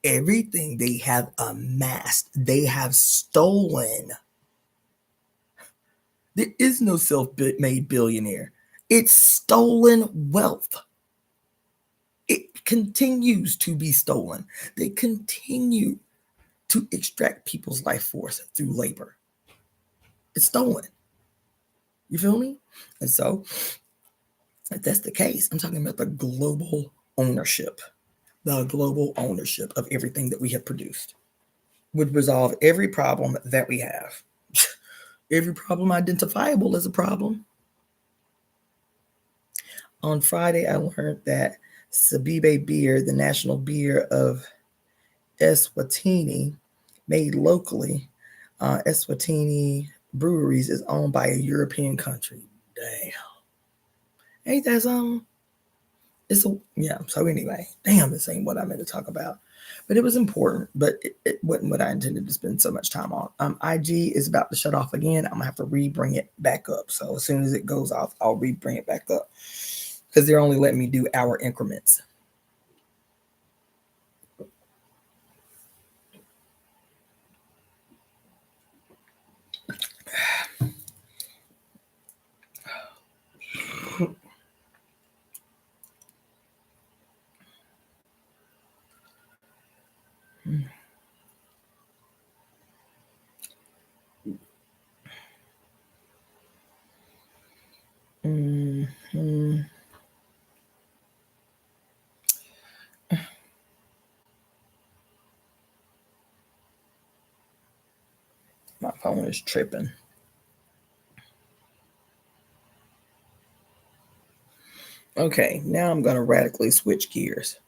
Everything they have amassed, they have stolen. There is no self-made billionaire. It's stolen wealth. It continues to be stolen. They continue to extract people's life force through labor. It's stolen. You feel me? And so, if that's the case, I'm talking about the global ownership of everything that we have produced. would resolve every problem that we have. Every problem identifiable is a problem. On Friday, I learned that Sabibe beer, the national beer of Eswatini, made locally, Eswatini Breweries, is owned by a European country. Damn. Ain't that something? Yeah. So anyway, damn, this ain't what I meant to talk about. But it was important, but it wasn't what I intended to spend so much time on. IG is about to shut off again. I'm going to have to re-bring it back up. So as soon as it goes off, I'll re-bring it back up. Because they're only letting me do hour increments. Mm-hmm. My phone is tripping. Okay, now I'm going to radically switch gears.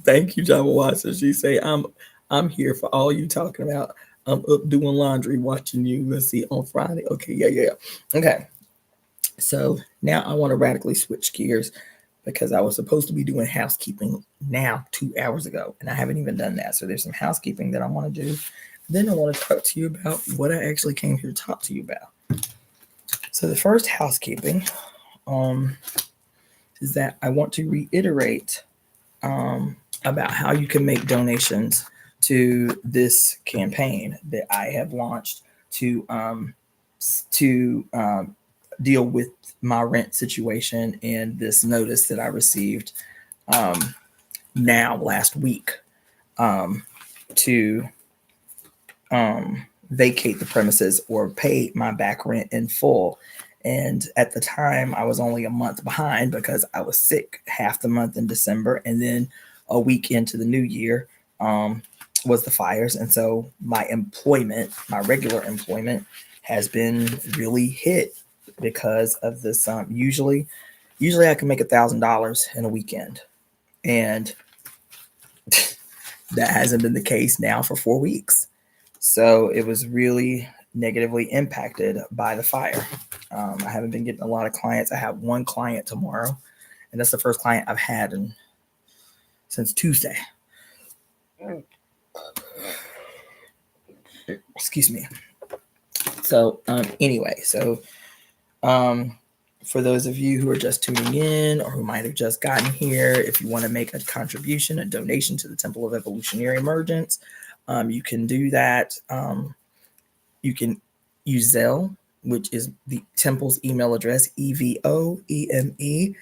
Thank you, Java Watson. She say, I'm here for all you talking about. I'm up doing laundry, watching you. Let's see, on Friday. Okay, yeah. Okay. So now I want to radically switch gears because I was supposed to be doing housekeeping now 2 hours ago, and I haven't even done that. So there's some housekeeping that I want to do. Then I want to talk to you about what I actually came here to talk to you about. So the first housekeeping is that I want to reiterate about how you can make donations to this campaign that I have launched to deal with my rent situation and this notice that I received last week to vacate the premises or pay my back rent in full. And at the time, I was only a month behind because I was sick half the month in December. And then a week into the new year was the fires. And so my regular employment has been really hit because of this. Usually I can make $1,000 in a weekend. And that hasn't been the case now for 4 weeks. So it was really negatively impacted by the fire. I haven't been getting a lot of clients. I have one client tomorrow, and that's the first client I've had since Tuesday. Excuse me. So anyway, for those of you who are just tuning in or who might have just gotten here, if you want to make a contribution, a donation to the Temple of Evolutionary Emergence, you can do that. You can use Zelle, which is the Temple's email address, EvoEmeTemp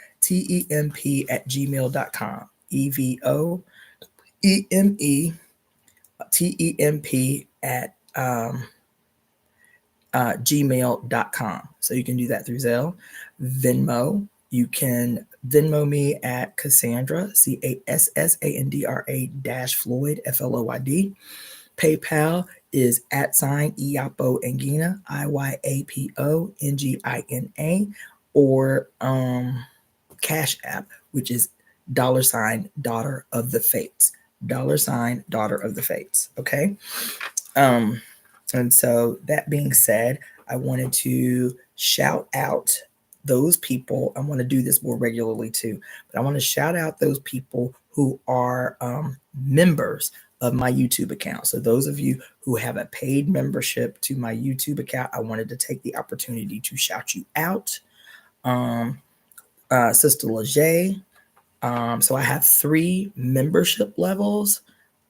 @gmail.com. EvoEmeTemp at gmail.com. So you can do that through Zelle. Venmo, you can Venmo me at Cassandra, Cassandra-Floyd, Floyd. PayPal is @Iyapo Ngina, or Cashapp, which is $DaughterOfTheFates, $DaughterOfTheFates. Okay. And so that being said, I wanted to shout out those people. I want to do this more regularly too, but I want to shout out those people who are members of my YouTube account. So those of you who have a paid membership to my YouTube account, I wanted to take the opportunity to shout you out. Sister Leger. So I have 3 membership levels.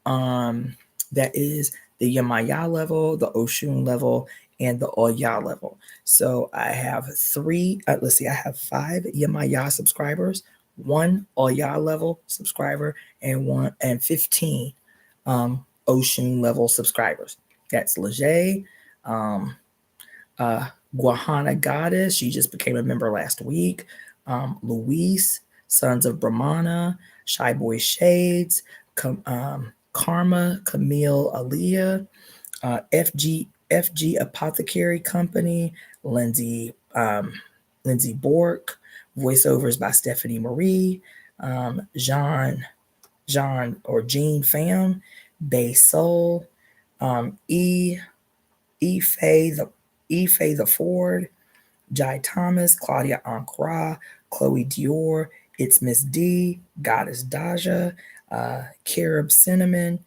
That is the Yamaya level, the Oshun level, and the Oya level. So I have 5 Yamaya subscribers, 1 Oya level subscriber, and 15 Oshun level subscribers. That's Leger, Guahana Goddess. She just became a member last week. Luis, Sons of Brahmana, Shy Boy Shades, Karma, Camille Aaliyah, FG Apothecary Company, Lindsay Bork, voiceovers by Stephanie Marie, Jean or Jean Pham, Bay Soul, E Faye the Ford, Jai Thomas, Claudia Ankara, Chloe Dior, It's Miss D, Goddess Daja, Carib Cinnamon,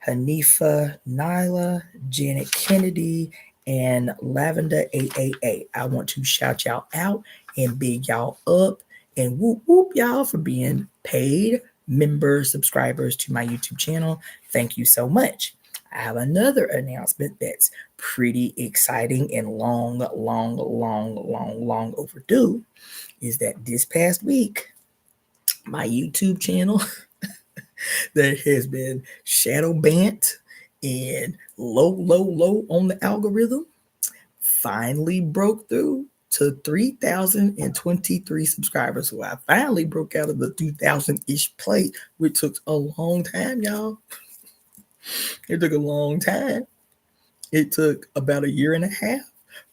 Hanifa Nyla, Janet Kennedy, and Lavender 888. I want to shout y'all out and big y'all up and whoop whoop y'all for being paid members, subscribers to my YouTube channel. Thank you so much. I have another announcement that's pretty exciting and long overdue, is that this past week, my YouTube channel that has been shadow banned and low on the algorithm finally broke through to 3,023 subscribers. So I finally broke out of the 2,000-ish plate, which took a long time, y'all. It took a long time. It took about a year and a half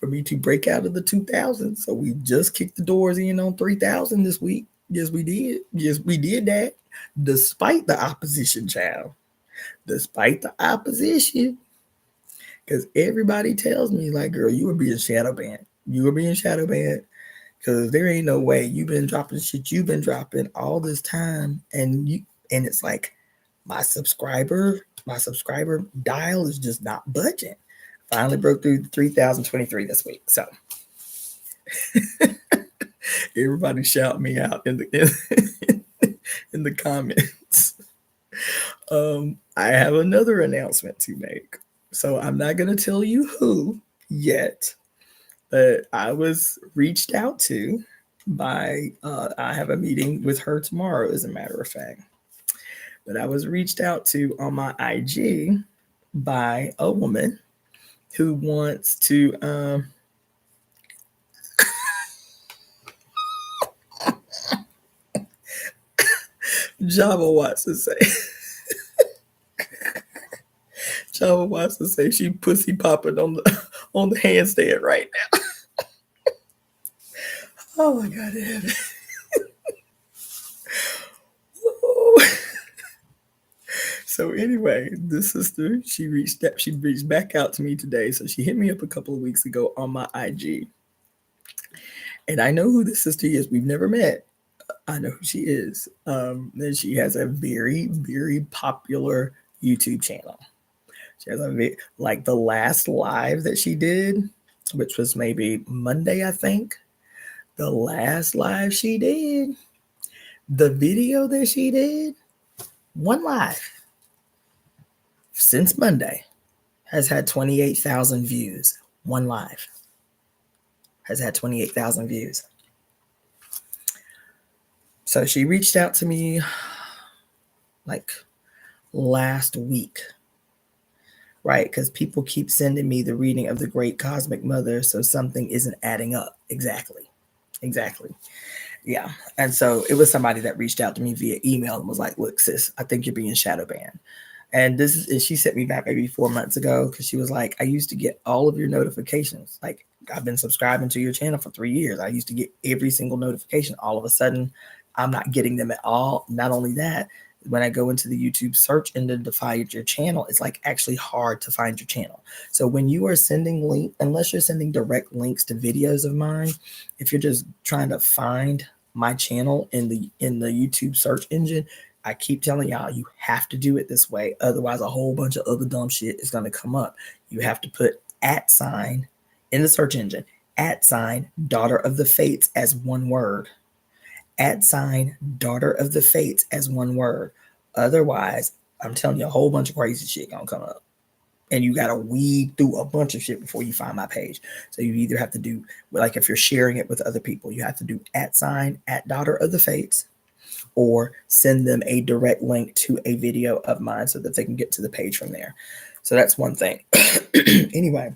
for me to break out of the 2,000. So we just kicked the doors in on 3,000 this week. Yes, we did. Yes, we did that. Despite the opposition, child. Despite the opposition. Because everybody tells me, like, girl, you were being shadow banned. You were being shadow banned. Because there ain't no way you've been dropping shit you've been dropping all this time. And it's like my subscriber dial is just not budging. Finally broke through 3,023 this week. So everybody shout me out in the comments. I have another announcement to make. So I'm not going to tell you who yet, but I was reached out to by, I have a meeting with her tomorrow, as a matter of fact. But I was reached out to on my IG by a woman who wants to Java wants to say she pussy popping on the handstand right now. Oh my God, heaven. So anyway, this sister, she reached back out to me today. So she hit me up a couple of weeks ago on my IG. And I know who this sister is. We've never met. I know who she is. And she has a very, very popular YouTube channel. She has like the last live that she did, which was maybe Monday, I think. The last live she did, the video that she did, one live since Monday has had 28,000 views. One live has had 28,000 views. So she reached out to me like last week, right? Because people keep sending me the reading of the Great Cosmic Mother, so something isn't adding up. Exactly. Yeah. And so it was somebody that reached out to me via email and was like, look, sis, I think you're being shadow banned. And she sent me back maybe 4 months ago, because she was like, I used to get all of your notifications. Like, I've been subscribing to your channel for 3 years. I used to get every single notification. All of a sudden, I'm not getting them at all. Not only that, when I go into the YouTube search engine to find your channel, it's like actually hard to find your channel. So when you are sending unless you're sending direct links to videos of mine, if you're just trying to find my channel in the YouTube search engine, I keep telling y'all, you have to do it this way. Otherwise, a whole bunch of other dumb shit is going to come up. You have to put @ in the search engine, @ Daughter of the Fates as one word. @ Daughter of the Fates as one word. Otherwise, I'm telling you, a whole bunch of crazy shit going to come up. And you got to weed through a bunch of shit before you find my page. So you either have to do, like if you're sharing it with other people, you have to do @ Daughter of the Fates, or send them a direct link to a video of mine so that they can get to the page from there. So that's one thing. Anyway,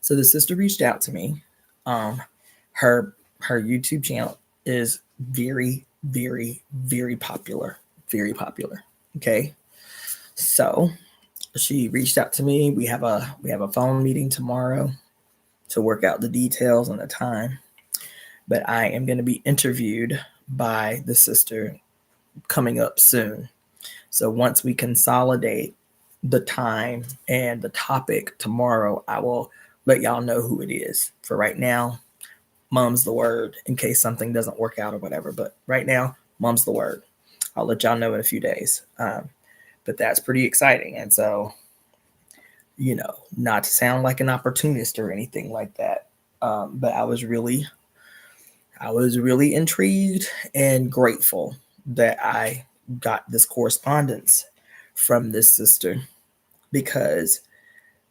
so the sister reached out to me. Her YouTube channel is very, very, very popular. Very popular. Okay. So she reached out to me. We have a phone meeting tomorrow to work out the details and the time. But I am going to be interviewed by the sister coming up soon. So once we consolidate the time and the topic tomorrow, I will let y'all know who it is. For right now, mom's the word in case something doesn't work out or whatever. But right now, mom's the word. I'll let y'all know in a few days. But that's pretty exciting. And so, not to sound like an opportunist or anything like that, but I was really intrigued and grateful that I got this correspondence from this sister, because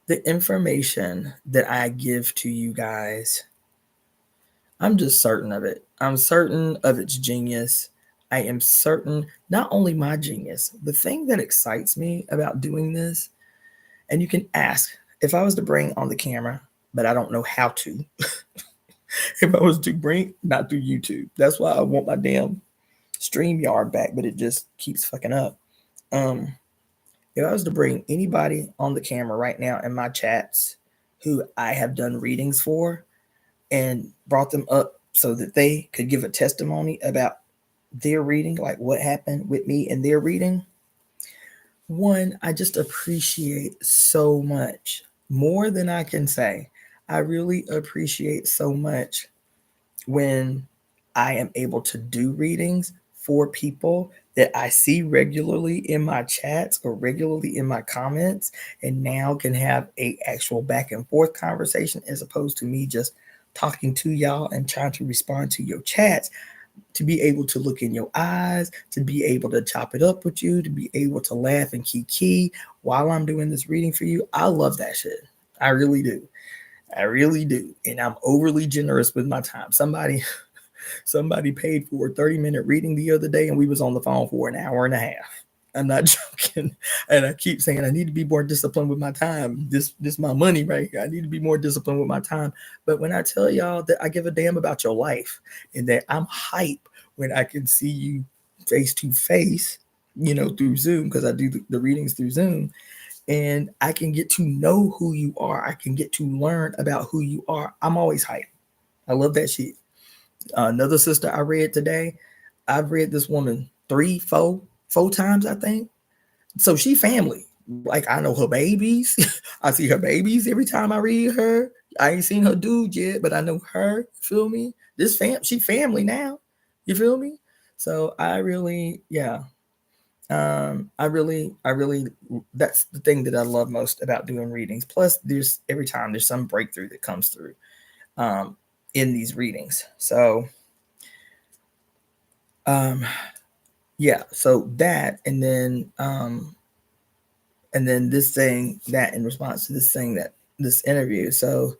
the information that I give to you guys, I'm just certain of it. I'm certain of its genius. I am certain, not only my genius, the thing that excites me about doing this, and you can ask if I was to bring on the camera, but I don't know how to. If I was to bring, not through YouTube. That's why I want my damn StreamYard back, but it just keeps fucking up. If I was to bring anybody on the camera right now in my chats who I have done readings for and brought them up so that they could give a testimony about their reading, like what happened with me in their reading, one, I just appreciate so much, more than I can say. I really appreciate so much when I am able to do readings for people that I see regularly in my chats or regularly in my comments, and now can have a actual back and forth conversation, as opposed to me just talking to y'all and trying to respond to your chats. To be able to look in your eyes, to be able to chop it up with you, to be able to laugh and kiki while I'm doing this reading for you. I love that shit. I really do. I really do. And I'm overly generous with my time. Somebody paid for a 30-minute reading the other day, and we was on the phone for an hour and a half. I'm not joking. And I keep saying I need to be more disciplined with my time. This my money right here. I need to be more disciplined with my time. But when I tell y'all that I give a damn about your life and that I'm hype when I can see you face to face, through Zoom, because I do the readings through Zoom, and I can get to know who you are. I can get to learn about who you are. I'm always hype. I love that shit. Another sister I read today, I've read this woman 4 times, I think. So she family. Like, I know her babies. I see her babies every time I read her. I ain't seen her dude yet, but I know her. Feel me? She family now. You feel me? So I really, yeah. I really, that's the thing that I love most about doing readings. Plus, every time there's some breakthrough that comes through in these readings. So, yeah. So that, and then this thing that in response to this thing, that this interview. So,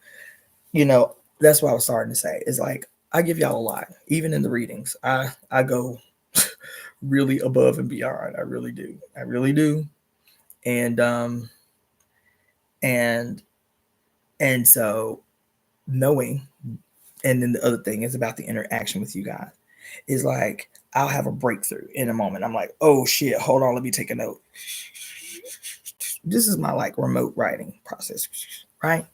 that's what I was starting to say. Is like, I give y'all a lot, even in the readings. I go really above and beyond. I really do. And so knowing, and then the other thing is about the interaction with you guys, is like, I'll have a breakthrough in a moment. I'm like, oh shit, hold on, let me take a note. This is my like remote writing process, right?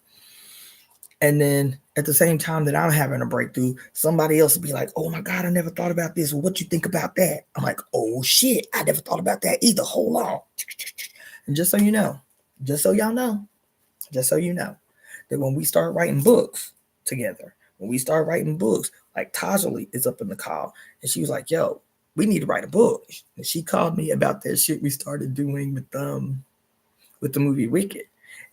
And then at the same time that I'm having a breakthrough, somebody else will be like, oh my God, I never thought about this. What you think about that? I'm like, oh shit, I never thought about that either. Hold on. And just so you know, just so y'all know, just so you know, that when we start writing books together, like Tajali is up in the call, and she was like, yo, we need to write a book. And she called me about that shit we started doing with the movie Wicked.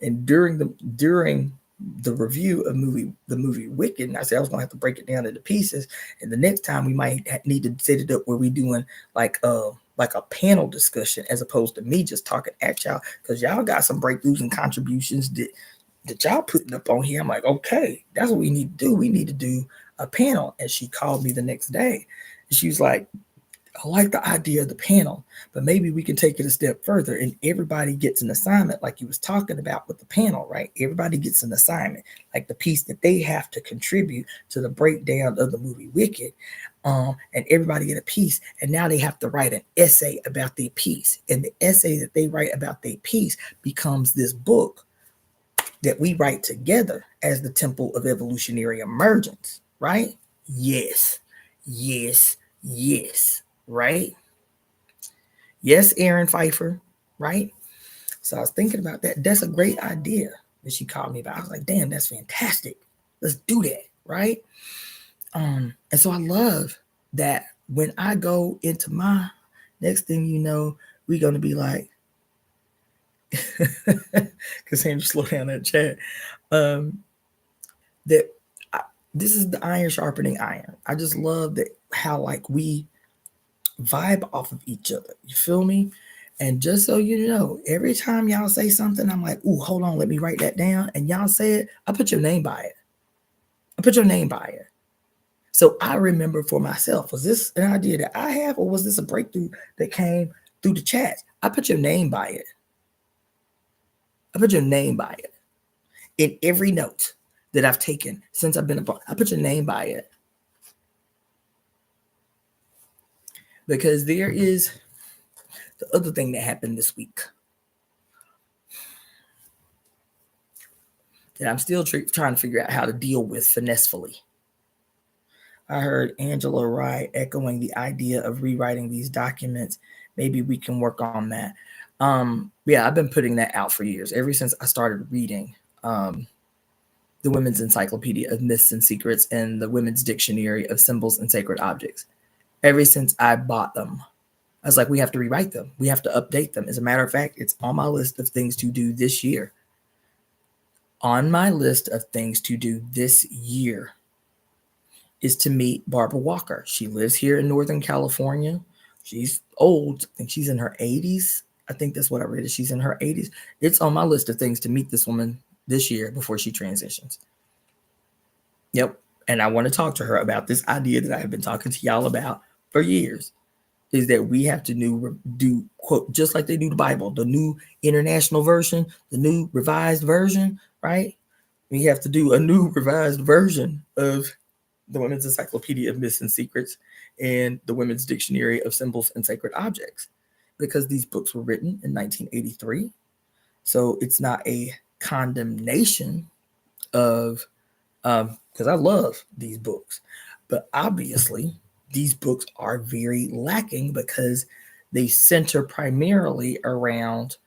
And during the review of the movie Wicked, and I said I was gonna have to break it down into pieces, and the next time we might need to set it up where we doing like a panel discussion, as opposed to me just talking at y'all, because y'all got some breakthroughs and contributions that y'all putting up on here. I'm like, okay, that's what we need to do. We need to do a panel. And she called me the next day, and she was like, I like the idea of the panel, but maybe we can take it a step further and everybody gets an assignment like you was talking about with the panel, right? Everybody gets an assignment, like the piece that they have to contribute to the breakdown of the movie Wicked. And everybody get a piece, and now they have to write an essay about their piece. And the essay that they write about their piece becomes this book that we write together as the Temple of Evolutionary Emergence, right? Yes, yes, yes, right? Yes, Aaron Pfeiffer, right? So I was thinking about that. That's a great idea that she called me about. I was like, damn, that's fantastic. Let's do that, right? And so I love that when I go into my next thing, you know, we're going to be like, Cassandra, slow down that chat. That this is the iron sharpening iron. I just love that how like we vibe off of each other. You feel me? And just so you know, every time y'all say something, I'm like, ooh, hold on, let me write that down. And y'all say it, I put your name by it. I put your name by it. So I remember for myself, was this an idea that I have, or was this a breakthrough that came through the chats? I put your name by it. I put your name by it. In every note that I've taken since I've been a part, I put your name by it. Because there is the other thing that happened this week that I'm still trying to figure out how to deal with finessefully. I heard Angela Wright echoing the idea of rewriting these documents. Maybe we can work on that. Yeah, I've been putting that out for years, ever since I started reading the Women's Encyclopedia of Myths and Secrets and the Women's Dictionary of Symbols and Sacred Objects. Ever since I bought them, I was like, we have to rewrite them. We have to update them. As a matter of fact, it's on my list of things to do this year. On my list of things to do this year is to meet Barbara Walker. She lives here in Northern California. She's old. I think she's in her 80s. I think that's what I read. She's in her 80s. It's on my list of things to meet this woman this year before she transitions. Yep. And I want to talk to her about this idea that I have been talking to y'all about for years, is that we have to do quote, just like they do the Bible, the New International Version, the New Revised Version, right? We have to do a new revised version of the Women's Encyclopedia of Myths and Secrets and the Women's Dictionary of Symbols and Sacred Objects, because these books were written in 1983. So it's not a condemnation of, because I love these books, but obviously these books are very lacking because they center primarily around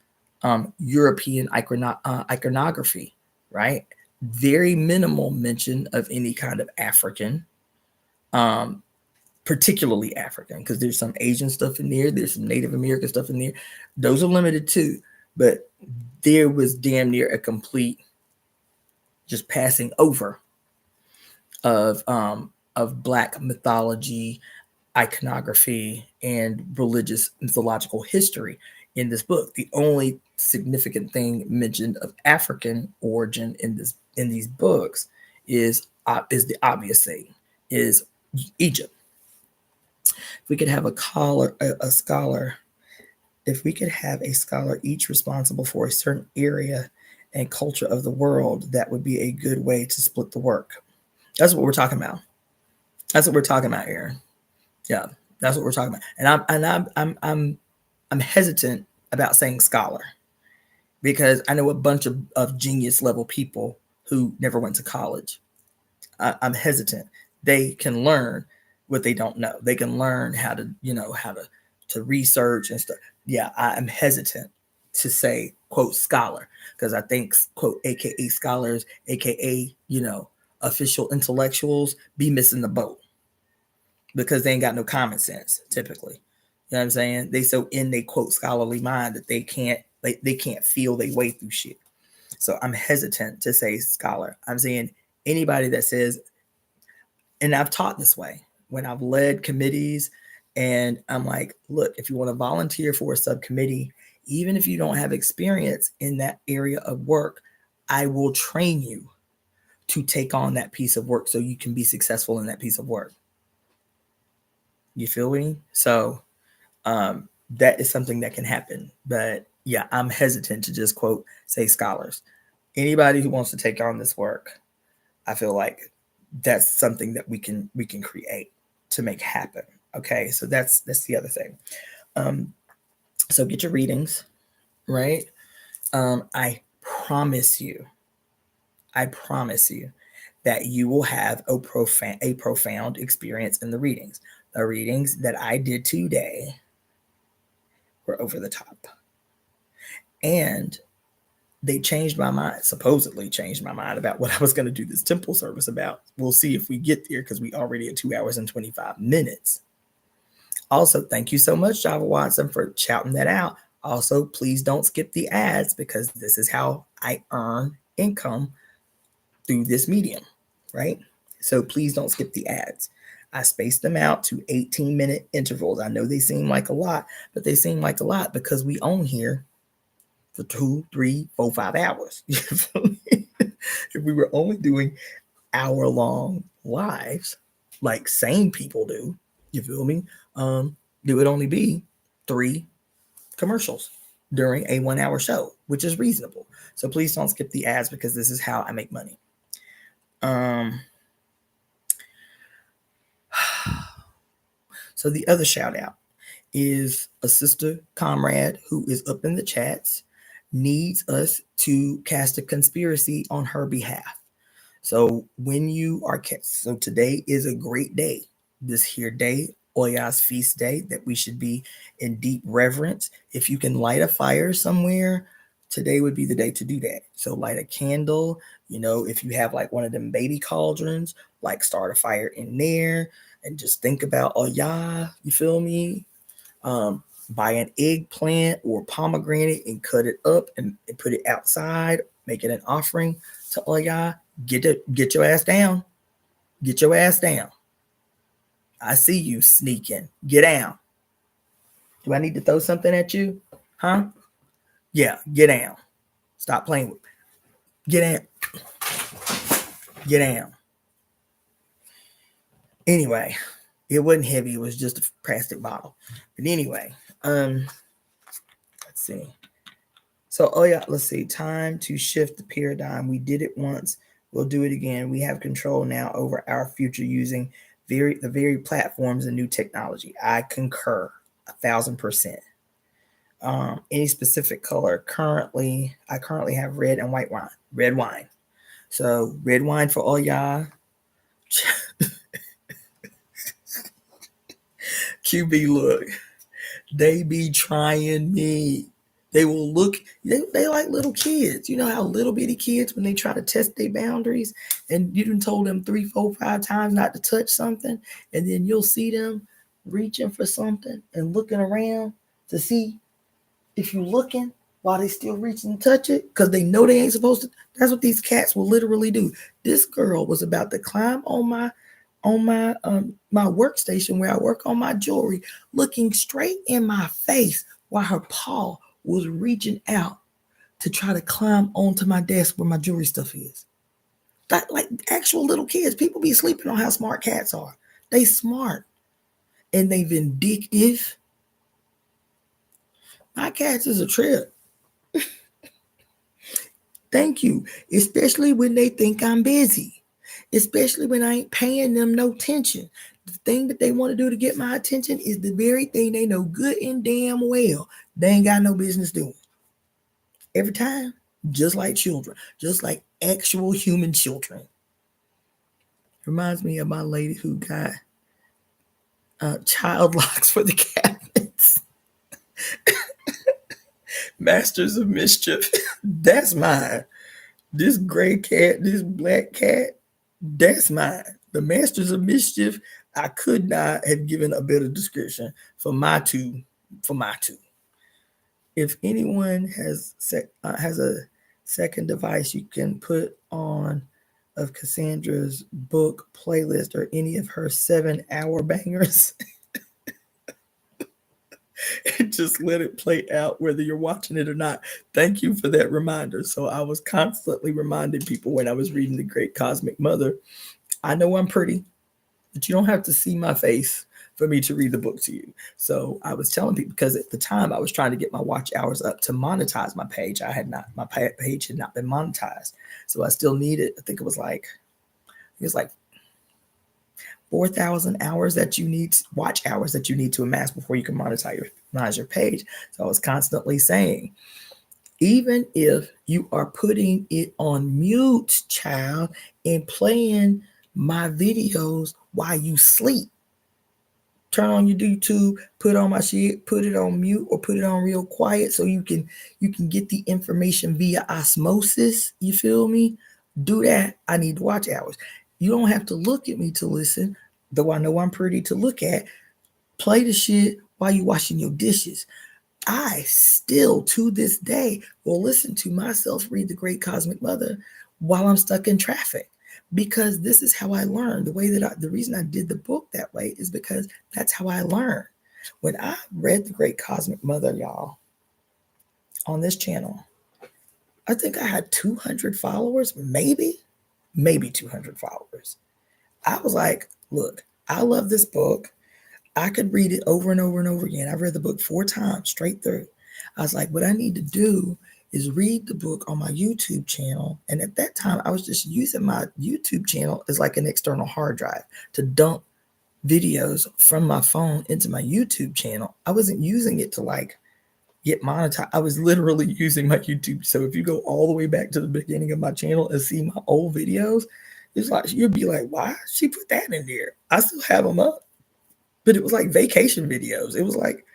European iconography, right? Very minimal mention of any kind of African, particularly African, because there's some Asian stuff in there. There's some Native American stuff in there. Those are limited too, but there was damn near a complete just passing over of Black mythology, iconography, and religious mythological history in this book. The only significant thing mentioned of African origin in these books is the obvious thing, is Egypt. If we could have a scholar, if we could have a scholar each responsible for a certain area and culture of the world, that would be a good way to split the work. That's what we're talking about. That's what we're talking about, Aaron. Yeah, that's what we're talking about. And I'm hesitant about saying scholar, because I know a bunch of genius level people who never went to college. I'm hesitant. They can learn what they don't know. They can learn how to research and stuff. Yeah, I'm hesitant to say quote scholar, because I think quote AKA scholars, AKA official intellectuals, be missing the boat, because they ain't got no common sense typically. You know what I'm saying? They so in they quote scholarly mind that they can't feel their way through shit. So I'm hesitant to say scholar. I'm saying anybody that says, and I've taught this way when I've led committees, and I'm like, look, if you want to volunteer for a subcommittee, even if you don't have experience in that area of work, I will train you to take on that piece of work so you can be successful in that piece of work. You feel me? So that is something that can happen. But yeah, I'm hesitant to just quote, say scholars. Anybody who wants to take on this work, I feel like that's something that we can create to make happen. Okay, so that's the other thing. So get your readings, right? I promise you that you will have a profound experience in the readings. The readings that I did today were over the top. And they changed my mind, supposedly changed my mind about what I was going to do this temple service about. We'll see if we get there because we already at 2 hours and 25 minutes. Also, thank you so much, Java Watson, for shouting that out. Also, please don't skip the ads because this is how I earn income through this medium, right? So please don't skip the ads. I spaced them out to 18-minute intervals. I know they seem like a lot, but they seem like a lot because we own here for 2, 3, 4, 5 hours. If we were only doing hour-long lives, like sane people do, you feel me? It would only be 3 commercials during a 1-hour show, which is reasonable. So please don't skip the ads because this is how I make money. So the other shout out is a sister comrade who is up in the chats, needs us to cast a conspiracy on her behalf. So when you are so today is a great day. This here day, Oya's feast day, that we should be in deep reverence. If you can light a fire somewhere, today would be the day to do that. So light a candle, if you have like one of them baby cauldrons, like start a fire in there and just think about Oya, you feel me? Buy an eggplant or pomegranate and cut it up and put it outside, make it an offering to Oya. Get your ass down. Get your ass down. I see you sneaking. Get down. Do I need to throw something at you? Huh? Yeah, get down. Stop playing with me. Get down. Get down. Anyway, it wasn't heavy. It was just a plastic bottle. But anyway, let's see. So, let's see. Time to shift the paradigm. We did it once. We'll do it again. We have control now over our future using the very platforms and new technology. I concur 1,000%. Any specific color? I currently have red and white wine. Red wine. So red wine for all y'all. QB, look, they be trying me. They will look, they like little kids. You know how little bitty kids, when they try to test their boundaries, and you done told them 3, 4, 5 times not to touch something, and then you'll see them reaching for something and looking around to see if you're looking while they still reaching to touch it, because they know they ain't supposed to. That's what these cats will literally do. This girl was about to climb on my workstation where I work on my jewelry, looking straight in my face while her paw was reaching out to try to climb onto my desk where my jewelry stuff is. That, like actual little kids. People be sleeping on how smart cats are. They smart and they vindictive. My cats is a trip. Thank you. Especially when they think I'm busy. Especially when I ain't paying them no attention. The thing that they want to do to get my attention is the very thing they know good and damn well they ain't got no business doing. Every time, just like children, just like actual human children. Reminds me of my lady who got child locks for the cabinets. Masters of Mischief. That's mine. This gray cat, this black cat, that's mine. The Masters of Mischief, I could not have given a better description for my two. If anyone has a second device you can put on of Cassandra's book playlist or any of her 7-hour bangers, and just let it play out whether you're watching it or not. Thank you for that reminder. So I was constantly reminding people when I was reading The Great Cosmic Mother, I know I'm pretty, but you don't have to see my face for me to read the book to you. So I was telling people, because at the time I was trying to get my watch hours up to monetize my page. My page had not been monetized. So I still needed, I think it was like 4,000 hours that you need, watch hours that you need to amass before you can monetize your page. So I was constantly saying, even if you are putting it on mute, child, and playing my videos while you sleep, turn on your YouTube, put on my shit, put it on mute or put it on real quiet so you can get the information via osmosis. You feel me? Do that. I need watch hours. You don't have to look at me to listen, though I know I'm pretty to look at. Play the shit while you washing your dishes. I still, to this day, will listen to myself read The Great Cosmic Mother while I'm stuck in traffic, because this is how I learned. The reason I did the book that way is because that's how I learned. When I read The Great Cosmic Mother, y'all, on this channel, I think I had 200 followers, maybe 200 followers. I was like, look, I love this book. I could read it over and over and over again. I read the book 4 times straight through. I was like, what I need to do is read the book on my YouTube channel. And at that time, I was just using my YouTube channel as like an external hard drive to dump videos from my phone into my YouTube channel. I wasn't using it to like get monetized. I was literally using my YouTube. So if you go all the way back to the beginning of my channel and see my old videos, it's like, you'd be like, why she put that in there? I still have them up. But it was like vacation videos. It was like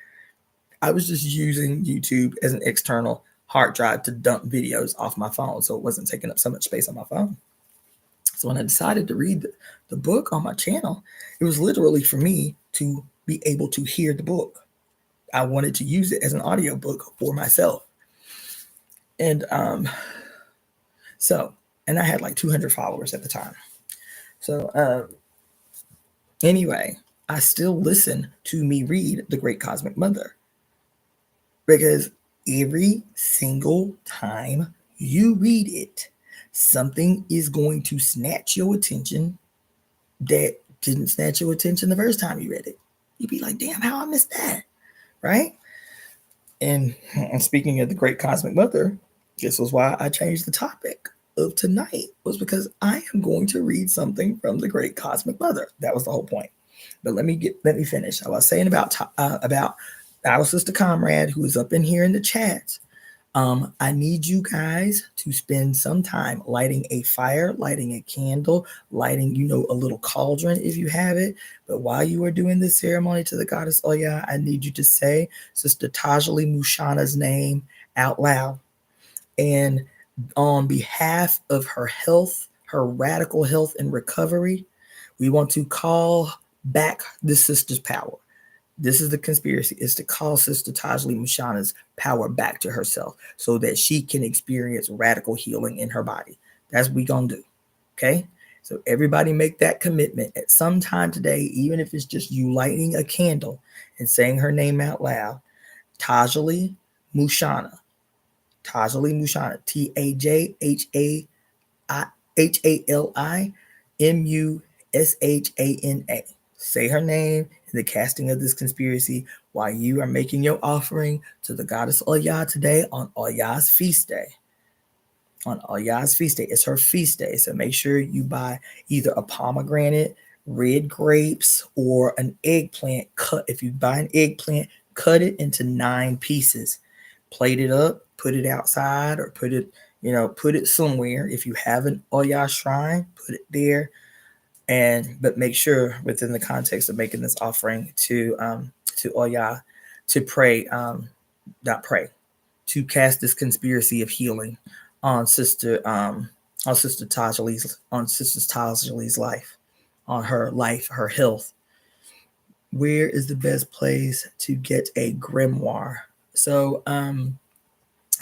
I was just using YouTube as an external hard drive to dump videos off my phone, so it wasn't taking up so much space on my phone. So when I decided to read the book on my channel, it was literally for me to be able to hear the book. I wanted to use it as an audiobook for myself. And and I had like 200 followers at the time. So anyway, I still listen to me read The Great Cosmic Mother, because every single time you read it, something is going to snatch your attention that didn't snatch your attention the first time you read it. You'd be like, damn, how I missed that, right? And speaking of The Great Cosmic Mother, this was why I changed the topic of tonight, was because I am going to read something from The Great Cosmic Mother. That was the whole point. But let me finish. I was saying about our sister comrade who is up in here in the chat. I need you guys to spend some time lighting a fire, lighting a candle, lighting, a little cauldron if you have it. But while you are doing this ceremony to the goddess Oya, I need you to say Sister Tajali Mushana's name out loud. And on behalf of her health, her radical health and recovery, we want to call back the sister's power. This is the conspiracy, is to call Sister Tajali Mushana's power back to herself so that she can experience radical healing in her body. That's what we're going to do. Okay? So everybody make that commitment at some time today, even if it's just you lighting a candle and saying her name out loud. Tajali Mushana. Tajali Mushana. TAJHALIMUSHANA. Say her name in the casting of this conspiracy while you are making your offering to the goddess Oya today on Oya's feast day. On Oya's feast day. It's her feast day. So make sure you buy either a pomegranate, red grapes, or an eggplant. If you buy an eggplant, cut it into 9 pieces. Plate it up, put it outside, or put it somewhere. If you have an Oya shrine, put it there. But make sure within the context of making this offering to Oya, to pray, to cast this conspiracy of healing on Sister Tajali's life, on her life, her health. Where is the best place to get a grimoire? So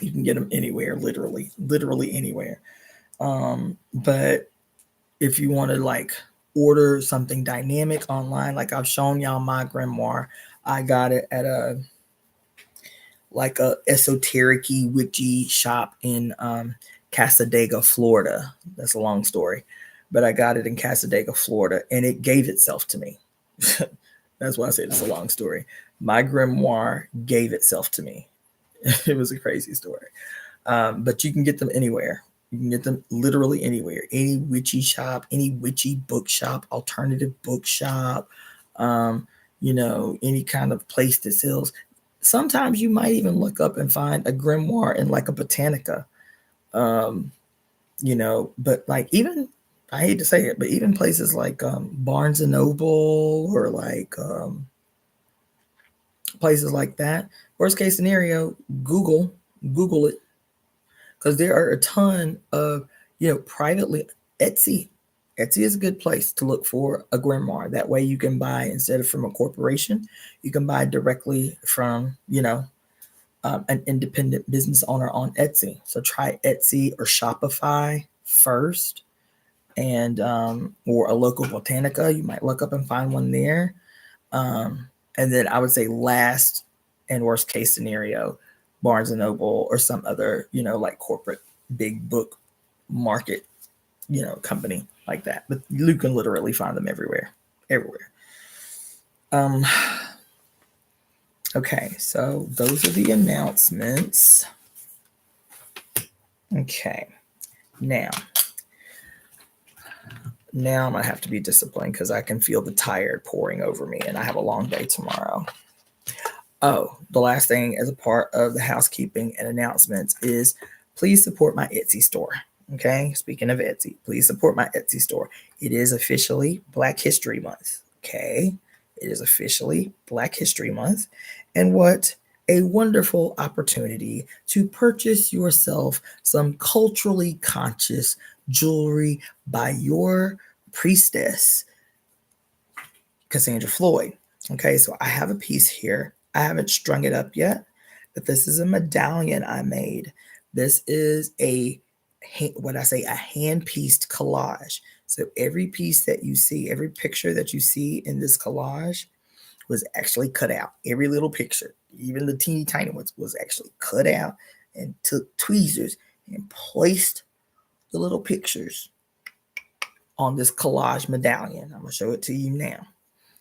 you can get them anywhere, literally anywhere. But if you want to order something dynamic online, like I've shown y'all my grimoire, I got it at a esoteric-y witchy shop in Cassandra, Florida. That's a long story, but I got it in Cassandra, Florida, and it gave itself to me. That's why I said it's a long story. My grimoire gave itself to me. It was a crazy story. But you can get them anywhere. You can get them literally anywhere. Any witchy shop, any witchy bookshop, alternative bookshop, any kind of place that sells. Sometimes you might even look up and find a grimoire in like a botanica. But like even, I hate to say it, but even places like Barnes and Noble or like places like that, worst case scenario, Google it, because there are a ton of, privately, Etsy is a good place to look for a grimoire. That way you can buy, instead of from a corporation, you can buy directly from, an independent business owner on Etsy. So try Etsy or Shopify first, and or a local botanica. You might look up and find one there. And then I would say last and worst case scenario, Barnes and Noble or some other, like corporate big book market, company like that. But you can literally find them everywhere. Okay, so those are the announcements. Okay, now I'm gonna have to be disciplined because I can feel the tired pouring over me, and I have a long day tomorrow. Oh, the last thing as a part of the housekeeping and announcements is please support my Etsy store. Okay, speaking of Etsy, please support my Etsy store. It is officially Black History Month. Okay, it is officially Black History Month. And what a wonderful opportunity to purchase yourself some culturally conscious jewelry by your priestess, Cassandra-Floyd. Okay, so I have a piece here. I haven't strung it up yet, but this is a medallion I made. This is a hand-pieced collage. So every piece that you see, every picture that you see in this collage was actually cut out. Every little picture, even the teeny tiny ones, was actually cut out and took tweezers and placed the little pictures on this collage medallion. I'm gonna show it to you now,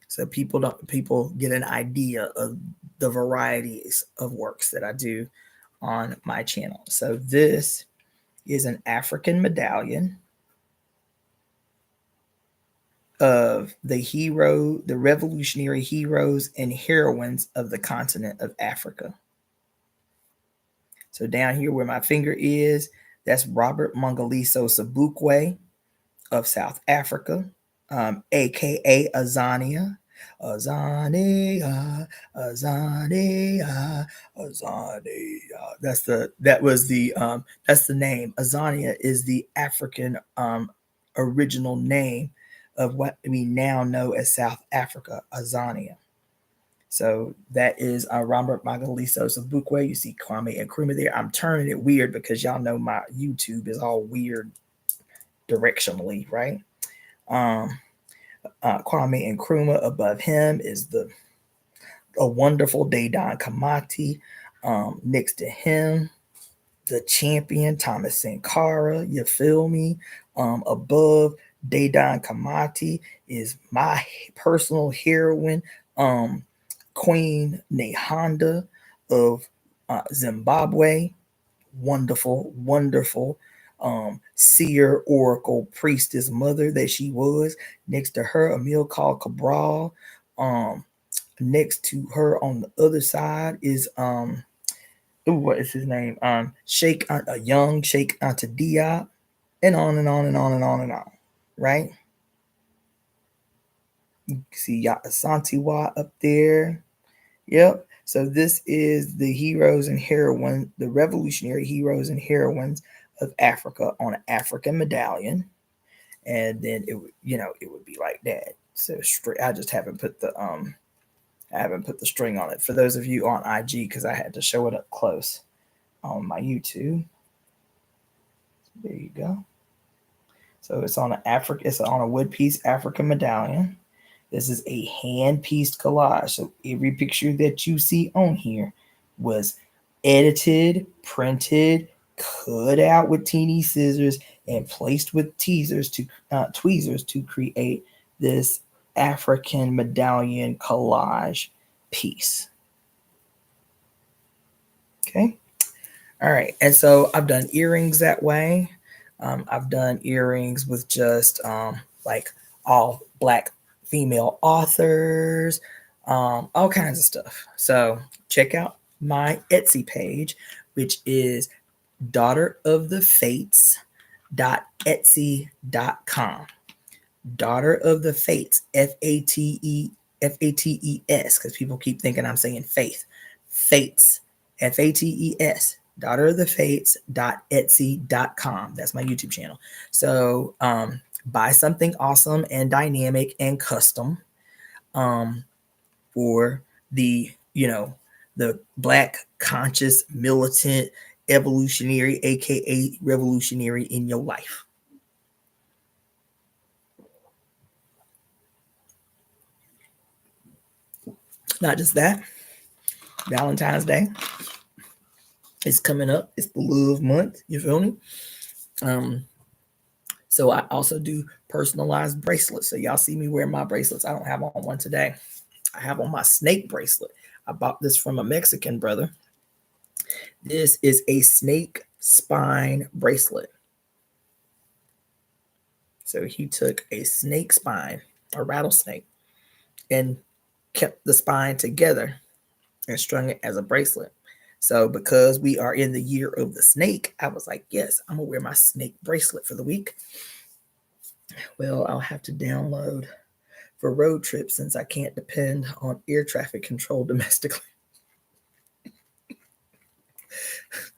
so people get an idea of the varieties of works that I do on my channel. So this is an African medallion of the revolutionary heroes and heroines of the continent of Africa. So down here where my finger is, that's Robert Mangaliso Sobukwe of South Africa, aka Azania. Azania. That's the name. Azania is the African original name of what we now know as South Africa, Azania. So that is Robert Mangaliso Sobukwe. You see Kwame Nkrumah there. I'm turning it weird because y'all know my YouTube is all weird directionally, right? Kwame Nkrumah. Above him is a wonderful Dedan Kamati. Next to him, the champion Thomas Sankara. You feel me? Above Dedan Kamati is my personal heroine, Queen Nehanda of Zimbabwe. Wonderful seer, oracle, priestess, mother that she was. Next to her, Amilcar Cabral. Next to her on the other side is what is his name? Young Sheikh Anta Diop, and on and on and on and on and on. Right? You see Yasantiwa up there. Yep. So this is the heroes and heroines, the revolutionary heroes and heroines of Africa on an African medallion, and then it would be like that. So I just haven't put the string on it for those of you on IG because I had to show it up close on my YouTube. There you go. So it's on a wood piece African medallion. This is a hand-pieced collage. So every picture that you see on here was edited, printed, cut out with teeny scissors, and placed with tweezers to create this African medallion collage piece. Okay. All right. And so I've done earrings that way. I've done earrings with just like all Black female authors, all kinds of stuff. So check out my Etsy page, which is DaughterOfTheFates.etsy.com. Daughter of the Fates, Fates, because people keep thinking I'm saying faith. Fates, Fates, DaughterOfTheFates.etsy.com. That's my YouTube channel. So buy something awesome and dynamic and custom for the, the Black conscious militant evolutionary, aka revolutionary in your life. Not just that, Valentine's Day is coming up. It's the love month. You feel me? So I also do personalized bracelets. So y'all see me wearing my bracelets. I don't have on one today. I have on my snake bracelet. I bought this from a Mexican brother. This is a snake spine bracelet. So he took a snake spine, a rattlesnake, and kept the spine together and strung it as a bracelet. So because we are in the year of the snake, I was like, yes, I'm gonna wear my snake bracelet for the week. Well, I'll have to download for road trips since I can't depend on air traffic control domestically.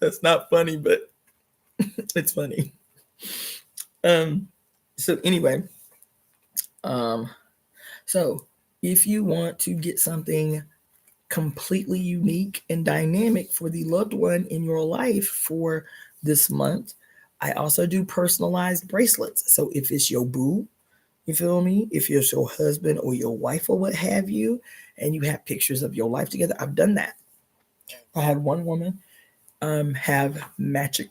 That's not funny, but it's funny. So anyway, so if you want to get something completely unique and dynamic for the loved one in your life for this month, I also do personalized bracelets. So if it's your boo, you feel me? If it's your husband or your wife or what have you, and you have pictures of your life together, I've done that. I had one woman have matching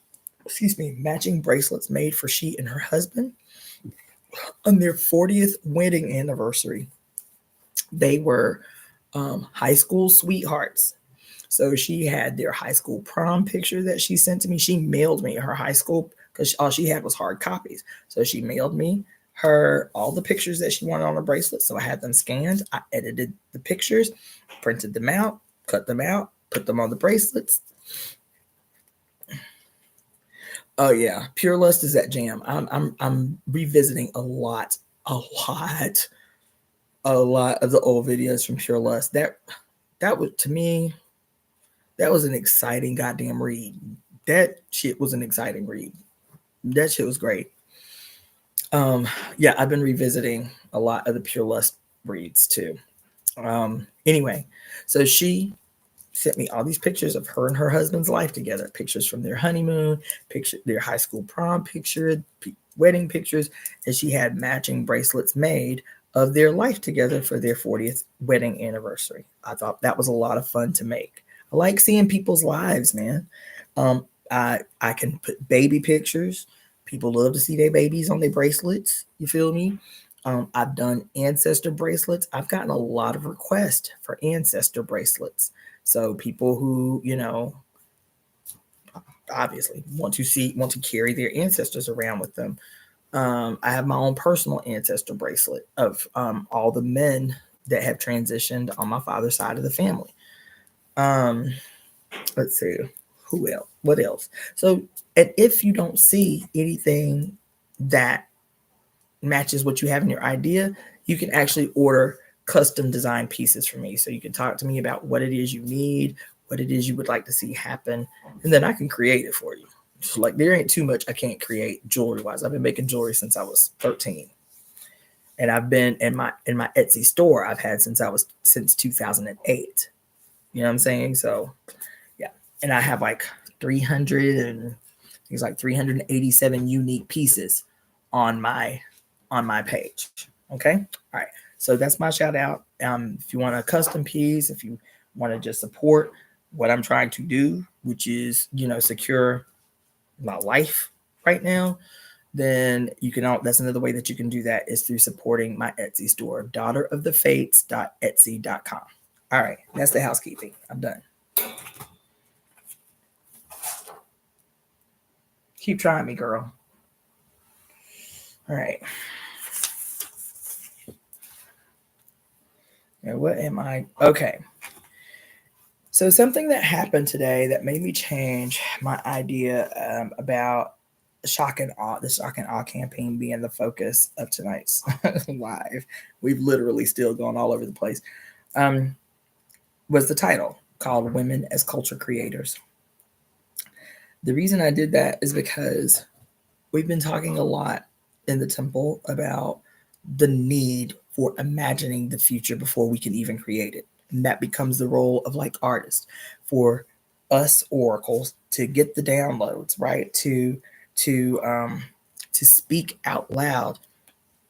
bracelets made for she and her husband on their 40th wedding anniversary. They were high school sweethearts. So she had their high school prom picture that she sent to me. She mailed me her high school because all she had was hard copies. So she mailed me all the pictures that she wanted on the bracelet. So I had them scanned. I edited the pictures, printed them out, cut them out, put them on the bracelets. Oh yeah, Pure Lust is that jam. I'm revisiting a lot of the old videos from Pure Lust. That was, to me, that was an exciting goddamn read. That shit was an exciting read. That shit was great. Yeah, I've been revisiting a lot of the Pure Lust reads too. Anyway, so she sent me all these pictures of her and her husband's life together, pictures from their honeymoon, their high school prom picture, wedding pictures, and she had matching bracelets made of their life together for their 40th wedding anniversary. I thought that was a lot of fun to make. I like seeing people's lives, man. I can put baby pictures. People love to see their babies on their bracelets. You feel me? I've done ancestor bracelets. I've gotten a lot of requests for ancestor bracelets. So people who, obviously want to carry their ancestors around with them. I have my own personal ancestor bracelet of all the men that have transitioned on my father's side of the family. Let's see, who else? What else? So, and if you don't see anything that matches what you have in your idea, you can actually order custom design pieces for me. So you can talk to me about what it is you need, what it is you would like to see happen, and then I can create it for you. So like there ain't too much I can't create jewelry wise. I've been making jewelry since I was 13. And I've been in my Etsy store I've had since 2008. You know what I'm saying? So yeah. And I have like 387 unique pieces on my page. Okay. All right. So that's my shout out. If you want a custom piece, if you want to just support what I'm trying to do, which is, secure my life right now, then you can, that's another way that you can do that is through supporting my Etsy store, DaughterOfTheFates.etsy.com. All right, that's the housekeeping. I'm done. Keep trying me, girl. All right. Now, what am I? Okay. So something that happened today that made me change my idea about the shock and awe campaign being the focus of tonight's live. We've literally still gone all over the place. Was the title called Women as Culture Creators. The reason I did that is because we've been talking a lot in the temple about the need for imagining the future before we can even create it. And that becomes the role of like artists, for us oracles to get the downloads, right? To speak out loud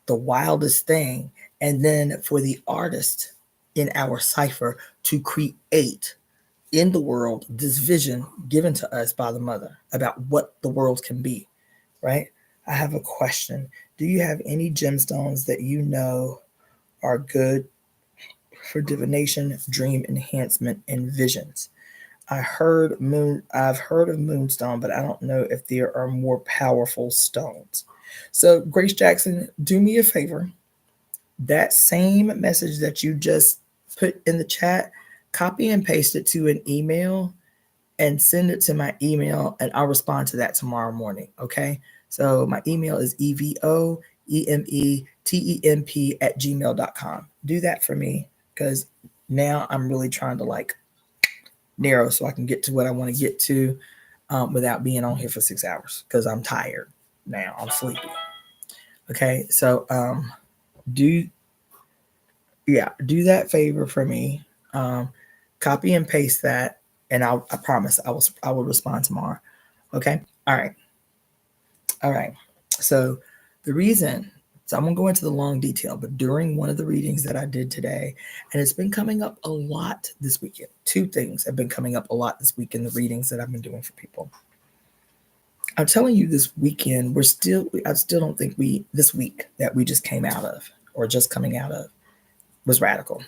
the wildest thing, and then for the artist in our cipher to create in the world this vision given to us by the mother about what the world can be, right? I have a question. Do you have any gemstones that you know are good for divination, dream enhancement, and visions? I've heard of moonstone, but I don't know if there are more powerful stones. So Grace Jackson, do me a favor. That same message that you just put in the chat, copy and paste it to an email and send it to my email, and I'll respond to that tomorrow morning. Okay. So my email is EvoEmeTemp@gmail.com. Do that for me, because now I'm really trying to like narrow so I can get to what I want to get to without being on here for 6 hours, because I'm tired now. I'm sleepy. Okay. So do that favor for me. Copy and paste that, and I promise I will respond tomorrow. Okay. All right. So the reason, so I'm gonna go into the long detail, but during one of the readings that I did today, and it's been coming up a lot this weekend. Two things have been coming up a lot this week in the readings that I've been doing for people. I'm telling you, this weekend I still don't think this week that we just came out of, or just coming out of, was radical.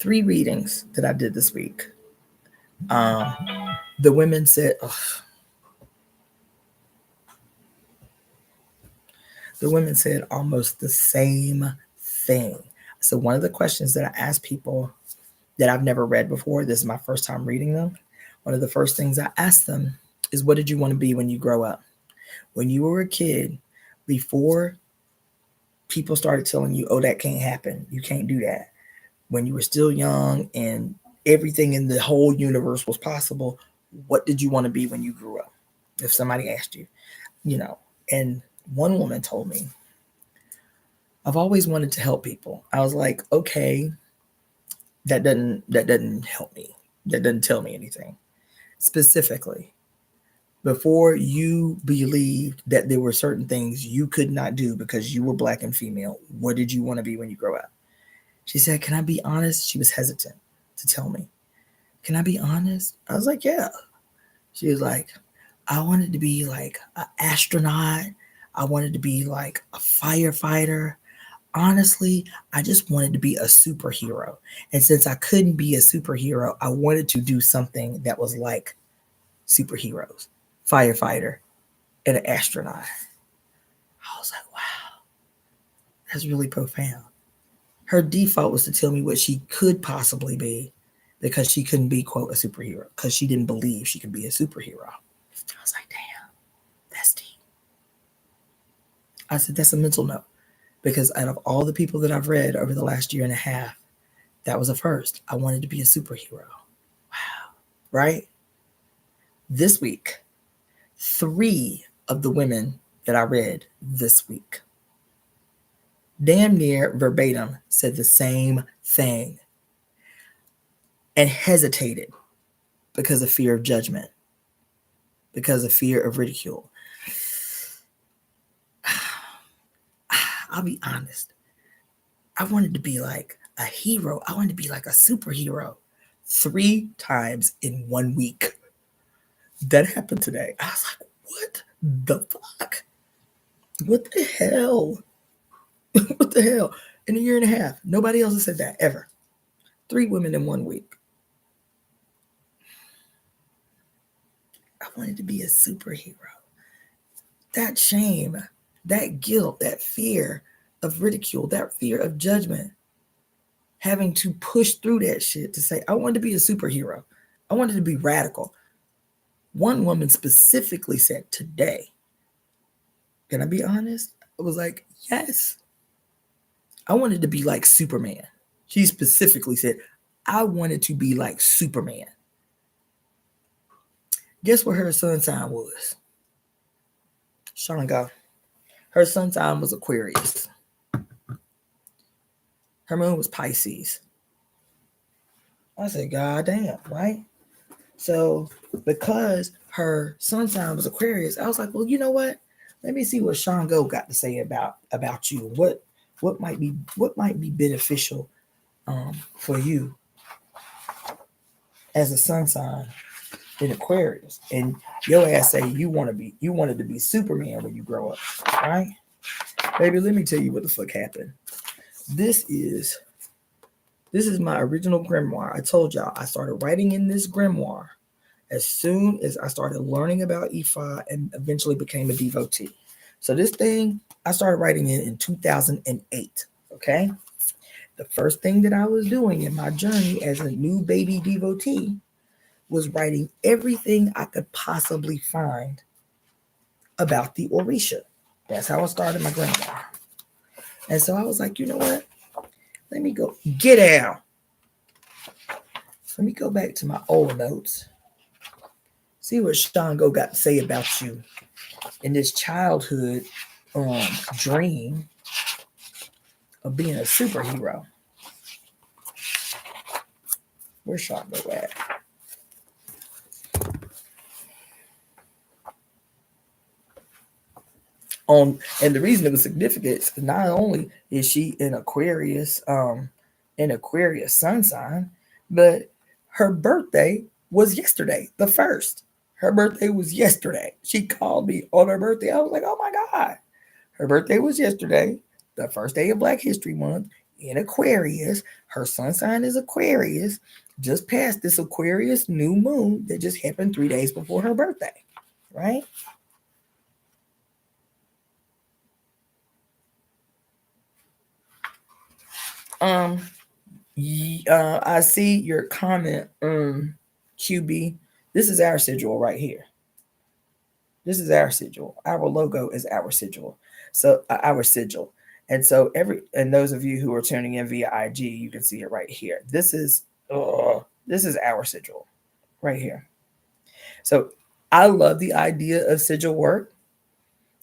3 readings that I did this week. The women said, almost the same thing. So one of the questions that I ask people that I've never read before, this is my first time reading them, one of the first things I ask them is, what did you want to be when you grow up? When you were a kid, before people started telling you, oh, that can't happen, you can't do that. When you were still young and everything in the whole universe was possible, what did you want to be when you grew up? If somebody asked you, and one woman told me, I've always wanted to help people. I was like, okay, that doesn't help me. That doesn't tell me anything. Specifically, before you believed that there were certain things you could not do because you were Black and female, what did you want to be when you grow up? She said, can I be honest? She was hesitant to tell me. Can I be honest? I was like, yeah. She was like, I wanted to be like an astronaut. I wanted to be like a firefighter. Honestly, I just wanted to be a superhero. And since I couldn't be a superhero, I wanted to do something that was like superheroes, firefighter, and an astronaut. I was like, wow, that's really profound. Her default was to tell me what she could possibly be, because she couldn't be, quote, a superhero, because she didn't believe she could be a superhero. I was like, damn, that's deep. I said, that's a mental note, because out of all the people that I've read over the last year and a half, that was a first. I wanted to be a superhero. Wow. Right? This week, 3 of the women that I read this week, damn near verbatim, said the same thing and hesitated because of fear of judgment, because of fear of ridicule. I'll be honest. I wanted to be like a hero. I wanted to be like a superhero 3 times in 1 week. That happened today. I was like, what the fuck? What the hell? What the hell? In a year and a half, nobody else has said that ever. 3 women in 1 week. I wanted to be a superhero. That shame, that guilt, that fear of ridicule, that fear of judgment, having to push through that shit to say, I wanted to be a superhero. I wanted to be radical. One woman specifically said today, can I be honest? I was like, yes. I wanted to be like Superman. She specifically said, I wanted to be like Superman. Guess what her sun sign was? Shango. Her sun sign was Aquarius. Her moon was Pisces. I said, God damn, right? So because her sun sign was Aquarius, I was like, well, you know what? Let me see what Shango got to say about you. What might be beneficial for you as a sun sign in Aquarius. And your ass say you wanted to be Superman when you grow up, right? Baby, let me tell you what the fuck happened. This is my original grimoire. I told y'all I started writing in this grimoire as soon as I started learning about Ifa and eventually became a devotee. So this thing, I started writing it in 2008, okay? The first thing that I was doing in my journey as a new baby devotee was writing everything I could possibly find about the Orisha. That's how I started my grimoire. And so I was like, you know what? Let me go. Get out. Let me go back to my old notes. See what Shango got to say about you in this childhood dream of being a superhero. Where's Shango at? And the reason it was significant is not only is she an Aquarius sun sign, but her birthday was yesterday, the 1st. Her birthday was yesterday. She called me on her birthday. I was like, oh my God. Her birthday was yesterday, the first day of Black History Month in Aquarius. Her sun sign is Aquarius, just past this Aquarius new moon that just happened 3 days before her birthday, right? I see your comment, QB. This is our sigil right here. This is our sigil. Our logo is our sigil. So our sigil. And so those of you who are tuning in via IG, you can see it right here. This is our sigil right here. So I love the idea of sigil work,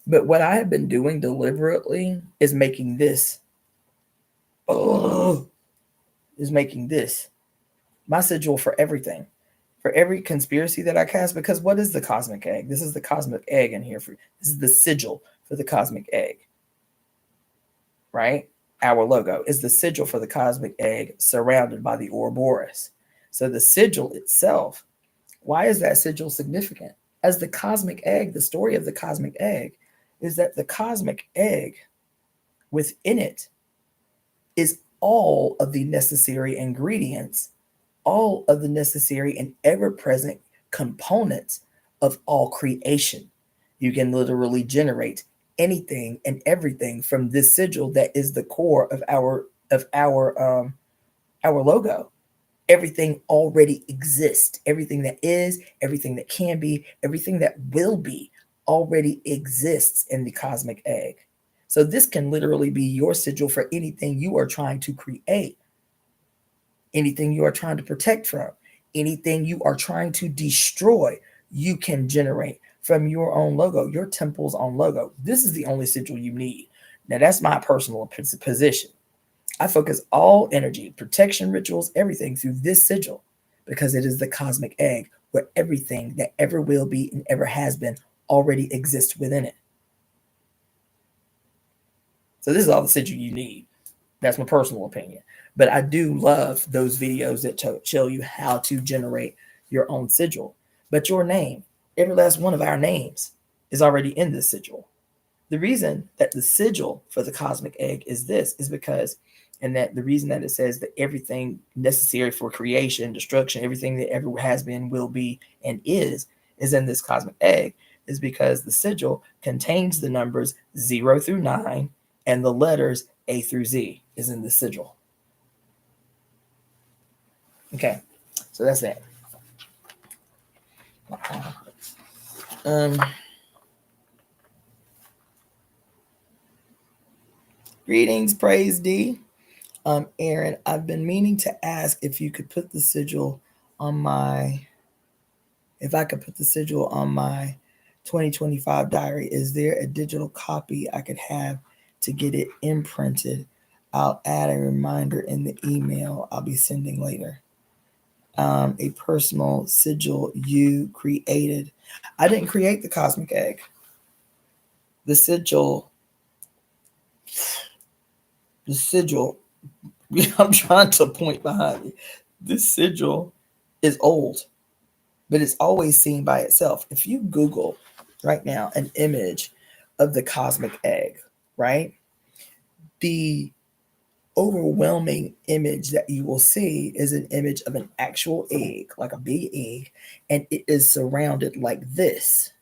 but what I have been doing deliberately is making this. Is making this my sigil for everything, for every conspiracy that I cast. Because what is the cosmic egg? This is the cosmic egg in here. This is the sigil for the cosmic egg, right? Our logo is the sigil for the cosmic egg surrounded by the Ouroboros. So the sigil itself, why is that sigil significant? As the cosmic egg, the story of the cosmic egg is that the cosmic egg within it is all of the necessary ingredients, all of the necessary and ever-present components of all creation. You can literally generate anything and everything from this sigil that is the core of our logo. Everything already exists. Everything that is, everything that can be, everything that will be already exists in the cosmic egg. So this can literally be your sigil for anything you are trying to create, anything you are trying to protect from, anything you are trying to destroy, you can generate from your own logo, your temple's own logo. This is the only sigil you need. Now, that's my personal position. I focus all energy, protection rituals, everything through this sigil because it is the cosmic egg where everything that ever will be and ever has been already exists within it. So this is all the sigil you need. That's my personal opinion. But I do love those videos that show you how to generate your own sigil. But your name, every last one of our names, is already in this sigil. The reason that the sigil for the cosmic egg is this is because, and that the reason that it says that everything necessary for creation, destruction, everything that ever has been, will be, and is in this cosmic egg, is because the sigil contains the numbers 0 through 9, and the letters A through Z is in the sigil. Okay, so that's that. Greetings, praise D. Aaron, I've been meaning to ask if you could put the sigil on my, if I could put the sigil on my 2025 diary. Is there a digital copy I could have to get it imprinted? I'll add a reminder in the email I'll be sending later. A personal sigil you created. I didn't create the cosmic egg. The sigil, I'm trying to point behind me. This sigil is old, but it's always seen by itself. If you Google right now an image of the cosmic egg, right? The overwhelming image that you will see is an image of an actual egg, like a big egg, and it is surrounded like this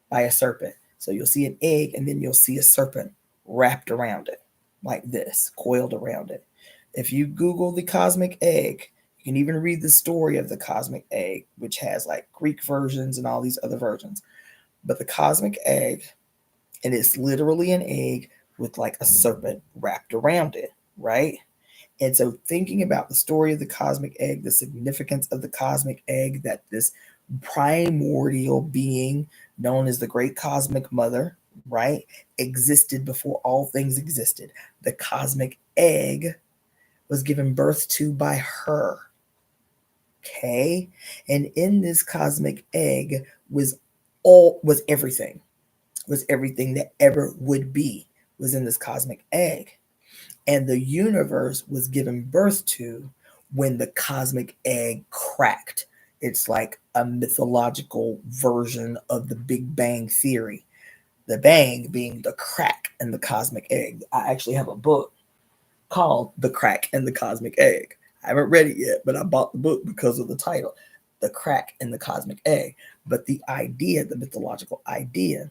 by a serpent. So you'll see an egg, and then you'll see a serpent wrapped around it, like this, coiled around it. If you Google the cosmic egg, you can even read the story of the cosmic egg, which has like Greek versions and all these other versions. But the cosmic egg, and it's literally an egg with like a serpent wrapped around it, right? And so thinking about the story of the cosmic egg, the significance of the cosmic egg, that this primordial being known as the great cosmic mother, right, existed before all things existed. The cosmic egg was given birth to by her. Okay? And in this cosmic egg was everything. Was everything that ever would be was in this cosmic egg. And the universe was given birth to when the cosmic egg cracked. It's like a mythological version of the Big Bang Theory. The bang being the crack in the cosmic egg. I actually have a book called The Crack and the Cosmic Egg. I haven't read it yet, but I bought the book because of the title, The Crack and the Cosmic Egg. But the idea, the mythological idea,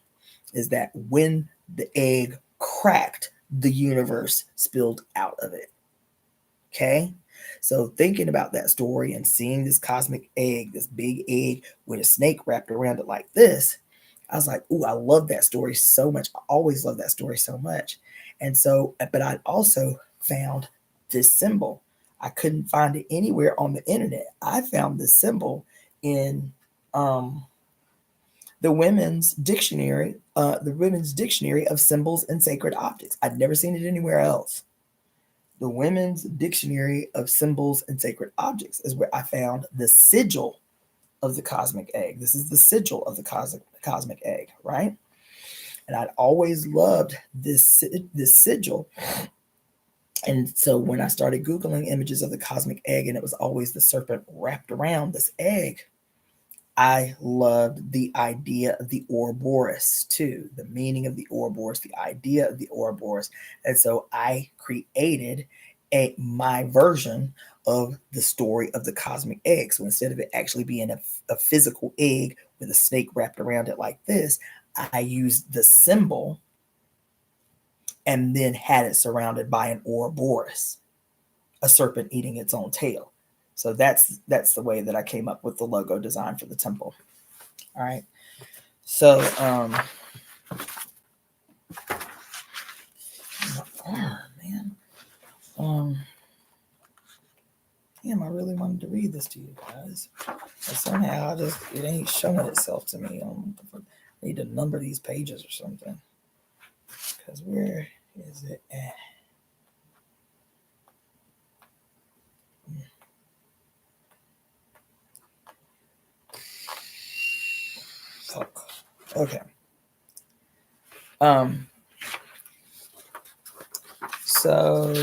is that when the egg cracked, the universe spilled out of it. Okay? So thinking about that story and seeing this cosmic egg, this big egg with a snake wrapped around it like this, I was like, ooh, I love that story so much. I always love that story so much. And so, but I also found this symbol. I couldn't find it anywhere on the internet. I found this symbol in the women's dictionary of symbols and sacred objects. I'd never seen it anywhere else. The women's dictionary of symbols and sacred objects is where I found the sigil of the cosmic egg. This is the sigil of the cosmic egg, right? And I'd always loved this sigil. And so when I started Googling images of the cosmic egg, and it was always the serpent wrapped around this egg, I loved the idea of the Ouroboros too, the meaning of the Ouroboros, the idea of the Ouroboros. And so I created my version of the story of the cosmic egg. So instead of it actually being a physical egg with a snake wrapped around it like this, I used the symbol and then had it surrounded by an Ouroboros, a serpent eating its own tail. So that's the way that I came up with the logo design for the temple. All right. So man. Damn, I really wanted to read this to you guys. But somehow it ain't showing itself to me. I need to number these pages or something. Because where is it at? Fuck. Okay. So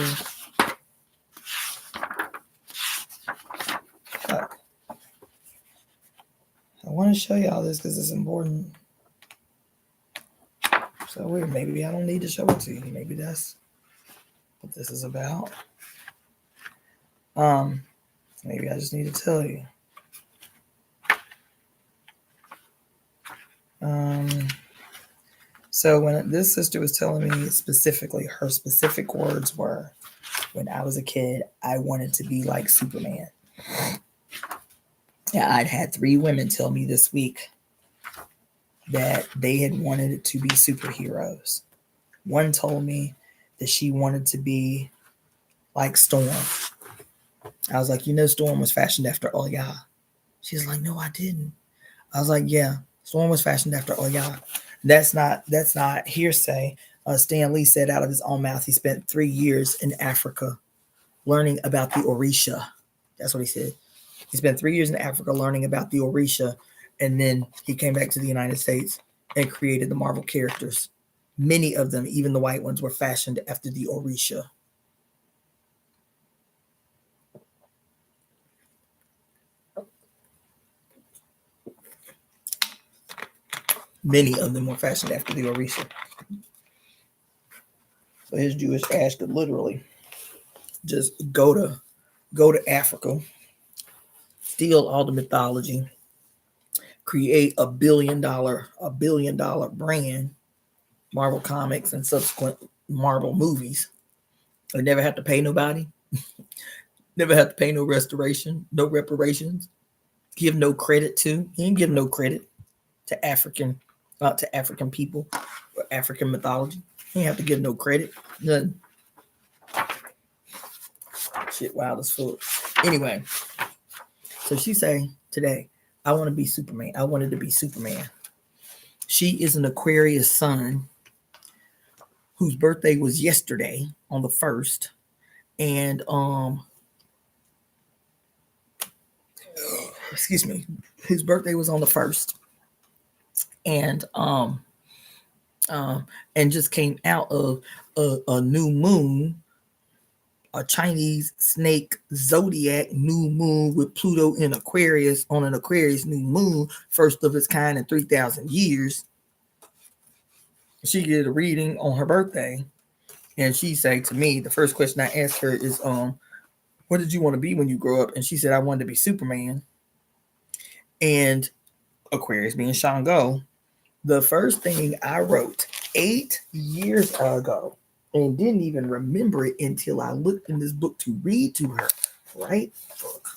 fuck. I want to show y'all this because it's important. So weird. Maybe I don't need to show it to you. Maybe that's what this is about. Maybe I just need to tell you. So when this sister was telling me specifically, her specific words were, when I was a kid, I wanted to be like Superman. Yeah, I'd had 3 women tell me this week that they had wanted to be superheroes. One told me that she wanted to be like Storm. I was like, Storm was fashioned after Oya. She's like, no, I didn't. I was like, yeah, Storm was fashioned after Oya. That's not hearsay. Stan Lee said out of his own mouth he spent 3 years in Africa learning about the Orisha. That's what he said. He spent 3 years in Africa learning about the Orisha, and then he came back to the United States and created the Marvel characters. Many of them, even the white ones, were fashioned after the Orisha. Many of them were fashioned after the Orisha. So his Jewish ass could literally just go to Africa, steal all the mythology, create a $1 billion brand, Marvel Comics and subsequent Marvel movies. I never have to pay nobody. Never have to pay no reparations. Give no credit to. He didn't give no credit to African people or African mythology. He didn't have to give no credit. None. Shit wild as fuck. Anyway, so she say today, I want to be Superman. I wanted to be Superman. She is an Aquarius sun whose birthday was yesterday on the 1st. And excuse me, his birthday was on the 1st. And just came out of a new moon, a Chinese snake zodiac new moon with Pluto in Aquarius on an Aquarius new moon, first of its kind in 3,000 years. She did a reading on her birthday, and she said to me, the first question I asked her is, what did you want to be when you grow up? And she said, I wanted to be Superman. And Aquarius being Shango, the first thing I wrote 8 years ago, and didn't even remember it until I looked in this book to read to her. Right? Look.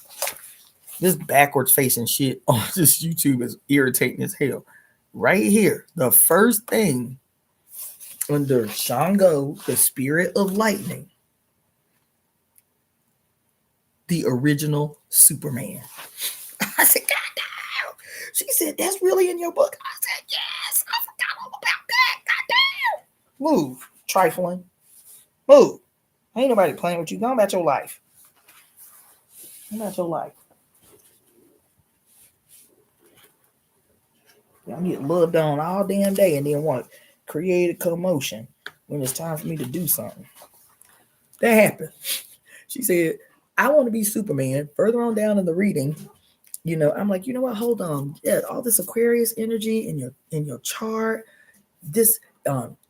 This backwards facing shit on this YouTube is irritating as hell. Right here, the first thing under Shango, the spirit of lightning, the original Superman. I said, God damn. She said, that's really in your book? I said, yes. I forgot all about that. God damn. Move, trifling. Move. Ain't nobody playing with you. Go about your life. Go about your life. Y'all get loved on all damn day and then want to create a commotion when it's time for me to do something. That happened. She said, I want to be Superman. Further on down in the reading, I'm like, you know what? Hold on. Yeah, all this Aquarius energy in your chart. This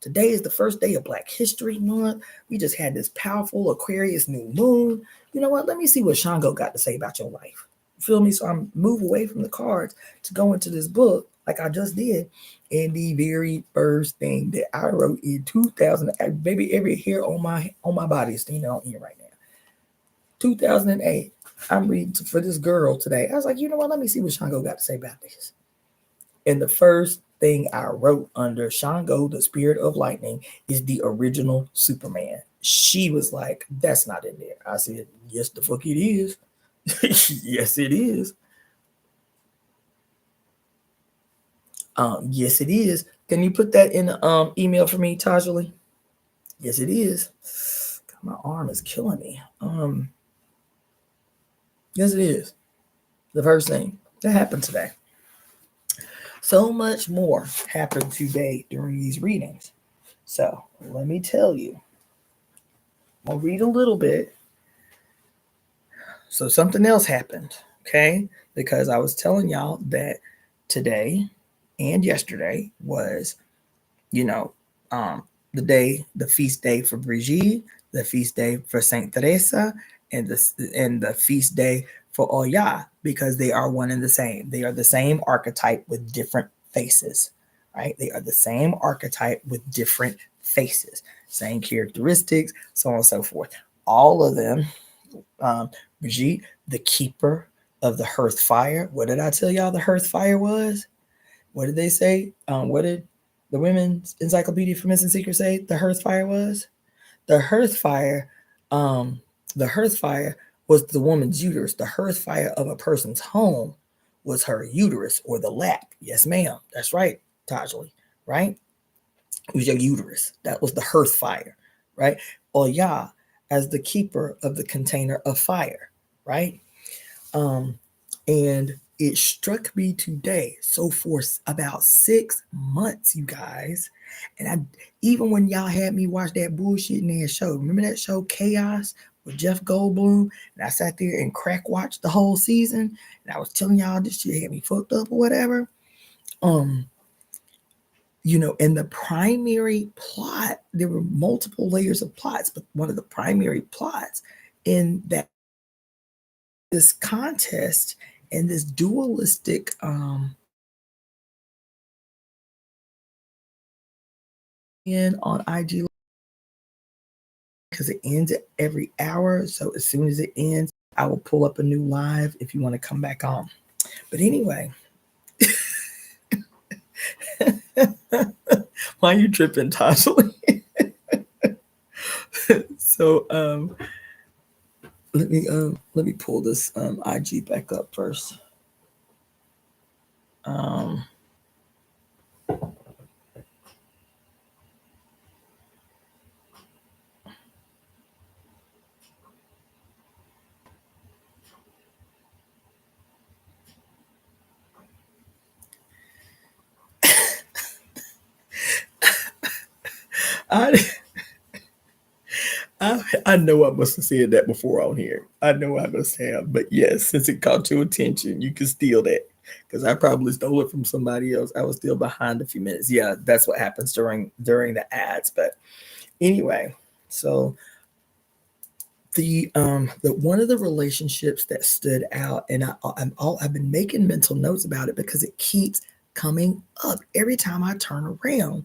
today is the first day of Black History Month. We just had this powerful Aquarius new moon. You know what? Let me see what Shango got to say about your life. Feel me? So I'm move away from the cards to go into this book like I just did. And the very first thing that I wrote in 2000, baby, every hair on my body is standing on here right now. 2008, I'm reading for this girl today. I was like, you know what? Let me see what Shango got to say about this. And the first thing I wrote under Shango, the spirit of lightning, is the original Superman. She was like, that's not in there. I said, yes, the fuck it is. Yes, it is. Yes, it is. Can you put that in the email for me, Tajali? Yes, it is. God, my arm is killing me. Yes, it is. The first thing that happened today. So much more happened today during these readings. So let me tell you. I'll read a little bit. So something else happened, okay? Because I was telling y'all that today and yesterday was, the feast day for Brigitte, the feast day for Saint Teresa, and the feast day for Oya, because they are one and the same. They are the same archetype with different faces, right? They are the same archetype with different faces, same characteristics, so on and so forth. All of them, Brigitte, the keeper of the hearth fire. What did I tell y'all the hearth fire was? What did they say? What did the Women's Encyclopedia for Missing Secrets say the hearth fire was? The hearth fire, um, the hearth fire was the woman's uterus. The hearth fire of a person's home was her uterus or the lap. Yes, ma'am. That's right, Tajali. Right? It was your uterus. That was the hearth fire, right? Oya as the keeper of the container of fire, right? And it struck me today. So for about 6 months, you guys, and I even when y'all had me watch that bullshitting ass show, remember that show Chaos with Jeff Goldblum? And I sat there and crack watched the whole season, and I was telling y'all this shit had me fucked up or whatever. In the primary plot, there were multiple layers of plots, but one of the primary plots in that this contest and this dualistic in on IG, because it ends at every hour. So as soon as it ends, I will pull up a new live if you want to come back on. But anyway, why are you tripping, Tasha? So let me pull this IG back up first. I know I must have said that before on here. I know I must have, but yes, since it caught your attention, you can steal that, because I probably stole it from somebody else. I was still behind a few minutes. Yeah, that's what happens during the ads. But anyway, so the one of the relationships that stood out, and I've been making mental notes about it because it keeps coming up every time I turn around.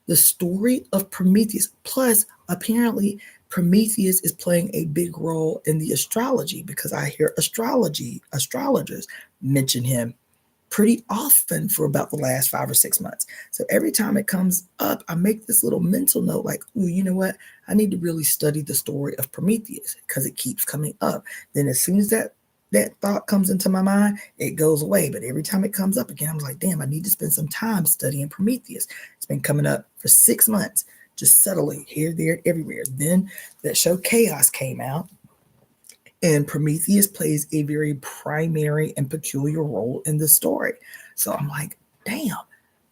The story of Prometheus, plus apparently Prometheus is playing a big role in the astrology, because I hear astrologers mention him pretty often for about the last 5 or 6 months. So every time it comes up, I make this little mental note like, ooh, you know what? I need to really study the story of Prometheus because it keeps coming up. Then as soon as that thought comes into my mind, it goes away. But every time it comes up again, I'm like, damn, I need to spend some time studying Prometheus. It's been coming up for 6 months, just subtly here, there, everywhere. Then that show Chaos came out, and Prometheus plays a very primary and peculiar role in the story. So I'm like, damn,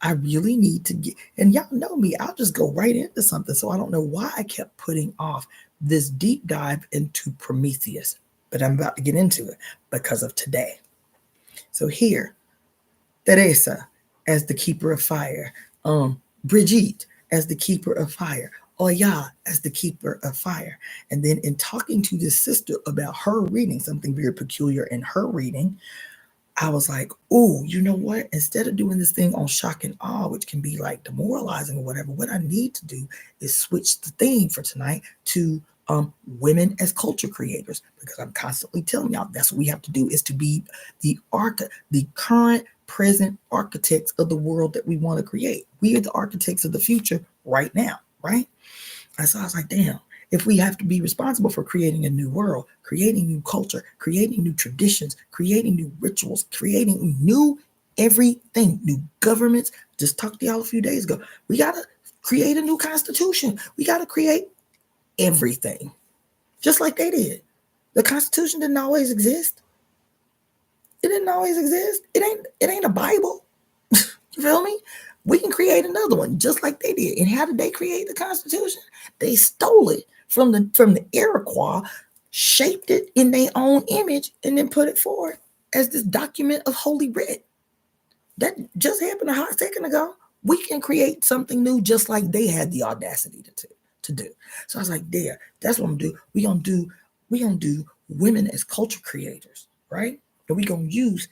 I really need to get, and y'all know me, I'll just go right into something. So I don't know why I kept putting off this deep dive into Prometheus, but I'm about to get into it because of today. So here, Teresa as the keeper of fire, Brigitte as the keeper of fire, Oya as the keeper of fire. And then in talking to this sister about her reading, something very peculiar in her reading, I was like, oh, you know what? Instead of doing this thing on shock and awe, which can be like demoralizing or whatever, what I need to do is switch the theme for tonight to women as culture creators, because I'm constantly telling y'all that's what we have to do, is to be the current present architects of the world that we want to create. We are the architects of the future right now, right? And so I was like, damn, if we have to be responsible for creating a new world, creating new culture, creating new traditions, creating new rituals, creating new everything, new governments. Just talked to y'all a few days ago. We got to create a new constitution. We got to create everything, just like they did. The Constitution didn't always exist. It didn't always exist. It ain't a Bible. You feel me? We can create another one just like they did. And how did they create the Constitution? They stole it from the Iroquois, shaped it in their own image, and then put it forward as this document of Holy Writ. That just happened a hot second ago. We can create something new just like they had the audacity to do. So I was like, there, that's what I'm gonna do. We gonna do women as culture creators, right? And we gonna use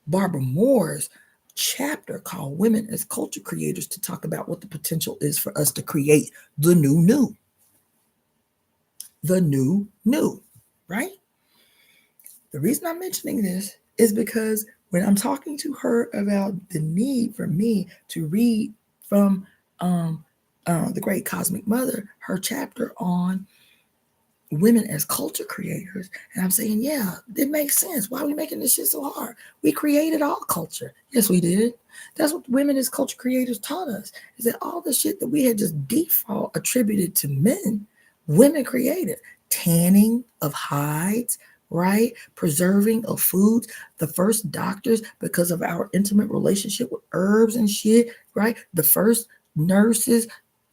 Barbara Moore's chapter called Women as Culture Creators to talk about what the potential is for us to create the new. The new, right? The reason I'm mentioning this is because when I'm talking to her about the need for me to read from the Great Cosmic Mother, her chapter on women as culture creators, and I'm saying, yeah, it makes sense. Why are we making this shit so hard? We created all culture. Yes, we did. That's what women as culture creators taught us, is that all the shit that we had just default attributed to men, women created. Tanning of hides, right? Preserving of foods. The first doctors, because of our intimate relationship with herbs and shit, right? The first nurses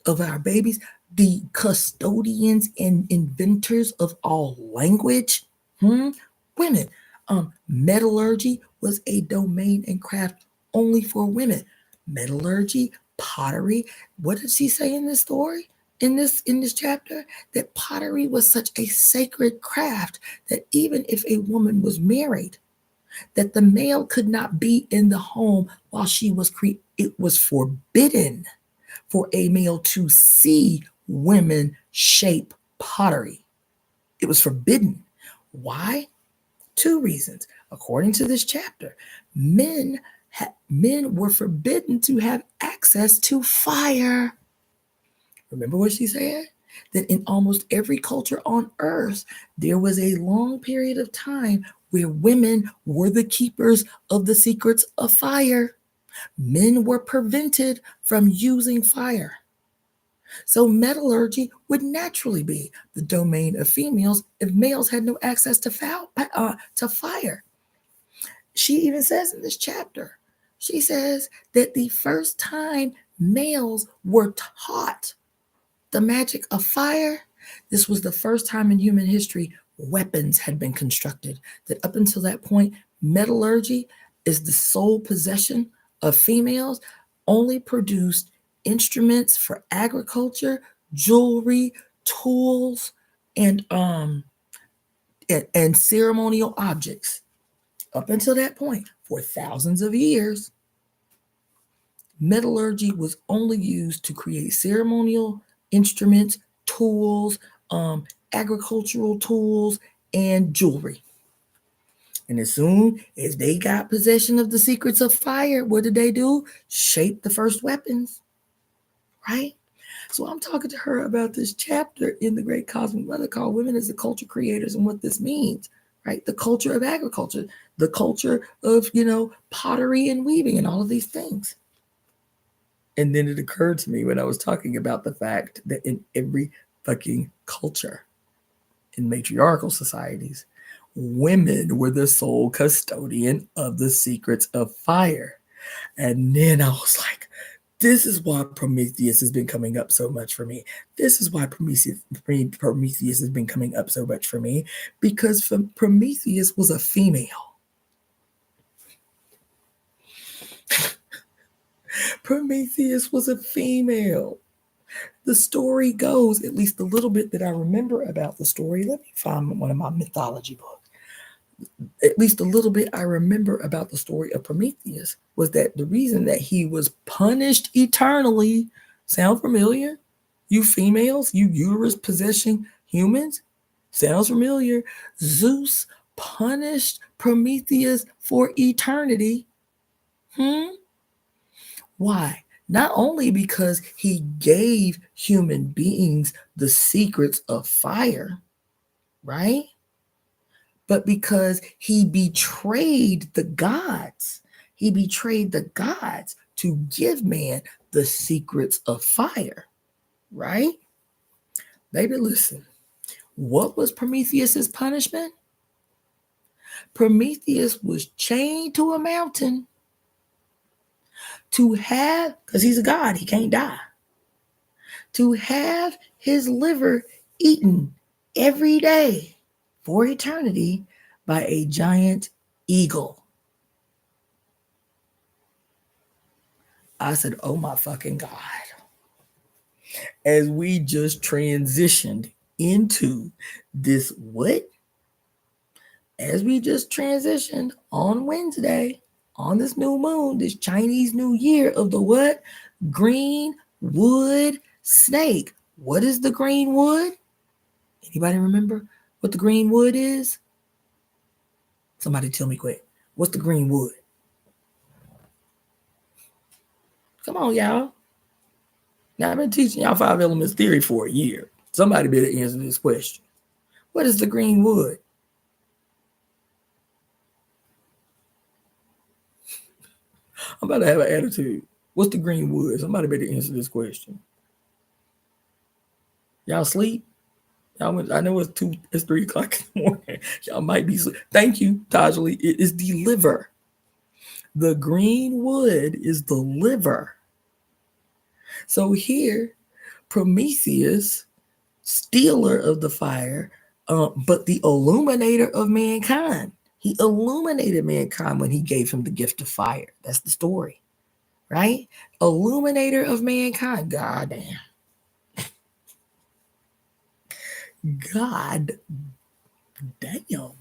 of our babies, the custodians and inventors of all language, women. Metallurgy was a domain and craft only for women. Metallurgy, pottery. What did she say in this story? In this chapter, that pottery was such a sacred craft that even if a woman was married, that the male could not be in the home while she was it was forbidden for a male to see women shape pottery. It was forbidden. Why? Two reasons. According to this chapter, men were forbidden to have access to fire. Remember what she said? That in almost every culture on earth, there was a long period of time where women were the keepers of the secrets of fire. Men were prevented from using fire. So metallurgy would naturally be the domain of females if males had no access to fire. She even says in this chapter, she says that the first time males were taught the magic of fire, this was the first time in human history weapons had been constructed. That up until that point, metallurgy is the sole possession of females, only produced instruments for agriculture, jewelry, tools, and ceremonial objects. Up until that point, for thousands of years, metallurgy was only used to create ceremonial instruments, tools, agricultural tools, and jewelry. And as soon as they got possession of the secrets of fire, what did they do? Shape the first weapons, right? So I'm talking to her about this chapter in the Great Cosmic Mother called Women as the Culture Creators and what this means, right? The culture of agriculture, the culture of, pottery and weaving and all of these things. And then it occurred to me when I was talking about the fact that in every fucking culture, in matriarchal societies, women were the sole custodian of the secrets of fire. And then I was like, this is why Prometheus has been coming up so much for me. This is why Prometheus has been coming up so much for me, because Prometheus was a female. Prometheus was a female. The story goes, at least a little bit that I remember about the story. Let me find one of my mythology books. At least a little bit I remember about the story of Prometheus was that the reason that he was punished eternally, sound familiar? You females, you uterus possessing humans, sounds familiar? Zeus punished Prometheus for eternity. Why? Not only because he gave human beings the secrets of fire, right? But because he betrayed the gods. He betrayed the gods to give man the secrets of fire, right? Baby, listen. What was Prometheus's punishment? Prometheus was chained to a mountain to have, because he's a god, he can't die, to have his liver eaten every day for eternity by a giant eagle. I said, oh my fucking God. As we just transitioned into this what? As we just transitioned on Wednesday, on this new moon, this Chinese New Year of the what? Green wood snake. What is the green wood? Anybody remember what the green wood is? Somebody tell me quick. What's the green wood? Come on, y'all. Now, I've been teaching y'all 5 elements theory for a year. Somebody better answer this question. What is the green wood? I'm about to have an attitude. What's the green wood? Somebody better answer this question. Y'all sleep? I know it's 3 o'clock in the morning. Y'all might be sleep. Thank you, Tajali. It is the liver. The green wood is the liver. So here, Prometheus, stealer of the fire, but the illuminator of mankind. He illuminated mankind when he gave him the gift of fire. That's the story, right? Illuminator of mankind. God damn. God damn.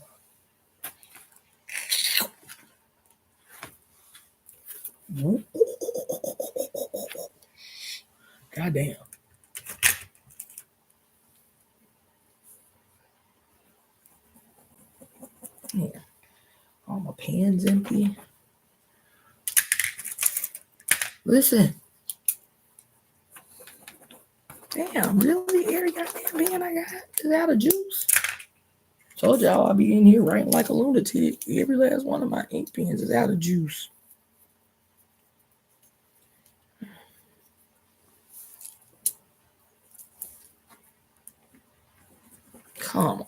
God damn. Yeah. All my pan's empty. Listen. Damn, really? Every goddamn pen I got is out of juice. Told y'all I'll be in here writing like a lunatic. Every last one of my ink pens is out of juice. Come on.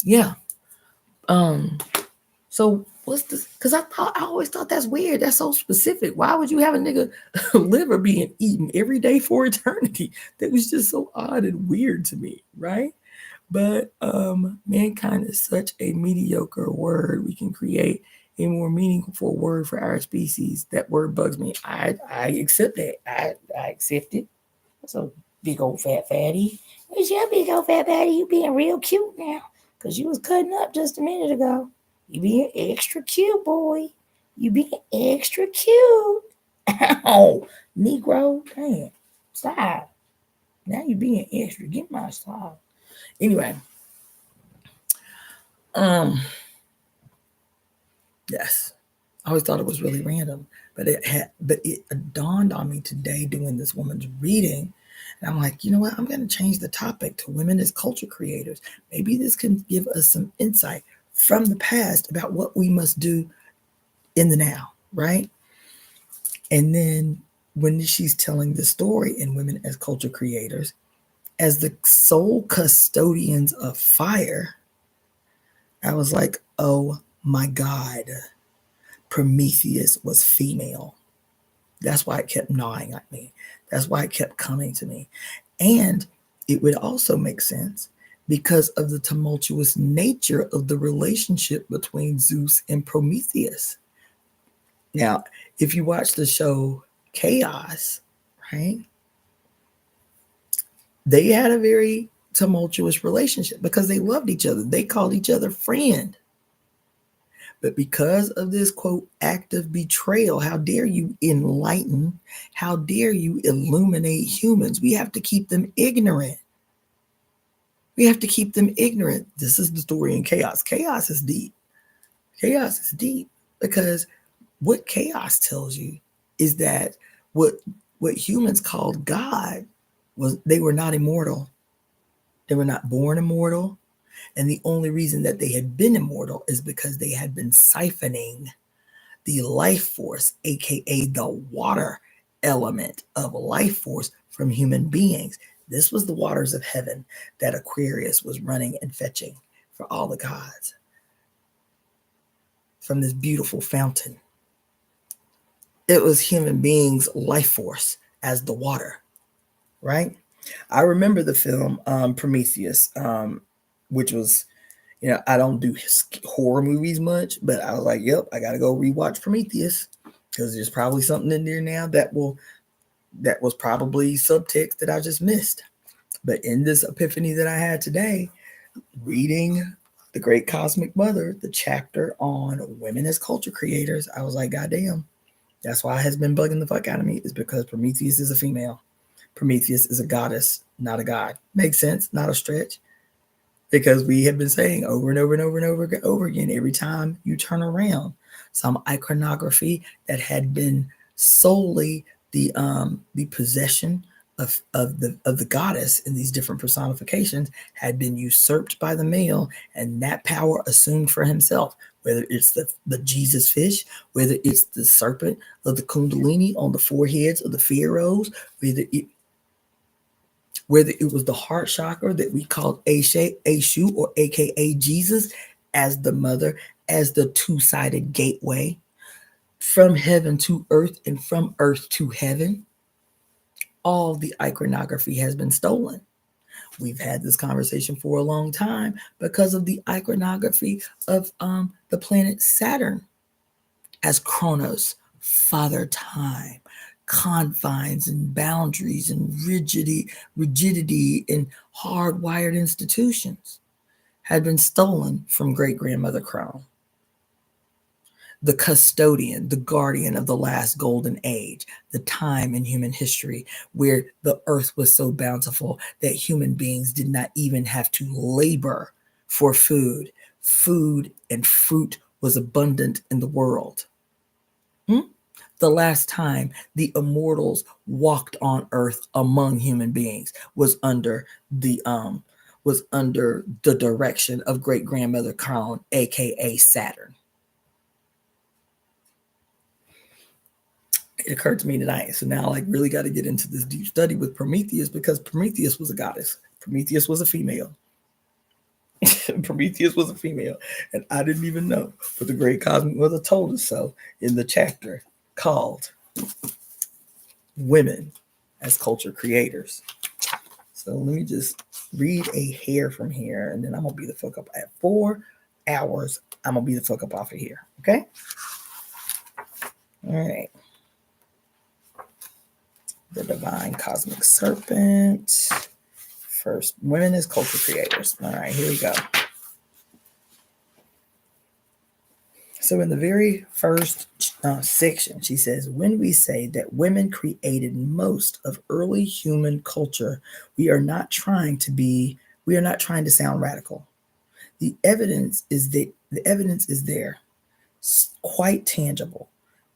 Yeah. So what's this? Because I always thought that's weird. That's so specific. Why would you have a nigga liver being eaten every day for eternity? That was just so odd and weird to me, right? But mankind is such a mediocre word. We can create a more meaningful word for our species. That word bugs me. I accept that. I accept it. That's a big old fat fatty. It's your big old fat fatty. You being real cute now. Because you was cutting up just a minute ago. You being extra cute, boy. You being extra cute. Ow. Negro. Damn. Stop. Now you being extra. Get my style. Anyway. Yes. I always thought it was really random. But it dawned on me today doing this woman's reading. And I'm like, you know what? I'm going to change the topic to women as culture creators. Maybe this can give us some insight from the past about what we must do in the now, right? And then when she's telling the story in Women as Culture Creators, as the sole custodians of fire, I was like, oh my God, Prometheus was female. That's why it kept gnawing at me. That's why it kept coming to me. And it would also make sense because of the tumultuous nature of the relationship between Zeus and Prometheus. Now, if you watch the show Chaos, right, they had a very tumultuous relationship because they loved each other. They called each other friend. But because of this, quote, act of betrayal, how dare you enlighten? How dare you illuminate humans? We have to keep them ignorant. We have to keep them ignorant. This is the story in Chaos. Chaos is deep. Chaos is deep because what Chaos tells you is that what humans called God was they were not immortal. They were not born immortal. And the only reason that they had been immortal is because they had been siphoning the life force, aka the water element of life force from human beings. This was the waters of heaven that Aquarius was running and fetching for all the gods. from this beautiful fountain. It was human beings' life force as the water, right? I remember the film Prometheus, which was, I don't do horror movies much, but I was like, yep, I got to go rewatch Prometheus because there's probably something in there now that was probably subtext that I just missed. But in this epiphany that I had today, reading The Great Cosmic Mother, the chapter on women as culture creators, I was like, goddamn, that's why it has been bugging the fuck out of me, is because Prometheus is a female. Prometheus is a goddess, not a god. Makes sense, not a stretch. Because we have been saying over and over and over and over again, every time you turn around, some iconography that had been solely the possession of the goddess in these different personifications had been usurped by the male, and that power assumed for himself. Whether it's the Jesus fish, whether it's the serpent of the Kundalini on the foreheads of the pharaohs, whether it was the heart chakra that we called Eshu or AKA Jesus as the mother, as the two-sided gateway from heaven to earth and from earth to heaven, all the iconography has been stolen. We've had this conversation for a long time because of the iconography of the planet Saturn as Chronos, Father Time, confines and boundaries and rigidity and hardwired institutions had been stolen from great-grandmother Crown. The custodian, the guardian of the last golden age, the time in human history where the earth was so bountiful that human beings did not even have to labor for food. Food and fruit was abundant in the world. The last time the immortals walked on earth among human beings was under the direction of great-grandmother Crown, aka Saturn. It occurred to me tonight. So now I really got to get into this deep study with Prometheus, because Prometheus was a goddess. Prometheus was a female. Prometheus was a female. And I didn't even know. But the Great Cosmic Mother told us so in the chapter called Women as Culture Creators. So let me just read a hair from here, and then I'm going to be the fuck up at 4 hours. I'm going to be the fuck up off of here. Okay? All right. The Divine Cosmic Serpent. First, women as culture creators. All right, here we go. So in the very first section, she says, when we say that women created most of early human culture, we are not trying to sound radical. The evidence is there, quite tangible.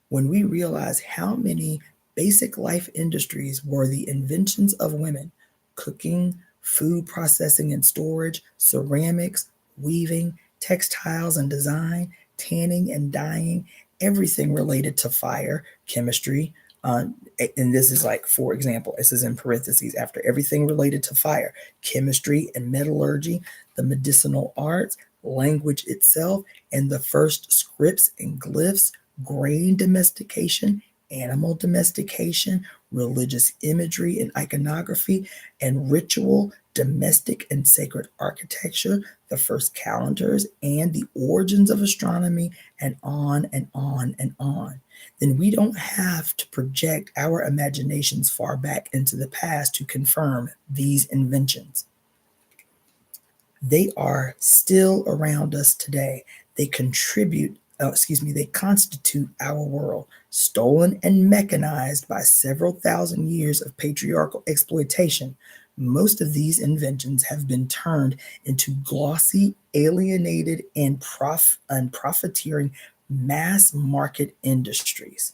When we realize how many basic life industries were the inventions of women: cooking, food processing and storage, ceramics, weaving, textiles and design, tanning and dyeing, everything related to fire, chemistry. And this is like, for example, this is in parentheses, after everything related to fire, chemistry and metallurgy, the medicinal arts, language itself, and the first scripts and glyphs, grain domestication, animal domestication, religious imagery and iconography, and ritual, domestic and sacred architecture, the first calendars, and the origins of astronomy, and on and on and on. Then we don't have to project our imaginations far back into the past to confirm these inventions. They are still around us today. They constitute our world, stolen and mechanized by several thousand years of patriarchal exploitation. Most of these inventions have been turned into glossy, alienated, and profiteering mass market industries.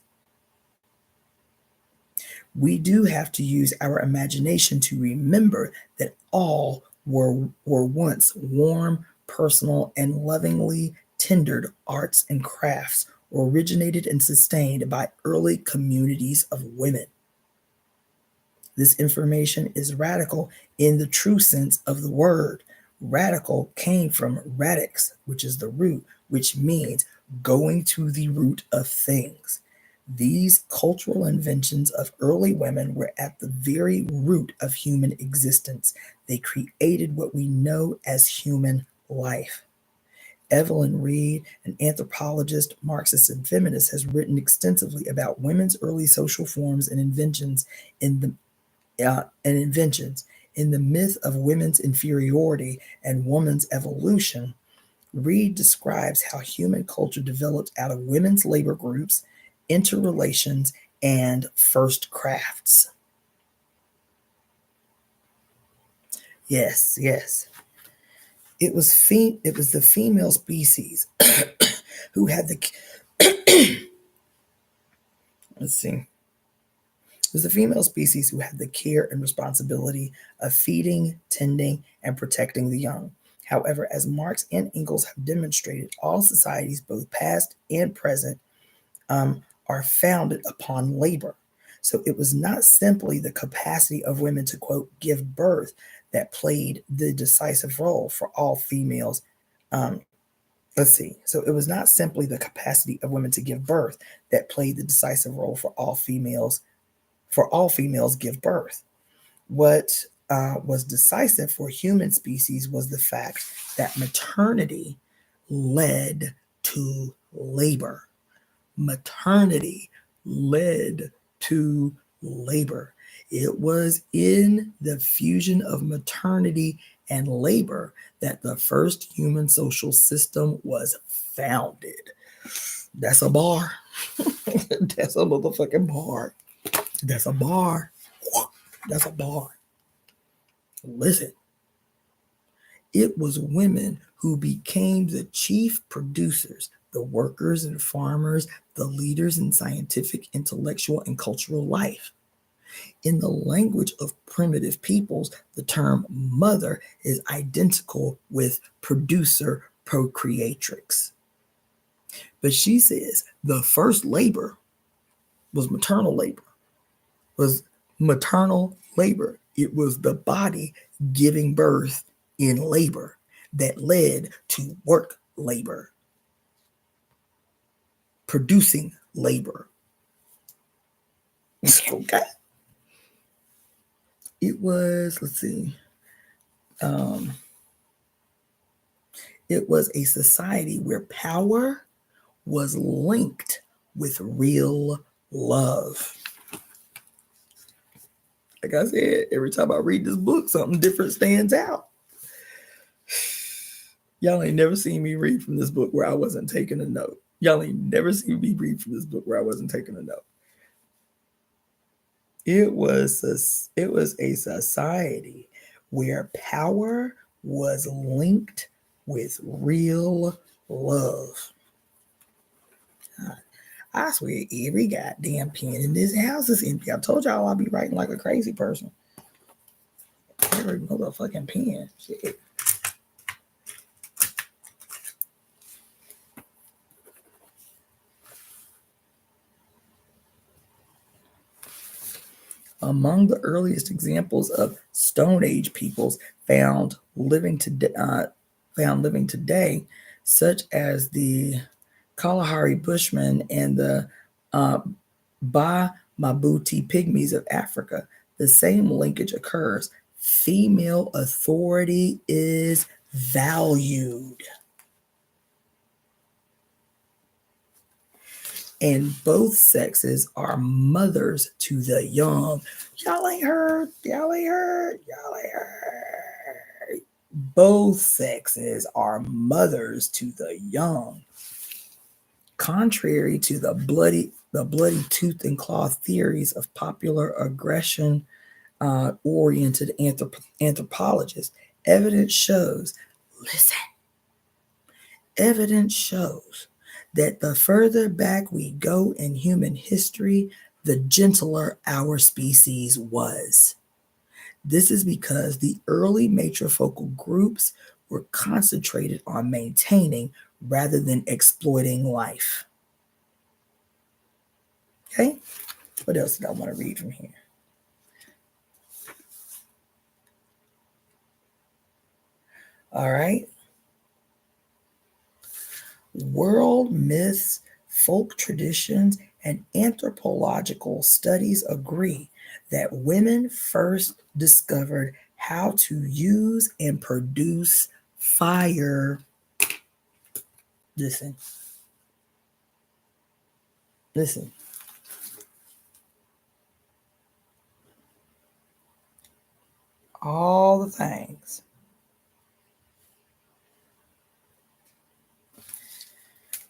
We do have to use our imagination to remember that all were once warm, personal, and lovingly tendered arts and crafts originated and sustained by early communities of women. This information is radical in the true sense of the word. Radical came from radix, which is the root, which means going to the root of things. These cultural inventions of early women were at the very root of human existence. They created what we know as human life. Evelyn Reed, an anthropologist, Marxist, and feminist, has written extensively about women's early social forms and inventions in the in the myth of women's inferiority and woman's evolution. Reed describes how human culture developed out of women's labor groups, interrelations, and first crafts. Yes, yes. It was the female species who had the let's see. It was the female species who had the care and responsibility of feeding, tending, and protecting the young. However, as Marx and Engels have demonstrated, all societies, both past and present, are founded upon labor. So it was not simply the capacity of women to, quote, give birth that played the decisive role for all females. Um, let's see. So it was not simply the capacity of women to give birth that played the decisive role for all females. For all females give birth. What was decisive for human species was the fact that maternity led to labor. Maternity led to labor. It was in the fusion of maternity and labor that the first human social system was founded. That's a bar. That's a motherfucking bar. That's a bar. That's a bar. Listen, it was women who became the chief producers, the workers and farmers, the leaders in scientific, intellectual, and cultural life. In the language of primitive peoples, the term mother is identical with producer procreatrix. But she says the first labor was maternal labor, was maternal labor. It was the body giving birth in labor that led to work labor, producing labor. Okay. It was, let's see, it was a society where power was linked with real love. Like I said, every time I read this book, something different stands out. Y'all ain't never seen me read from this book where I wasn't taking a note. Y'all ain't never seen me read from this book where I wasn't taking a note. It was a society where power was linked with real love. I swear every goddamn pen in this house is empty. I told y'all I'll be writing like a crazy person. Every motherfucking pen. Shit. Among the earliest examples of Stone Age peoples found living today, such as the Kalahari Bushmen and the Ba Mabuti Pygmies of Africa, the same linkage occurs. Female authority is valued. And both sexes are mothers to the young. Y'all ain't heard. Y'all ain't heard. Y'all ain't heard. Both sexes are mothers to the young. Contrary to the bloody tooth and claw theories of popular aggression oriented anthropologists, evidence shows that the further back we go in human history, the gentler our species was. This is because the early matrifocal groups were concentrated on maintaining rather than exploiting life. Okay, what else did I want to read from here? All right. World myths, folk traditions, and anthropological studies agree that women first discovered how to use and produce fire. Listen, listen. All the things.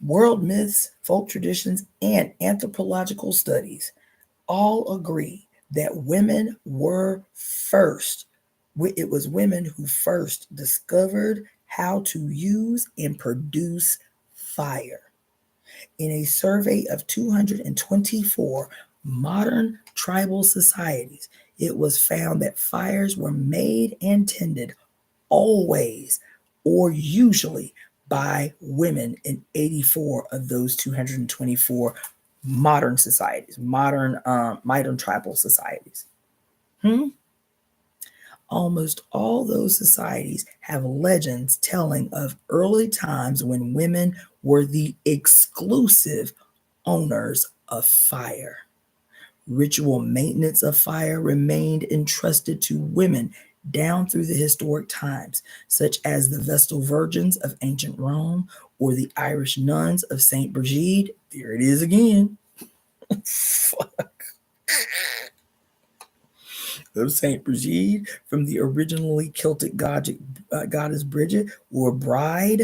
World myths, folk traditions, and anthropological studies all agree that women were first. It was women who first discovered how to use and produce fire. In a survey of 224 modern tribal societies, it was found that fires were made and tended always or usually by women in 84 of those 224 modern societies, modern tribal societies. Almost all those societies have legends telling of early times when women were the exclusive owners of fire. Ritual maintenance of fire remained entrusted to women down through the historic times, such as the Vestal Virgins of ancient Rome or the Irish nuns of St. Brigid. There it is again. Fuck. Of St. Brigid from the originally Celtic goddess Bridget, or bride,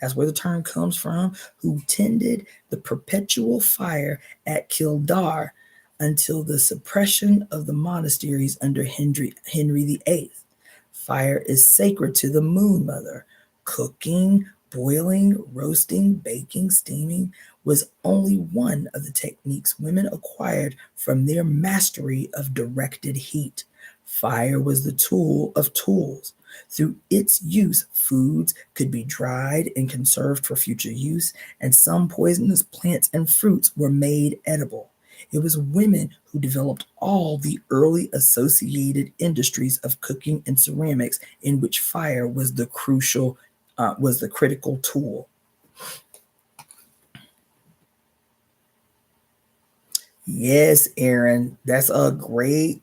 that's where the term comes from, who tended the perpetual fire at Kildare until the suppression of the monasteries under Henry VIII. Fire is sacred to the Moon Mother. Cooking, boiling, roasting, baking, steaming was only one of the techniques women acquired from their mastery of directed heat. Fire was the tool of tools. Through its use, foods could be dried and conserved for future use, and some poisonous plants and fruits were made edible. It was women who developed all the early associated industries of cooking and ceramics, in which fire was the critical tool. Yes, Aaron, that's a great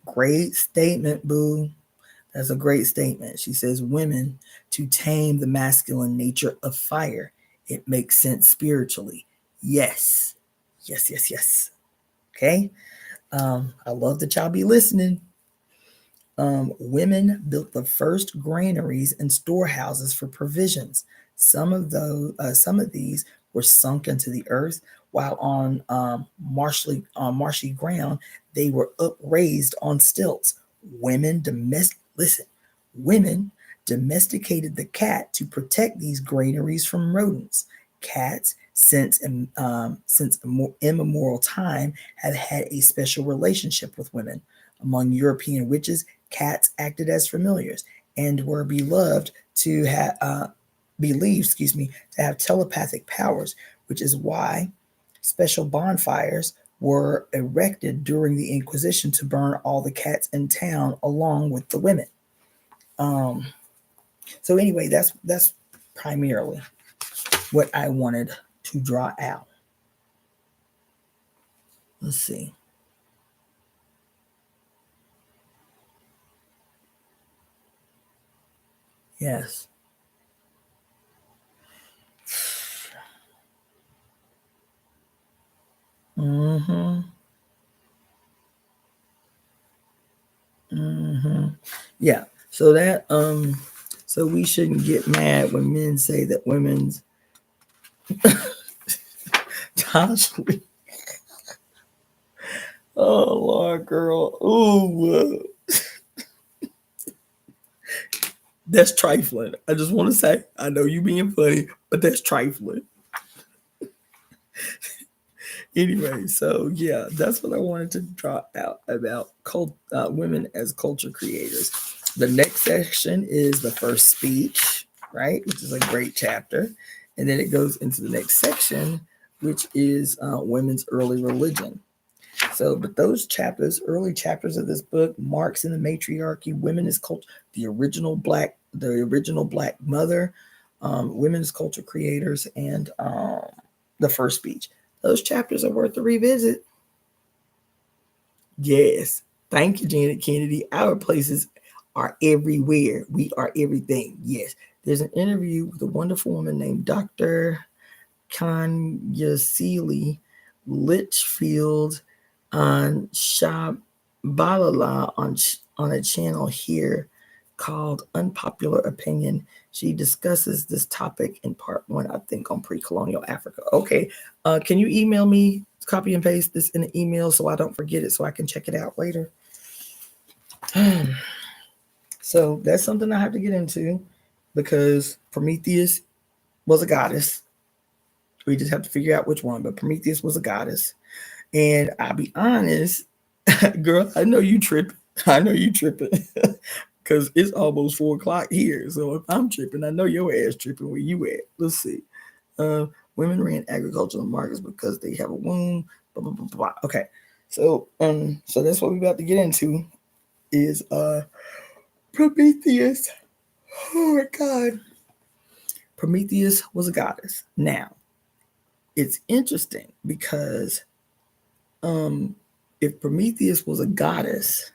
statement, boo. That's a great statement. She says, women to tame the masculine nature of fire. It makes sense spiritually. Yes. Yes. Okay. I love that y'all be listening. Women built the first granaries and storehouses for provisions. Some of these were sunk into the earth, while on marshy ground, they were upraised on stilts. Women domesticated the cat to protect these granaries from rodents. Cats, since immemorial time, have had a special relationship with women. Among European witches, cats acted as familiars and were believed, to have telepathic powers, which is why special bonfires were erected during the Inquisition to burn all the cats in town along with the women. So anyway, that's primarily what I wanted to draw out. Let's see. Yes. Mm-hmm. Mm-hmm. Yeah. So we shouldn't get mad when men say that women's constantly. Oh Lord, girl. Ooh, that's trifling. I just want to say, I know you being funny, but that's trifling. Anyway, so yeah, that's what I wanted to draw out about women as culture creators. The next section is the first speech, right, which is a great chapter, and then it goes into the next section, which is women's early religion. So, but those chapters, early chapters of this book, Marx and the Matriarchy, Women as Culture, the original black mother, Women's Culture Creators, and The First Speech. Those chapters are worth a revisit. Yes. Thank you, Janet Kennedy. Our places are everywhere. We are everything. Yes. There's an interview with a wonderful woman named Dr. Kanyasili Litchfield on Shabalala on a channel here called Unpopular Opinion. She discusses this topic in part 1, I think, on pre-colonial Africa. Okay. Can you email me, copy and paste this in an email so I don't forget it so I can check it out later? So that's something I have to get into, because Prometheus was a goddess. We just have to figure out which one, but Prometheus was a goddess. And I'll be honest, girl, I know you tripping. Because it's almost 4 o'clock here. So if I'm tripping, I know your ass tripping where you at. Let's see. Women ran agricultural markets because they have a womb. Blah, blah, blah, blah. Okay. So that's what we're about to get into is Prometheus. Oh my God. Prometheus was a goddess. Now, it's interesting because if Prometheus was a goddess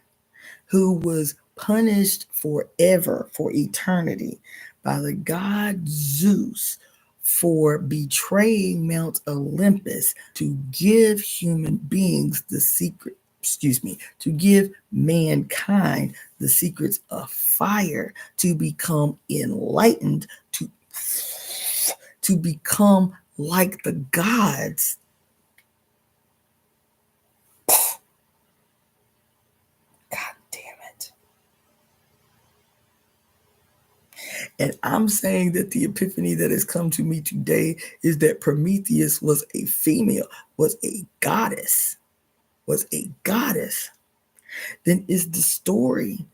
who was punished forever, for eternity, by the god Zeus for betraying Mount Olympus to give human beings the secret, to give mankind the secrets of fire, to become enlightened, to become like the gods. And I'm saying that the epiphany that has come to me today is that Prometheus was a female, was a goddess. Then is the story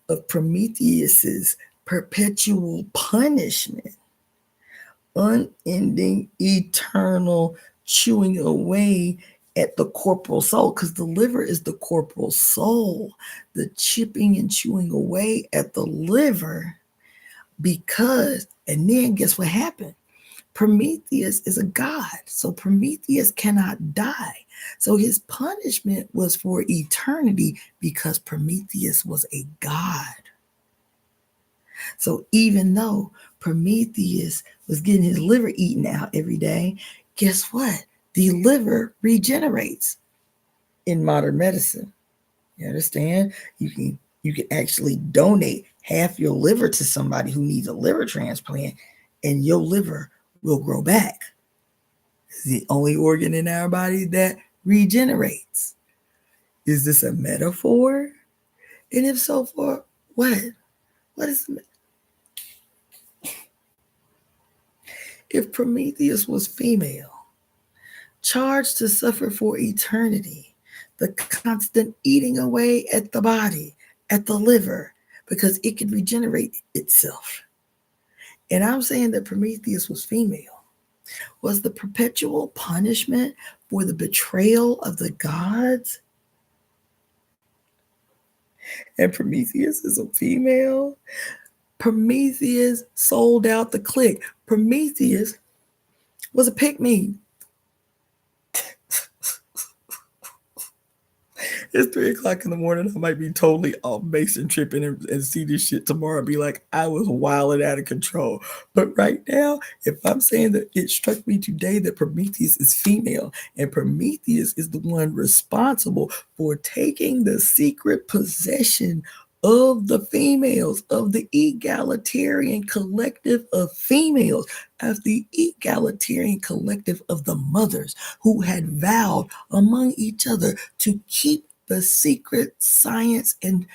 of Prometheus's perpetual punishment, unending, eternal chewing away at the corporal soul, because the liver is the corporal soul, the chipping and chewing away at the liver. Because, and then guess what happened? Prometheus is a god, so Prometheus cannot die. So his punishment was for eternity because Prometheus was a god. So even though Prometheus was getting his liver eaten out every day, guess what? The liver regenerates in modern medicine. You understand? You can actually donate half your liver to somebody who needs a liver transplant, and your liver will grow back. It's the only organ in our body that regenerates. Is this a metaphor? And if so, for what? What is the If Prometheus was female, charged to suffer for eternity, the constant eating away at the body, at the liver, because it could regenerate itself. And I'm saying that Prometheus was female. Was the perpetual punishment for the betrayal of the gods? And Prometheus is a female? Prometheus sold out the clique. Prometheus was a pick-me. It's 3 o'clock in the morning. I might be totally off base and tripping and see this shit tomorrow and be like, I was wilding out of control. But right now, if I'm saying that it struck me today that Prometheus is female, and Prometheus is the one responsible for taking the secret possession of the females, of the egalitarian collective of females, of the egalitarian collective of the mothers who had vowed among each other to keep the secret science and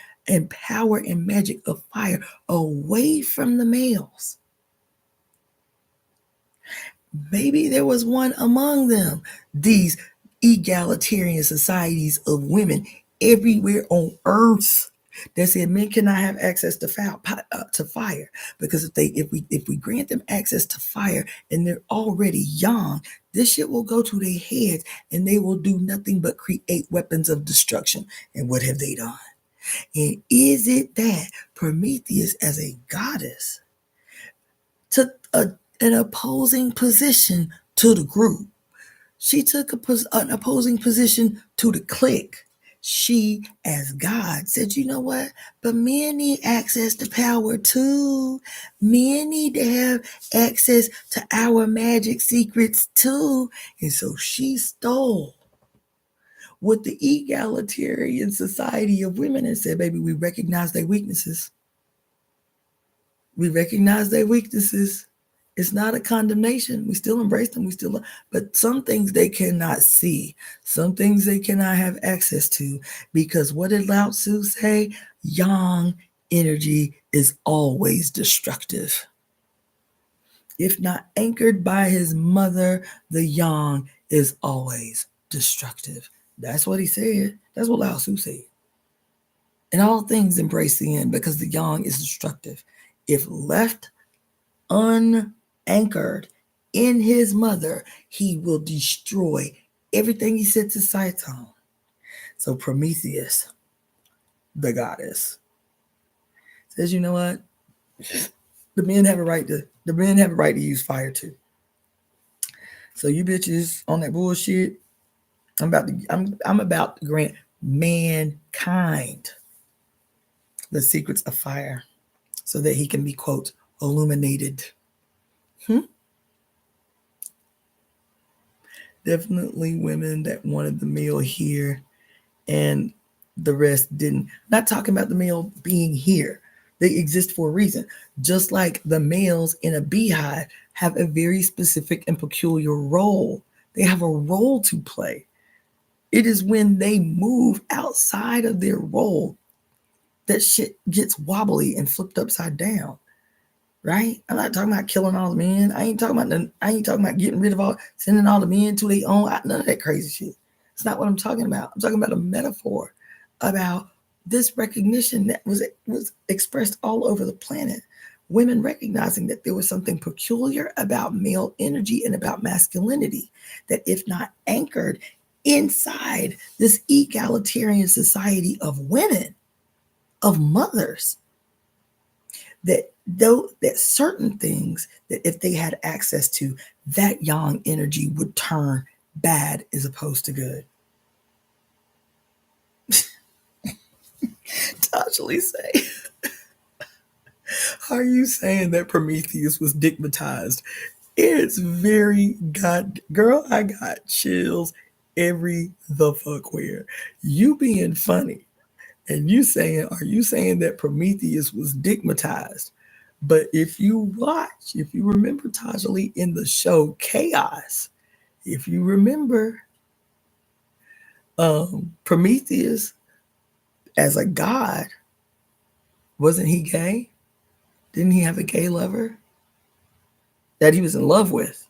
power and magic of fire away from the males. Maybe there was one among them, these egalitarian societies of women everywhere on earth, that said men cannot have access to fire, because if we grant them access to fire and they're already young, this shit will go to their heads and they will do nothing but create weapons of destruction. And what have they done? And is it that Prometheus, as a goddess, took an opposing position to the group. She took an opposing position to the clique. She, as God, said, you know what? But men need access to power too. Men need to have access to our magic secrets too. And so she stole with the egalitarian society of women and said, baby, we recognize their weaknesses. We recognize their weaknesses. It's not a condemnation. We still embrace them. We still, but some things they cannot see. Some things they cannot have access to, because what did Lao Tzu say? Yang energy is always destructive. If not anchored by his mother, the yang is always destructive. That's what he said. That's what Lao Tzu said. And all things embrace the end because the yang is destructive. If left unanchored in his mother, he will destroy everything he sets his sights on. So Prometheus, the goddess, says, you know what? The men have a right to use fire too. So you bitches on that bullshit, I'm about to grant mankind the secrets of fire so that he can be, quote, illuminated. Definitely women that wanted the male here and the rest didn't. Not talking about the male being here. They exist for a reason. Just like the males in a beehive have a very specific and peculiar role. They have a role to play. It is when they move outside of their role that shit gets wobbly and flipped upside down. Right? I'm not talking about killing all the men. I ain't talking about getting rid of all, sending all the men to their own. None of that crazy shit. It's not what I'm talking about. I'm talking about a metaphor about this recognition that was expressed all over the planet. Women recognizing that there was something peculiar about male energy and about masculinity, that if not anchored inside this egalitarian society of women, of mothers, that certain things that if they had access to, that yang energy would turn bad as opposed to good. Tasha say, are you saying that Prometheus was stigmatized? It's very girl, I got chills every the fuck where. You being funny and are you saying that Prometheus was stigmatized? But if you remember Tasha Lee in the show Chaos, if you remember Prometheus as a god, wasn't he gay? Didn't he have a gay lover that he was in love with?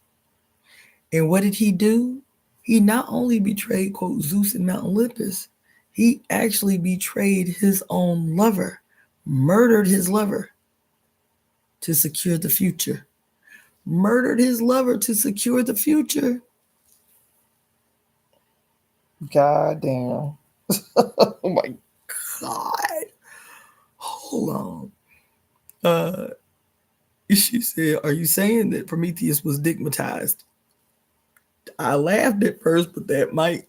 And what did he do? He not only betrayed, quote, Zeus and Mount Olympus, he actually betrayed his own lover, murdered his lover to secure the future. Murdered his lover to secure the future. God damn. Oh my God. Hold on. She said, are you saying that Prometheus was stigmatized? I laughed at first, but that might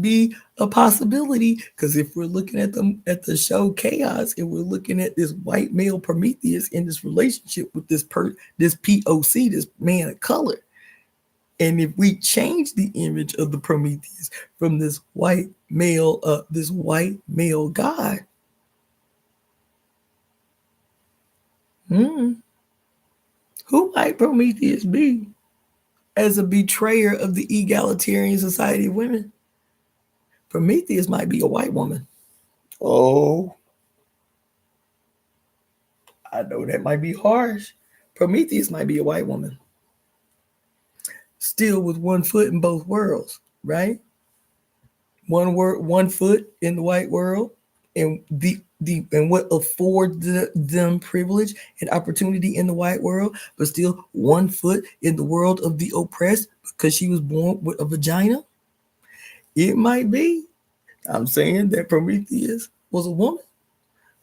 be a possibility, because if we're looking at the show Chaos and we're looking at this white male Prometheus in this relationship with this POC, this man of color, and if we change the image of the Prometheus from this white male god, who might Prometheus be as a betrayer of the egalitarian society of women? Prometheus might be a white woman. Oh, I know that might be harsh. Prometheus might be a white woman. Still with one foot in both worlds, right? One foot in the white world, and and what affords them privilege and opportunity in the white world, but still 1 foot in the world of the oppressed because she was born with a vagina. It might be. I'm saying that Prometheus was a woman,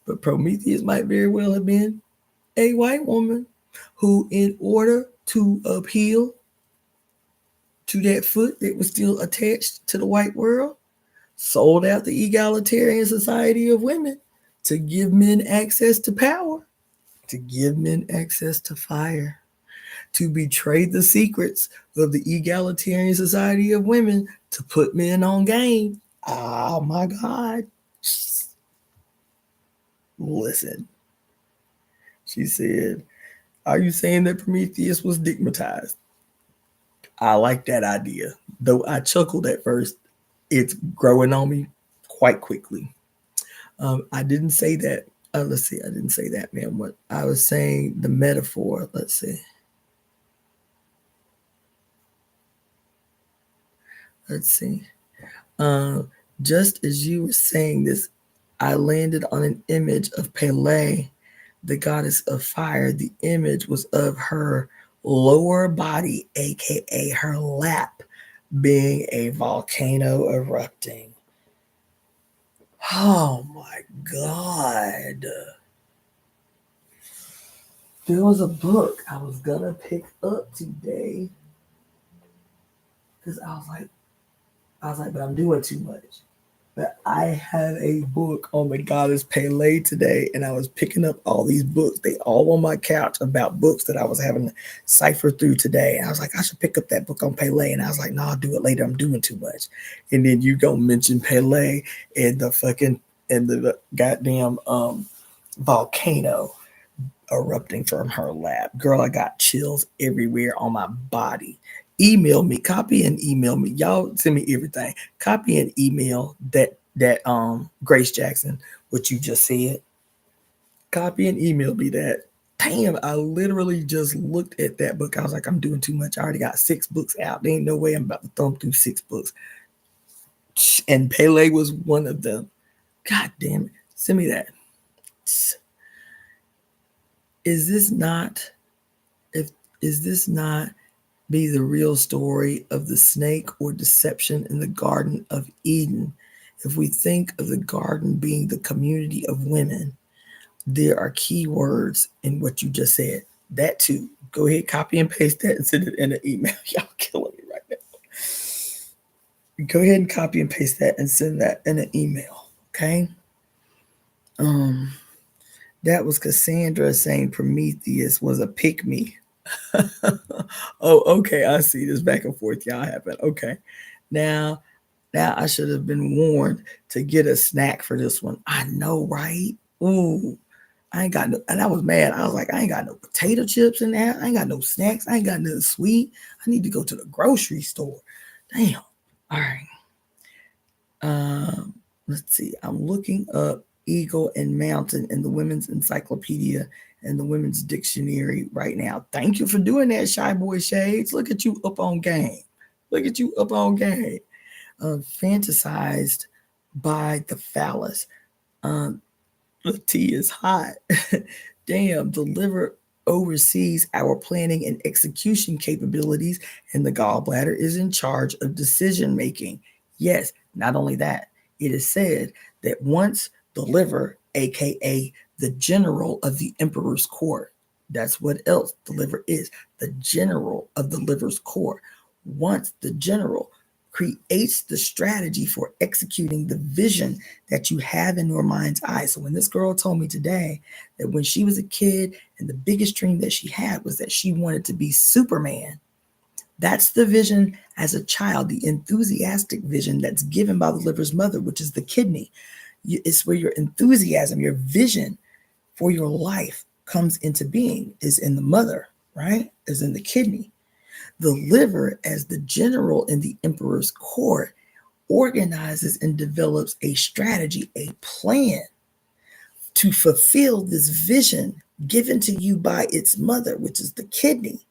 but Prometheus might very well have been a white woman. who, in order to appeal to that foot that was still attached to the white world, sold out the egalitarian society of women to give men access to power, to give men access to fire, to betray the secrets of the egalitarian society of women to put men on game. Oh my God. Listen, she said, are you saying that Prometheus was stigmatized? I like that idea. Though I chuckled at first, it's growing on me quite quickly. I didn't say that. Let's see. I didn't say that, man. What I was saying, the metaphor. Let's see. Let's see. Uh, just as you were saying this, I landed on an image of Pele, the goddess of fire. The image was of her lower body, aka her lap, being a volcano erupting. Oh my God. There was a book I was gonna pick up today because I was like, but I'm doing too much. But I had a book on the goddess Pele today, and I was picking up all these books. They all on my couch about books that I was having to cipher through today. And I was like, I should pick up that book on Pele. And I was like, no, I'll do it later. I'm doing too much. And then you go mention Pele and the goddamn volcano erupting from her lap. Girl, I got chills everywhere on my body. Email me, copy and email me. Y'all send me everything. Copy and email that Grace Jackson, what you just said. Copy and email me that. Damn, I literally just looked at that book. I was like, I'm doing too much. I already got 6 books out. There ain't no way I'm about to thumb through 6 books. And Pele was one of them. God damn it. Send me that. Is this not be the real story of the snake or deception in the Garden of Eden? If we think of the garden being the community of women, there are key words in what you just said. That too. Go ahead, copy and paste that and send it in an email. Y'all killing me right now. Go ahead and copy and paste that and send that in an email. Okay. That was Cassandra saying Prometheus was a pick me. Oh, okay. I see this back and forth y'all happen. Okay. Now I should have been warned to get a snack for this one. I know, right? Ooh, I ain't got no, and I was mad. I was like, I ain't got no potato chips in there. I ain't got no snacks. I ain't got nothing sweet. I need to go to the grocery store. Damn. All right. Let's see. I'm looking up eagle and mountain in the Women's Encyclopedia and the Women's Dictionary right now. Thank you for doing that, Shy Boy Shades. Look at you up on game. Look at you up on game. Fantasized by the phallus. The tea is hot. Damn, the liver oversees our planning and execution capabilities, and the gallbladder is in charge of decision making. Yes, not only that, it is said that once the liver, aka the general of the emperor's court, that's what else the liver is, the general of the liver's court. Once the general creates the strategy for executing the vision that you have in your mind's eye. So when this girl told me today that when she was a kid and the biggest dream that she had was that she wanted to be Superman, that's the vision as a child, the enthusiastic vision that's given by the liver's mother, which is the kidney. It's where your enthusiasm, your vision for your life comes into being, is in the mother, right? Is in the kidney. The liver, as the general in the emperor's court, organizes and develops a strategy, a plan to fulfill this vision given to you by its mother, which is the kidney.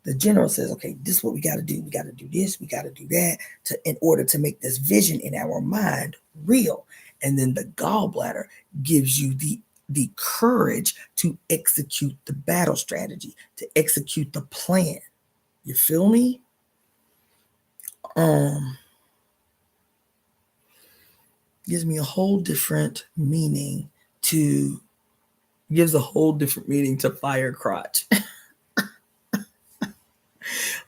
The general says, okay, this is what we got to do. We got to do this. We got to do that in order to make this vision in our mind real. And then the gallbladder gives you the courage to execute the battle strategy, to execute the plan. You feel me? Gives me a whole different meaning to gives a whole different meaning to fire crotch.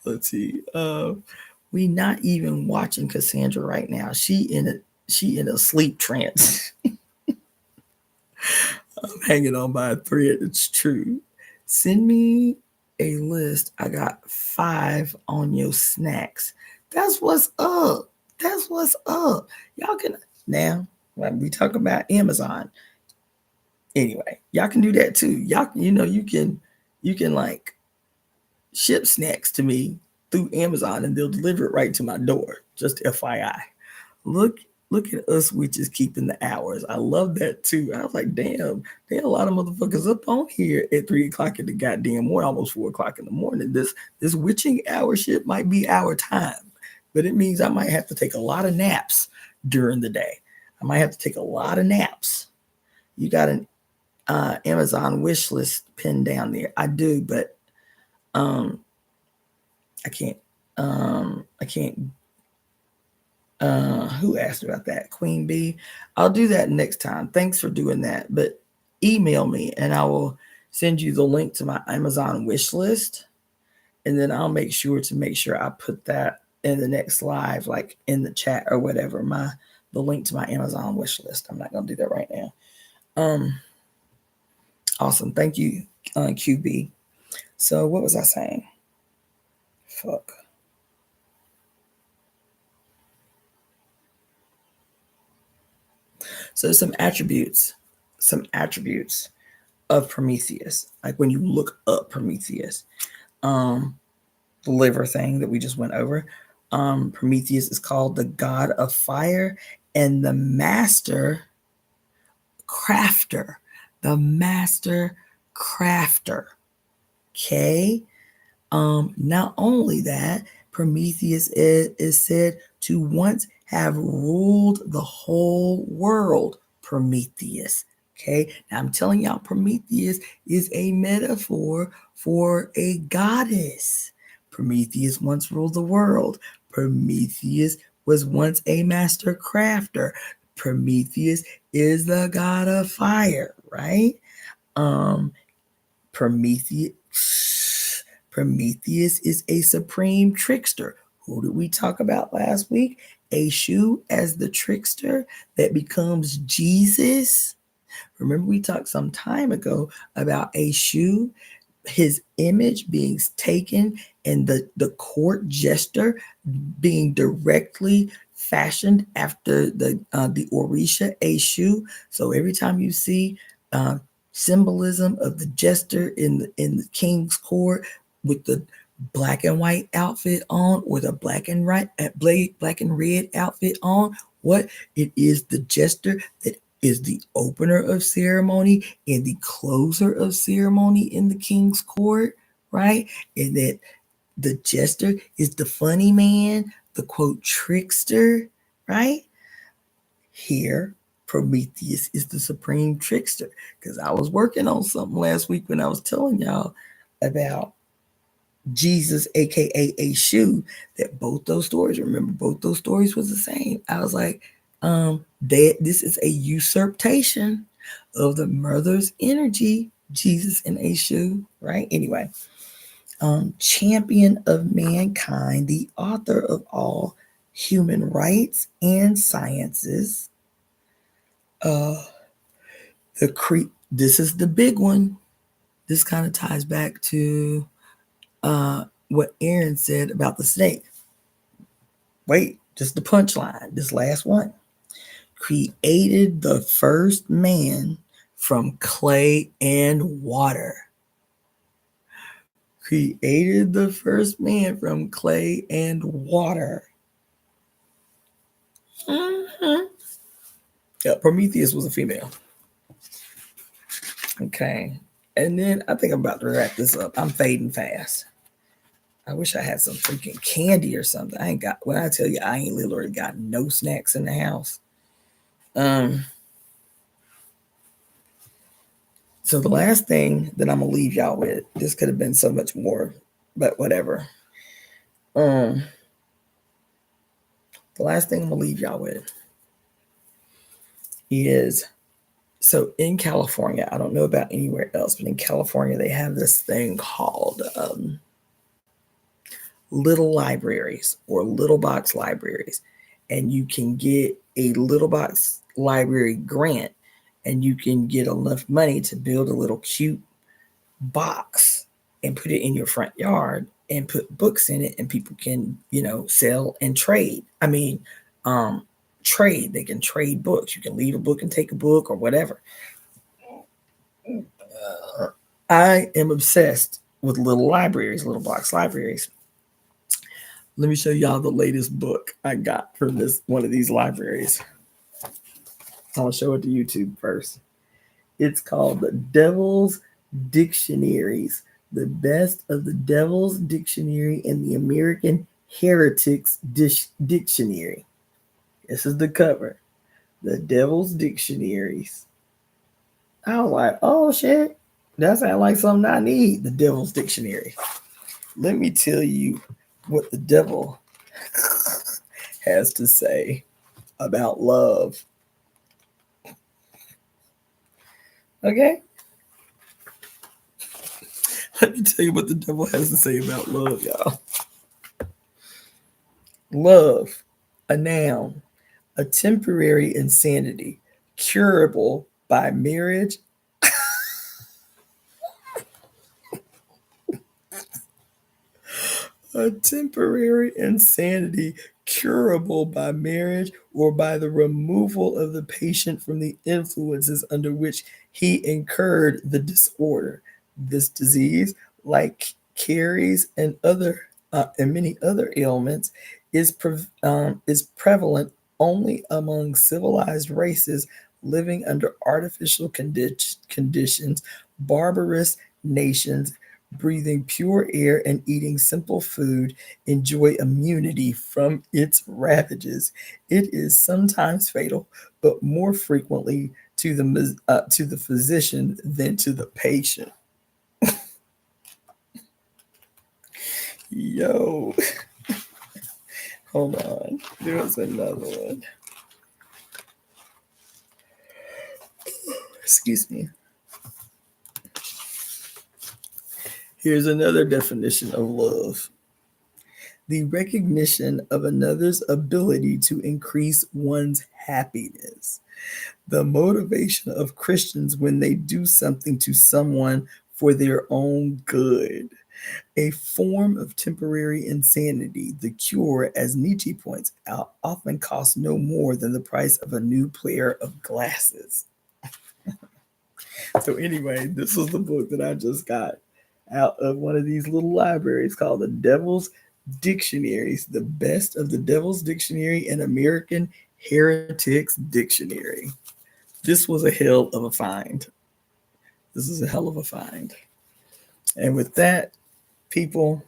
Let's see. We not even watching Cassandra right now. She in a sleep trance. I'm hanging on by a thread. It's true. Send me a list. I got 5 on your snacks. That's what's up. That's what's up. Y'all can now when we talk about Amazon. Anyway, y'all can do that too. Y'all, you can like ship snacks to me through Amazon and they'll deliver it right to my door. Just FYI. Look at us, we just keeping the hours. I love that too. I was like, damn, there are a lot of motherfuckers up on here at 3 o'clock in the goddamn morning, almost 4 o'clock in the morning. This witching hour shit might be our time, but it means I might have to take a lot of naps during the day. I might have to take a lot of naps. You got an Amazon wish list pinned down there. I do, but I can't. Who asked about that? Queen Bee. I'll do that next time. Thanks for doing that. But email me and I will send you the link to my Amazon wish list. And then I'll make sure I put that in the next live, like in the chat or whatever, the link to my Amazon wish list. I'm not gonna do that right now. Awesome. Thank you, QB. So what was I saying? Fuck. So some attributes of Prometheus. Like when you look up Prometheus, the liver thing that we just went over. Prometheus is called the god of fire and the master crafter. The master crafter. Okay. Not only that, Prometheus is said to once have ruled the whole world. Prometheus. Okay. Now I'm telling y'all, Prometheus is a metaphor for a goddess. Prometheus once ruled the world. Prometheus was once a master crafter. Prometheus is the god of fire, right? Prometheus is a supreme trickster. Who did we talk about last week? Eshu as the trickster that becomes Jesus. Remember we talked some time ago about Eshu, his image being taken and the court jester being directly fashioned after the Orisha Eshu. So every time you see symbolism of the jester in the king's court with the black and white outfit on or the black and red outfit on, what it is, the jester that is the opener of ceremony and the closer of ceremony in the king's court, right? And that the jester is the funny man, the quote trickster, right? Here, Prometheus is the supreme trickster. Because I was working on something last week when I was telling y'all about Jesus, aka Eshu, that both those stories was the same. I was like, this is a usurpation of the mother's energy, Jesus and Eshu, right? Anyway, champion of mankind, the author of all human rights and sciences. This is the big one. This kind of ties back to what Aaron said about the snake. Wait, just the punchline. This last one. Created the first man from clay and water. Created the first man from clay and water. Mm-hmm. Yeah, Prometheus was a female. Okay. And then I think I'm about to wrap this up. I'm fading fast. I wish I had some freaking candy or something. I ain't got, when I tell you, I ain't literally got no snacks in the house. So the last thing that I'm gonna leave y'all with, this could have been so much more, but whatever. The last thing I'm gonna leave y'all with is So in California, I don't know about anywhere else, but in California, they have this thing called little libraries or little box libraries. And you can get a little box library grant and you can get enough money to build a little cute box and put it in your front yard and put books in it, and people can, sell and trade. Trade. They can trade books. You can leave a book and take a book or whatever. I am obsessed with little libraries, little box libraries. Let me show y'all the latest book I got from this one of these libraries. I'll show it to YouTube first. It's called The Devil's Dictionaries, the best of the Devil's Dictionary and the American Heretics Dictionary. This is the cover. The Devil's Dictionaries. I was like, oh shit, that sounds like something I need. The Devil's Dictionary. Let me tell you what the devil has to say about love. Okay? Let me tell you what the devil has to say about love, y'all. Love, a noun, a temporary insanity, curable by marriage. A temporary insanity curable by marriage or by the removal of the patient from the influences under which he incurred the disorder. This disease, like caries and many other ailments, is prevalent only among civilized races living under artificial conditions, barbarous nations, breathing pure air and eating simple food, enjoy immunity from its ravages. It is sometimes fatal, but more frequently to the physician than to the patient. Yo, hold on. There's another one. Excuse me. Here's another definition of love: the recognition of another's ability to increase one's happiness. The motivation of Christians when they do something to someone for their own good. A form of temporary insanity, the cure, as Nietzsche points out, often costs no more than the price of a new pair of glasses. So, anyway, this was the book that I just got out of one of these little libraries called The Devil's Dictionaries, the best of the Devil's Dictionary and American Heretics Dictionary. This was a hell of a find. This is a hell of a find. And with that, people,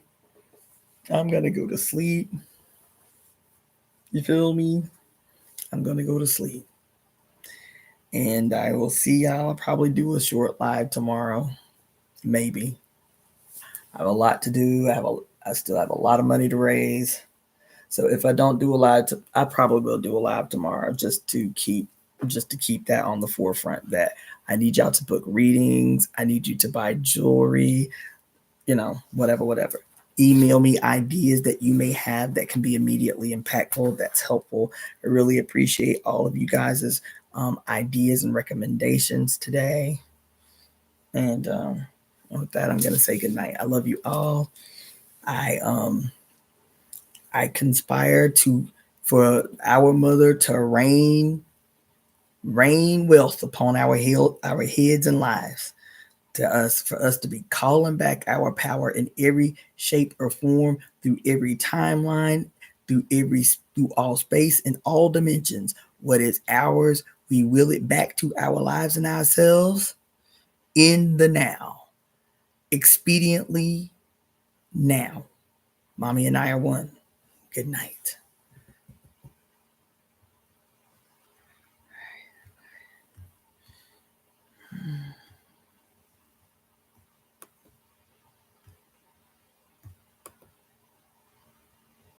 I'm going to go to sleep. You feel me? I'm going to go to sleep. And I will see y'all. I'll probably do a short live tomorrow. Maybe. I have a lot to do. I still have a lot of money to raise. So if I don't do a live, I probably will do a live tomorrow just to keep that on the forefront, that I need y'all to book readings. I need you to buy jewelry, whatever. Email me ideas that you may have that can be immediately impactful. That's helpful. I really appreciate all of you guys' ideas and recommendations today. And with that, I'm going to say good night. I love you all. I conspire for our mother to rain wealth upon our heads and lives, for us to be calling back our power in every shape or form, through every timeline, through all space and all dimensions. What is ours, we will it back to our lives and ourselves in the now, expediently now. Mommy and I are one. Good night.